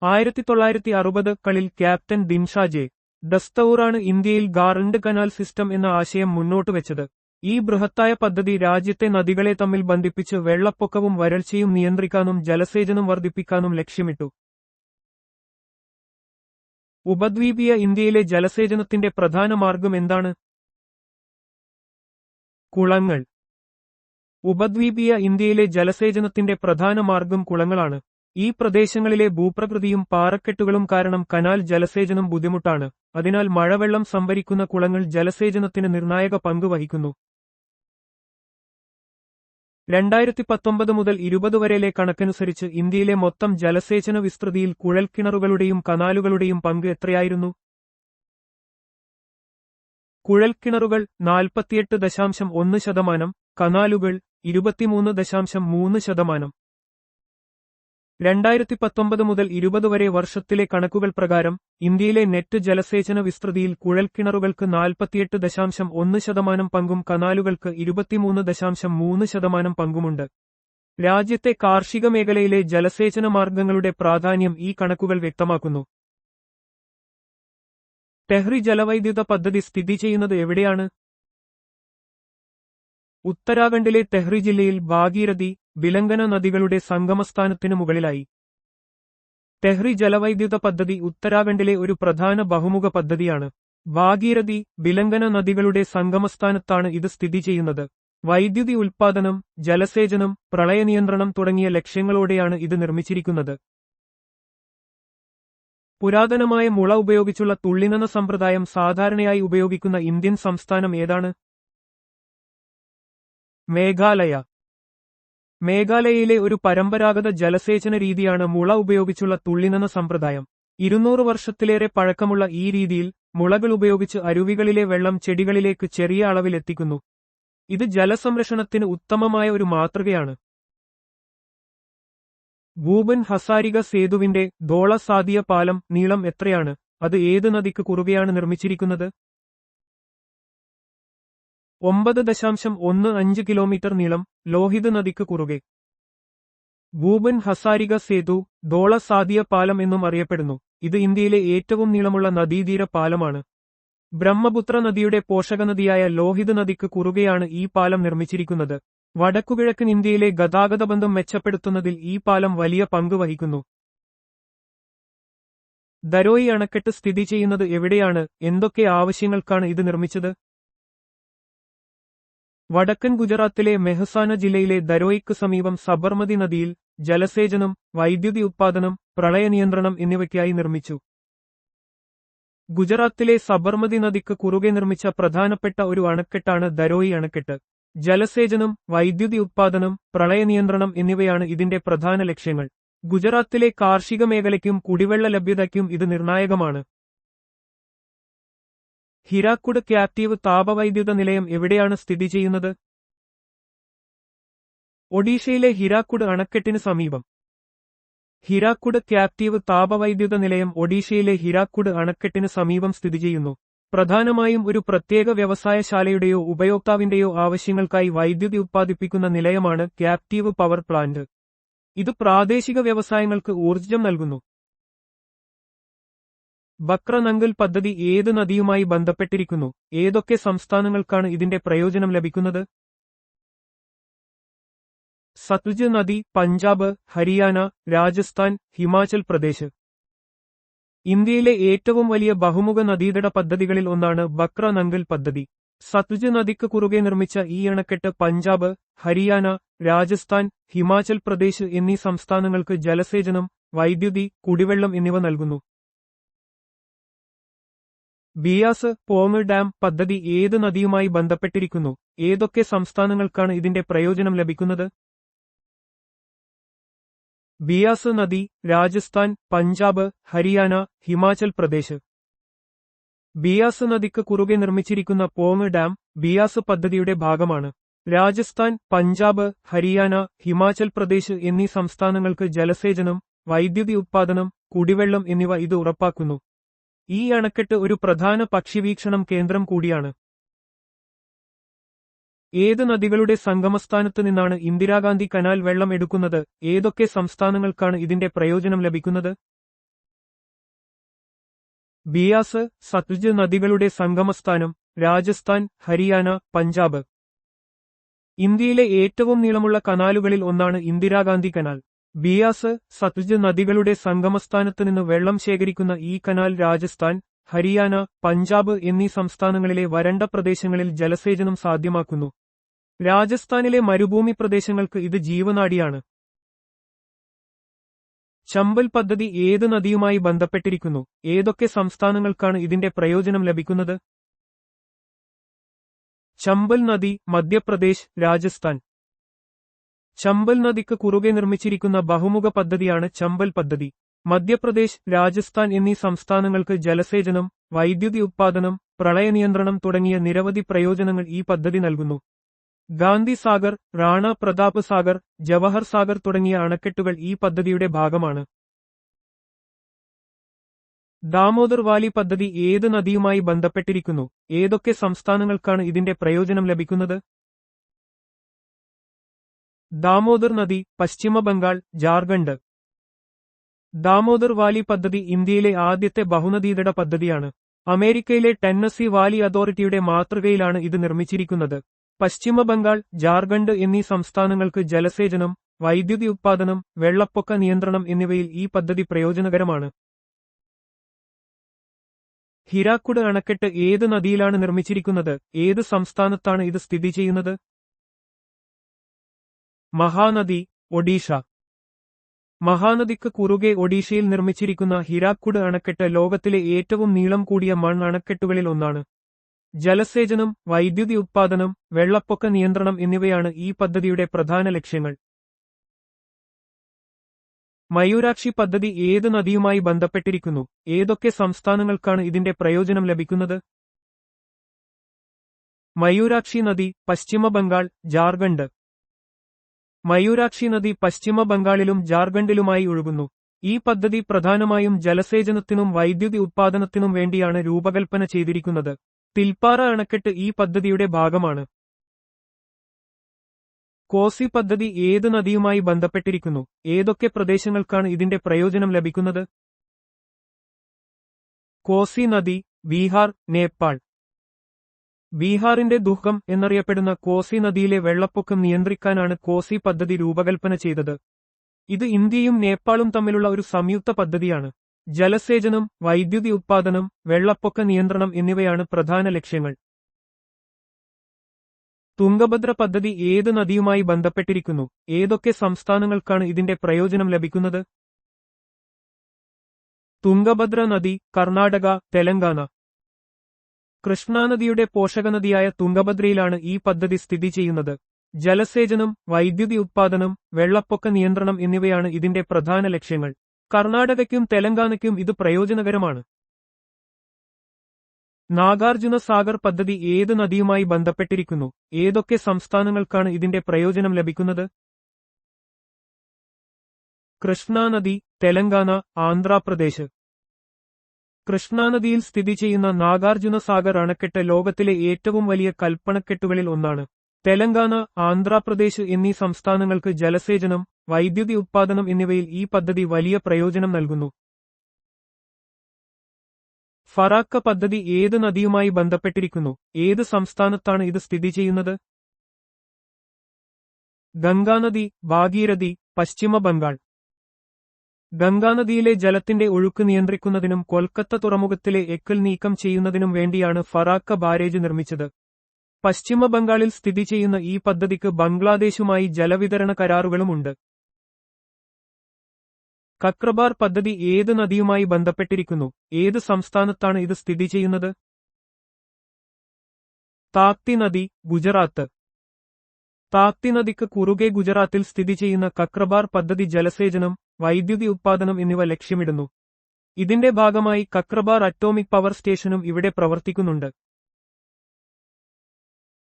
1960കളിൽ ക്യാപ്റ്റൻ ദിൻഷാ ജെ. ദസ്തൂറാണ് ഇന്ത്യയിൽ ഗാർഡ് കനാൽ സിസ്റ്റം എന്ന ആശയം മുന്നോട്ടുവെച്ചത്. ഈ ബൃഹത്തായ പദ്ധതി രാജ്യത്തെ നദികളെ തമ്മിൽ ബന്ധിപ്പിച്ച് വെള്ളപ്പൊക്കവും വരൾച്ചയും നിയന്ത്രിക്കാനും ജലസേചനം വർദ്ധിപ്പിക്കാനും ലക്ഷ്യമിട്ടു. ഉപദ്വീപീയ ഇന്ത്യയിലെ ജലസേചനത്തിന്റെ പ്രധാന മാർഗം എന്താണ്? കുളങ്ങൾ. ഉപദ്വീപീയ ഇന്ത്യയിലെ ജലസേചനത്തിന്റെ പ്രധാന മാർഗം കുളങ്ങളാണ്. ഈ പ്രദേശങ്ങളിലെ ഭൂപ്രകൃതിയും പാറക്കെട്ടുകളും കാരണം കനാൽ ജലസേചനം ബുദ്ധിമുട്ടാണ്. അതിനാൽ മഴവെള്ളം സംഭരിക്കുന്ന കുളങ്ങൾ ജലസേചനത്തിന് നിർണായക പങ്ക് വഹിക്കുന്നു. 2019 മുതൽ 20 വരെയിലെ കണക്കനുസരിച്ച് ഇന്ത്യയിലെ മൊത്തം ജലസേചന വിസ്തൃതിയിൽ കുഴൽക്കിണറുകളുടെയും കനാലുകളുടെയും പങ്ക് എത്രയായിരുന്നു? കുഴൽക്കിണറുകൾ 48.1%, കനാലുകൾ 23.3%. 2019 മുതൽ 20 വരെ വർഷത്തിലെ കണക്കുകൾ പ്രകാരം ഇന്ത്യയിലെ നെറ്റ് ജലസേചന വിസ്തൃതിയിൽ കുഴൽക്കിണറുകൾക്ക് 48.1% പങ്കും കനാലുകൾക്ക് 23.3% പങ്കുമുണ്ട്. രാജ്യത്തെ കാർഷിക മേഖലയിലെ ജലസേചന മാർഗങ്ങളുടെ പ്രാധാന്യം ഈ കണക്കുകൾ വ്യക്തമാക്കുന്നു. ടെഹ്രി ജലവൈദ്യുത പദ്ധതി സ്ഥിതി ചെയ്യുന്നത് എവിടെയാണ്? ഉത്തരാഖണ്ഡിലെ ടെഹ്രി ജില്ലയിൽ ഭാഗീരഥി, ബിലംഗന നദികളുടെ സംഗമസ്ഥാനത്തിനു മുകളിലായി. ടെഹ്രി ജലവൈദ്യുത പദ്ധതി ഉത്തരാഖണ്ഡിലെ ഒരു പ്രധാന ബഹുമുഖ പദ്ധതിയാണ്. ഭാഗീരഥി, ബിലംഗന നദികളുടെ സംഗമസ്ഥാനത്താണ് ഇത് സ്ഥിതി ചെയ്യുന്നത്. വൈദ്യുതി ഉൽപ്പാദനം, ജലസേചനം, പ്രളയനിയന്ത്രണം തുടങ്ങിയ ലക്ഷ്യങ്ങളോടെയാണ് ഇത് നിർമ്മിച്ചിരിക്കുന്നത്. പുരാതനമായ മുള ഉപയോഗിച്ചുള്ള തുള്ളിനന സമ്പ്രദായം സാധാരണയായി ഉപയോഗിക്കുന്ന ഇന്ത്യൻ സംസ്ഥാനം ഏതാണ്? മേഘാലയ. മേഘാലയയിലെ ഒരു പരമ്പരാഗത ജലസേചന രീതിയാണ് മുള ഉപയോഗിച്ചുള്ള തുള്ളിനന സമ്പ്രദായം. 200 വർഷത്തിലേറെ പഴക്കമുള്ള ഈ രീതിയിൽ മുളകൾ ഉപയോഗിച്ച് അരുവികളിലെ വെള്ളം ചെടികളിലേക്ക് ചെറിയ അളവിൽ എത്തിക്കുന്നു. ഇത് ജലസംരക്ഷണത്തിന് ഉത്തമമായ ഒരു മാതൃകയാണ്. ഭൂപൻ ഹസാരിക സേതുവിന്റെ ധോള സാദിയ പാലം നീളം എത്രയാണ്? അത് ഏത് നദിക്ക് കുറുകെയാണ് നിർമ്മിച്ചിരിക്കുന്നത്? 9.15 കിലോമീറ്റർ നീളം, ലോഹിത് നദിക്ക് കുറുകെ. ഭൂപൻ ഹസാരിക സേതു ധോള സാദിയ പാലം എന്നും അറിയപ്പെടുന്നു. ഇത് ഇന്ത്യയിലെ ഏറ്റവും നീളമുള്ള നദീതീര പാലമാണ്. ബ്രഹ്മപുത്ര നദിയുടെ പോഷകനദിയായ ലോഹിത് നദിക്ക് കുറുകെയാണ് ഈ പാലം നിർമ്മിച്ചിരിക്കുന്നത്. വടക്കുകിഴക്കൻ ഇന്ത്യയിലെ ഗതാഗതബന്ധം മെച്ചപ്പെടുത്തുന്നതിൽ ഈ പാലം വലിയ പങ്ക് വഹിക്കുന്നു. ദരോയി അണക്കെട്ട് സ്ഥിതി ചെയ്യുന്നത് എവിടെയാണ്? എന്തൊക്കെ ആവശ്യങ്ങൾക്കാണ് ഇത് നിർമ്മിച്ചത്? വടക്കൻ ഗുജറാത്തിലെ മെഹ്സാന ജില്ലയിലെ ദരോയിക്ക് സമീപം സബർമതി നദിയിൽ ജലസേചനം, വൈദ്യുതി ഉത്പാദനം, പ്രളയനിയന്ത്രണം എന്നിവയ്ക്കായി നിർമ്മിച്ചു. ഗുജറാത്തിലെ സബർമതി നദിക്ക് കുറുകെ നിർമ്മിച്ച പ്രധാനപ്പെട്ട ഒരു അണക്കെട്ടാണ് ദരോയി അണക്കെട്ട്. ജലസേചനം, വൈദ്യുതി ഉത്പാദനം, പ്രളയനിയന്ത്രണം എന്നിവയാണ് ഇതിന്റെ പ്രധാന ലക്ഷ്യങ്ങൾ. ഗുജറാത്തിലെ കാർഷിക മേഖലയ്ക്കും കുടിവെള്ള ലഭ്യതയ്ക്കും ഇത് നിർണായകമാണ്. ഹിരാക്കുഡ് ക്യാപ്റ്റീവ് താപവൈദ്യുത നിലയം എവിടെയാണ് സ്ഥിതി ചെയ്യുന്നത്? ഒഡീഷയിലെ ഹിരാക്കുഡ് അണക്കെട്ടിന് സമീപം. ഹിരാക്കുഡ് ക്യാപ്റ്റീവ് താപവൈദ്യുത നിലയം ഒഡീഷയിലെ ഹിരാക്കുഡ് അണക്കെട്ടിന് സമീപം സ്ഥിതി ചെയ്യുന്നു. പ്രധാനമായും ഒരു പ്രത്യേക വ്യവസായശാലയുടെയോ ഉപയോക്താവിന്റെയോ ആവശ്യങ്ങൾക്കായി വൈദ്യുതി ഉത്പാദിപ്പിക്കുന്ന നിലയമാണ് ക്യാപ്റ്റീവ് പവർ പ്ലാന്റ്. ഇത് പ്രാദേശിക വ്യവസായങ്ങൾക്ക് ഊർജ്ജം നൽകുന്നു. ബക്ര-നംഗൽ പദ്ധതി ഏത് നദിയുമായി ബന്ധപ്പെട്ടിരിക്കുന്നു? ഏതൊക്കെ സംസ്ഥാനങ്ങൾക്കാണ് ഇതിന്റെ പ്രയോജനം ലഭിക്കുന്നത്? സത്ലജ് നദി പഞ്ചാബ്, ഹരിയാന, രാജസ്ഥാൻ, ഹിമാചൽ പ്രദേശ്. ഇന്ത്യയിലെ ഏറ്റവും വലിയ ബഹുമുഖ നദീതട പദ്ധതികളിൽ ഒന്നാണ് ബക്ര-നംഗൽ പദ്ധതി. സത്ലജ് നദിക്ക് കുറുകെ നിർമ്മിച്ച ഈ അണക്കെട്ട് പഞ്ചാബ്, ഹരിയാന, രാജസ്ഥാൻ, ഹിമാചൽ പ്രദേശ് എന്നീ സംസ്ഥാനങ്ങൾക്ക് ജലസേചനം, വൈദ്യുതി, കുടിവെള്ളം എന്നിവ നൽകുന്നു. ബിയാസ് പോങ് ഡാം പദ്ധതി ഏത് നദിയുമായി ബന്ധപ്പെട്ടിരിക്കുന്നു? ഏതൊക്കെ സംസ്ഥാനങ്ങൾക്കാണ് ഇതിന്റെ പ്രയോജനം ലഭിക്കുന്നത്? ബിയാസ് നദി രാജസ്ഥാൻ, പഞ്ചാബ്, ഹരിയാന, ഹിമാചൽ പ്രദേശ്. ബിയാസ് നദിക്ക് കുറുകെ നിർമ്മിച്ചിരിക്കുന്ന പോങ് ഡാം ബിയാസ് പദ്ധതിയുടെ ഭാഗമാണ്. രാജസ്ഥാൻ, പഞ്ചാബ്, ഹരിയാന, ഹിമാചൽ പ്രദേശ് എന്നീ സംസ്ഥാനങ്ങൾക്ക് ജലസേചനം, വൈദ്യുതി ഉത്പാദനം, കുടിവെള്ളം എന്നിവ ഇത് ഉറപ്പാക്കുന്നു. ഈ അണക്കെട്ട് ഒരു പ്രധാന പക്ഷിവീക്ഷണം കേന്ദ്രം കൂടിയാണ്. ഏത് നദികളുടെ സംഗമസ്ഥാനത്ത് നിന്നാണ് ഇന്ദിരാഗാന്ധി കനാൽ വെള്ളം എടുക്കുന്നത്? ഏതൊക്കെ സംസ്ഥാനങ്ങൾക്കാണ് ഇതിന്റെ പ്രയോജനം ലഭിക്കുന്നത്? ബിയാസ്, സത്ലജ് നദികളുടെ സംഗമസ്ഥാനം രാജസ്ഥാൻ, ഹരിയാന, പഞ്ചാബ്. ഇന്ത്യയിലെ ഏറ്റവും നീളമുള്ള കനാലുകളിൽ ഒന്നാണ് ഇന്ദിരാഗാന്ധി കനാൽ. ബിയാസ്, സത്ലജ് നദികളുടെ സംഗമസ്ഥാനത്ത് നിന്ന് വെള്ളം ശേഖരിക്കുന്ന ഈ കനാൽ രാജസ്ഥാൻ, ഹരിയാന, പഞ്ചാബ് എന്നീ സംസ്ഥാനങ്ങളിലെ വരണ്ട പ്രദേശങ്ങളിൽ ജലസേചനം സാധ്യമാക്കുന്നു. രാജസ്ഥാനിലെ മരുഭൂമി പ്രദേശങ്ങൾക്ക് ഇത് ജീവനാഡിയാണ്. ചമ്പൽ പദ്ധതി ഏത് നദിയുമായി ബന്ധപ്പെട്ടിരിക്കുന്നു? ഏതൊക്കെ സംസ്ഥാനങ്ങൾക്കാണ് ഇതിന്റെ പ്രയോജനം ലഭിക്കുന്നത്? ചമ്പൽ നദി മധ്യപ്രദേശ്, രാജസ്ഥാൻ. ചമ്പൽ നദിക്ക് കുറുകെ നിർമ്മിച്ചിരിക്കുന്ന ബഹുമുഖ പദ്ധതിയാണ് ചമ്പൽ പദ്ധതി. മധ്യപ്രദേശ്, രാജസ്ഥാൻ എന്നീ സംസ്ഥാനങ്ങൾക്ക് ജലസേചനം, വൈദ്യുതി ഉത്പാദനം, പ്രളയനിയന്ത്രണം തുടങ്ങിയ നിരവധി പ്രയോജനങ്ങൾ ഈ പദ്ധതി നൽകുന്നു. ഗാന്ധി സാഗർ, റാണ പ്രതാപ് സാഗർ, ജവഹർ സാഗർ തുടങ്ങിയ അണക്കെട്ടുകൾ ഈ പദ്ധതിയുടെ ഭാഗമാണ്. ദാമോദർ വാലി പദ്ധതി ഏത് നദിയുമായി ബന്ധപ്പെട്ടിരിക്കുന്നു? ഏതൊക്കെ സംസ്ഥാനങ്ങൾക്കാണ് ഇതിന്റെ പ്രയോജനം ലഭിക്കുന്നത്? ദാമോദർ നദി പശ്ചിമ ബംഗാൾ, ജാർഖണ്ഡ്. ദാമോദർ വാലി പദ്ധതി ഇന്ത്യയിലെ ആദ്യത്തെ ബഹുനദീതട പദ്ധതിയാണ്. അമേരിക്കയിലെ ടെന്നസി വാലി അതോറിറ്റിയുടെ മാതൃകയിലാണ് ഇത് നിർമ്മിച്ചിരിക്കുന്നത്. പശ്ചിമ ബംഗാൾ, ജാർഖണ്ഡ് എന്നീ സംസ്ഥാനങ്ങൾക്ക് ജലസേചനം, വൈദ്യുതി ഉത്പാദനം, വെള്ളപ്പൊക്ക നിയന്ത്രണം എന്നിവയിൽ ഈ പദ്ധതി പ്രയോജനകരമാണ്. ഹിരാക്കുഡ് അണക്കെട്ട് ഏത് നദിയിലാണ് നിർമ്മിച്ചിരിക്കുന്നത്? ഏത് സംസ്ഥാനത്താണ് ഇത് സ്ഥിതി ചെയ്യുന്നത്? മഹാനദി, ഒഡീഷ. മഹാനദിക്ക് കുറുകെ ഒഡീഷയിൽ നിർമ്മിച്ചിരിക്കുന്ന ഹിരാക്കുഡ് അണക്കെട്ട് ലോകത്തിലെ ഏറ്റവും നീളം കൂടിയ അണക്കെട്ടുകളിൽ ഒന്നാണ്. ജലസേചനം, വൈദ്യുതി ഉത്പാദനം, വെള്ളപ്പൊക്ക നിയന്ത്രണം എന്നിവയാണ് ഈ പദ്ധതിയുടെ പ്രധാന ലക്ഷ്യങ്ങൾ. മയൂരാക്ഷി പദ്ധതി ഏത് നദിയുമായി ബന്ധപ്പെട്ടിരിക്കുന്നു? ഏതൊക്കെ സംസ്ഥാനങ്ങൾക്കാണ് ഇതിന്റെ പ്രയോജനം ലഭിക്കുന്നത്? മയൂരാക്ഷി നദി പശ്ചിമ ബംഗാൾ, ജാർഖണ്ഡ്. മയൂരാക്ഷി നദി പശ്ചിമ ബംഗാളിലും ജാർഖണ്ഡിലുമായി ഒഴുകുന്നു. ഈ പദ്ധതി പ്രധാനമായും ജലസേചനത്തിനും വൈദ്യുതി ഉത്പാദനത്തിനും വേണ്ടിയാണ് രൂപകൽപ്പന ചെയ്തിരിക്കുന്നത്. തിൽപ്പാറ അണക്കെട്ട് ഈ പദ്ധതിയുടെ ഭാഗമാണ്. കോസി പദ്ധതി ഏത് നദിയുമായി ബന്ധപ്പെട്ടിരിക്കുന്നു? ഏതൊക്കെ പ്രദേശങ്ങൾക്കാണ് ഇതിന്റെ പ്രയോജനം ലഭിക്കുന്നത്? കോസി നദി ബീഹാർ, നേപ്പാൾ. ബീഹാറിന്റെ ദുർഗം എന്നറിയപ്പെടുന്ന കോസി നദിയിലെ വെള്ളപ്പൊക്കം നിയന്ത്രിക്കാനാണ് കോസി പദ്ധതി രൂപകൽപ്പന ചെയ്തത്. ഇത് ഇന്ത്യയും നേപ്പാളും തമ്മിലുള്ള ഒരു സംയുക്ത പദ്ധതിയാണ്. ജലസേചനം, വൈദ്യുതി ഉത്പാദനം, വെള്ളപ്പൊക്ക നിയന്ത്രണം എന്നിവയാണ് പ്രധാന ലക്ഷ്യങ്ങൾ. തുംഗഭദ്ര പദ്ധതി ഏത് നദിയുമായി ബന്ധപ്പെട്ടിരിക്കുന്നു? ഏതൊക്കെ സംസ്ഥാനങ്ങൾക്കാണ് ഇതിന്റെ പ്രയോജനം ലഭിക്കുന്നത്? തുംഗഭദ്ര നദി കർണാടക, തെലങ്കാന. കൃഷ്ണാനദിയുടെ പോഷകനദിയായ തുംഗഭദ്രയിലാണ് ഈ പദ്ധതി സ്ഥിതി ചെയ്യുന്നത്. ജലസേചനം, വൈദ്യുതി ഉത്പാദനം, വെള്ളപ്പൊക്ക നിയന്ത്രണം എന്നിവയാണ് ഇതിന്റെ പ്രധാന ലക്ഷ്യങ്ങൾ. കർണാടകയ്ക്കും തെലങ്കാനയ്ക്കും ഇത് പ്രയോജനകരമാണ്. നാഗാർജുന സാഗർ പദ്ധതി ഏത് നദിയുമായി ബന്ധപ്പെട്ടിരിക്കുന്നു? ഏതൊക്കെ സംസ്ഥാനങ്ങൾക്കാണ് ഇതിന്റെ പ്രയോജനം ലഭിക്കുന്നത്? കൃഷ്ണാനദി, തെലങ്കാന, ആന്ധ്രാപ്രദേശ്. കൃഷ്ണാനദിയിൽ സ്ഥിതി ചെയ്യുന്ന നാഗാർജുന സാഗർ അണക്കെട്ട് ലോകത്തിലെ ഏറ്റവും വലിയ കൽപ്പണക്കെട്ടുകളിൽ ഒന്നാണ്. തെലങ്കാന, ആന്ധ്രാപ്രദേശ് എന്നീ സംസ്ഥാനങ്ങൾക്ക് ജലസേചനം, വൈദ്യുതി ഉത്പാദനം എന്നിവയിൽ ഈ പദ്ധതി വലിയ പ്രയോജനം നൽകുന്നു. ഫറാക്ക പദ്ധതി ഏത് നദിയുമായി ബന്ധപ്പെട്ടിരിക്കുന്നു? ഏത് സംസ്ഥാനത്താണ് ഇത് സ്ഥിതി ചെയ്യുന്നത്? ഗംഗാനദി, ഭാഗീരഥി, പശ്ചിമ ബംഗാൾ. ഗംഗാനദിയിലെ ജലത്തിന്റെ ഒഴുക്ക് നിയന്ത്രിക്കുന്നതിനും കൊൽക്കത്ത തുറമുഖത്തിലെ എക്കൽ നീക്കം ചെയ്യുന്നതിനും വേണ്ടിയാണ് ഫറാക്ക ബാരേജ് നിർമ്മിച്ചത്. പശ്ചിമ ബംഗാളിൽ സ്ഥിതി ചെയ്യുന്ന ഈ പദ്ധതിക്ക് ബംഗ്ലാദേശുമായി ജലവിതരണ കരാറുകളുമുണ്ട്. കക്രബാർ പദ്ധതി ഏത് നദിയുമായി ബന്ധപ്പെട്ടിരിക്കുന്നു? ഏത് സംസ്ഥാനത്താണ് ഇത് സ്ഥിതി ചെയ്യുന്നത്? താപ്തി നദി, ഗുജറാത്ത്. താപ്തി നദിക്ക് കുറുകെ ഗുജറാത്തിൽ സ്ഥിതി ചെയ്യുന്ന കക്രബാർ പദ്ധതി ജലസേചനം, വൈദ്യുതി ഉത്പാദനം എന്നിവ ലക്ഷ്യമിടുന്നു. ഇതിന്റെ ഭാഗമായി കക്രബാർ അറ്റോമിക് പവർ സ്റ്റേഷനും ഇവിടെ പ്രവർത്തിക്കുന്നുണ്ട്.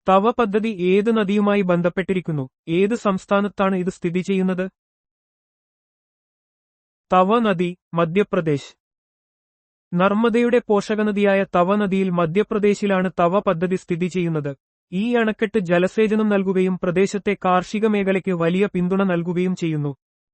തവ പദ്ധതി ഏത് നദിയുമായി ബന്ധപ്പെട്ടിരിക്കുന്നു? ഏത് സംസ്ഥാനത്താണ് ഇത് സ്ഥിതി ചെയ്യുന്നത്? തവ നദി, മധ്യപ്രദേശ്. നർമ്മദയുടെ പോഷകനദിയായ തവ നദിയിൽ മധ്യപ്രദേശിലാണ് തവ പദ്ധതി സ്ഥിതി ചെയ്യുന്നത്. ഈ അണക്കെട്ട് ജലസേചനം നൽകുകയും പ്രദേശത്തെ കാർഷിക മേഖലയ്ക്ക് വലിയ പിന്തുണ നൽകുകയും ചെയ്യുന്നു.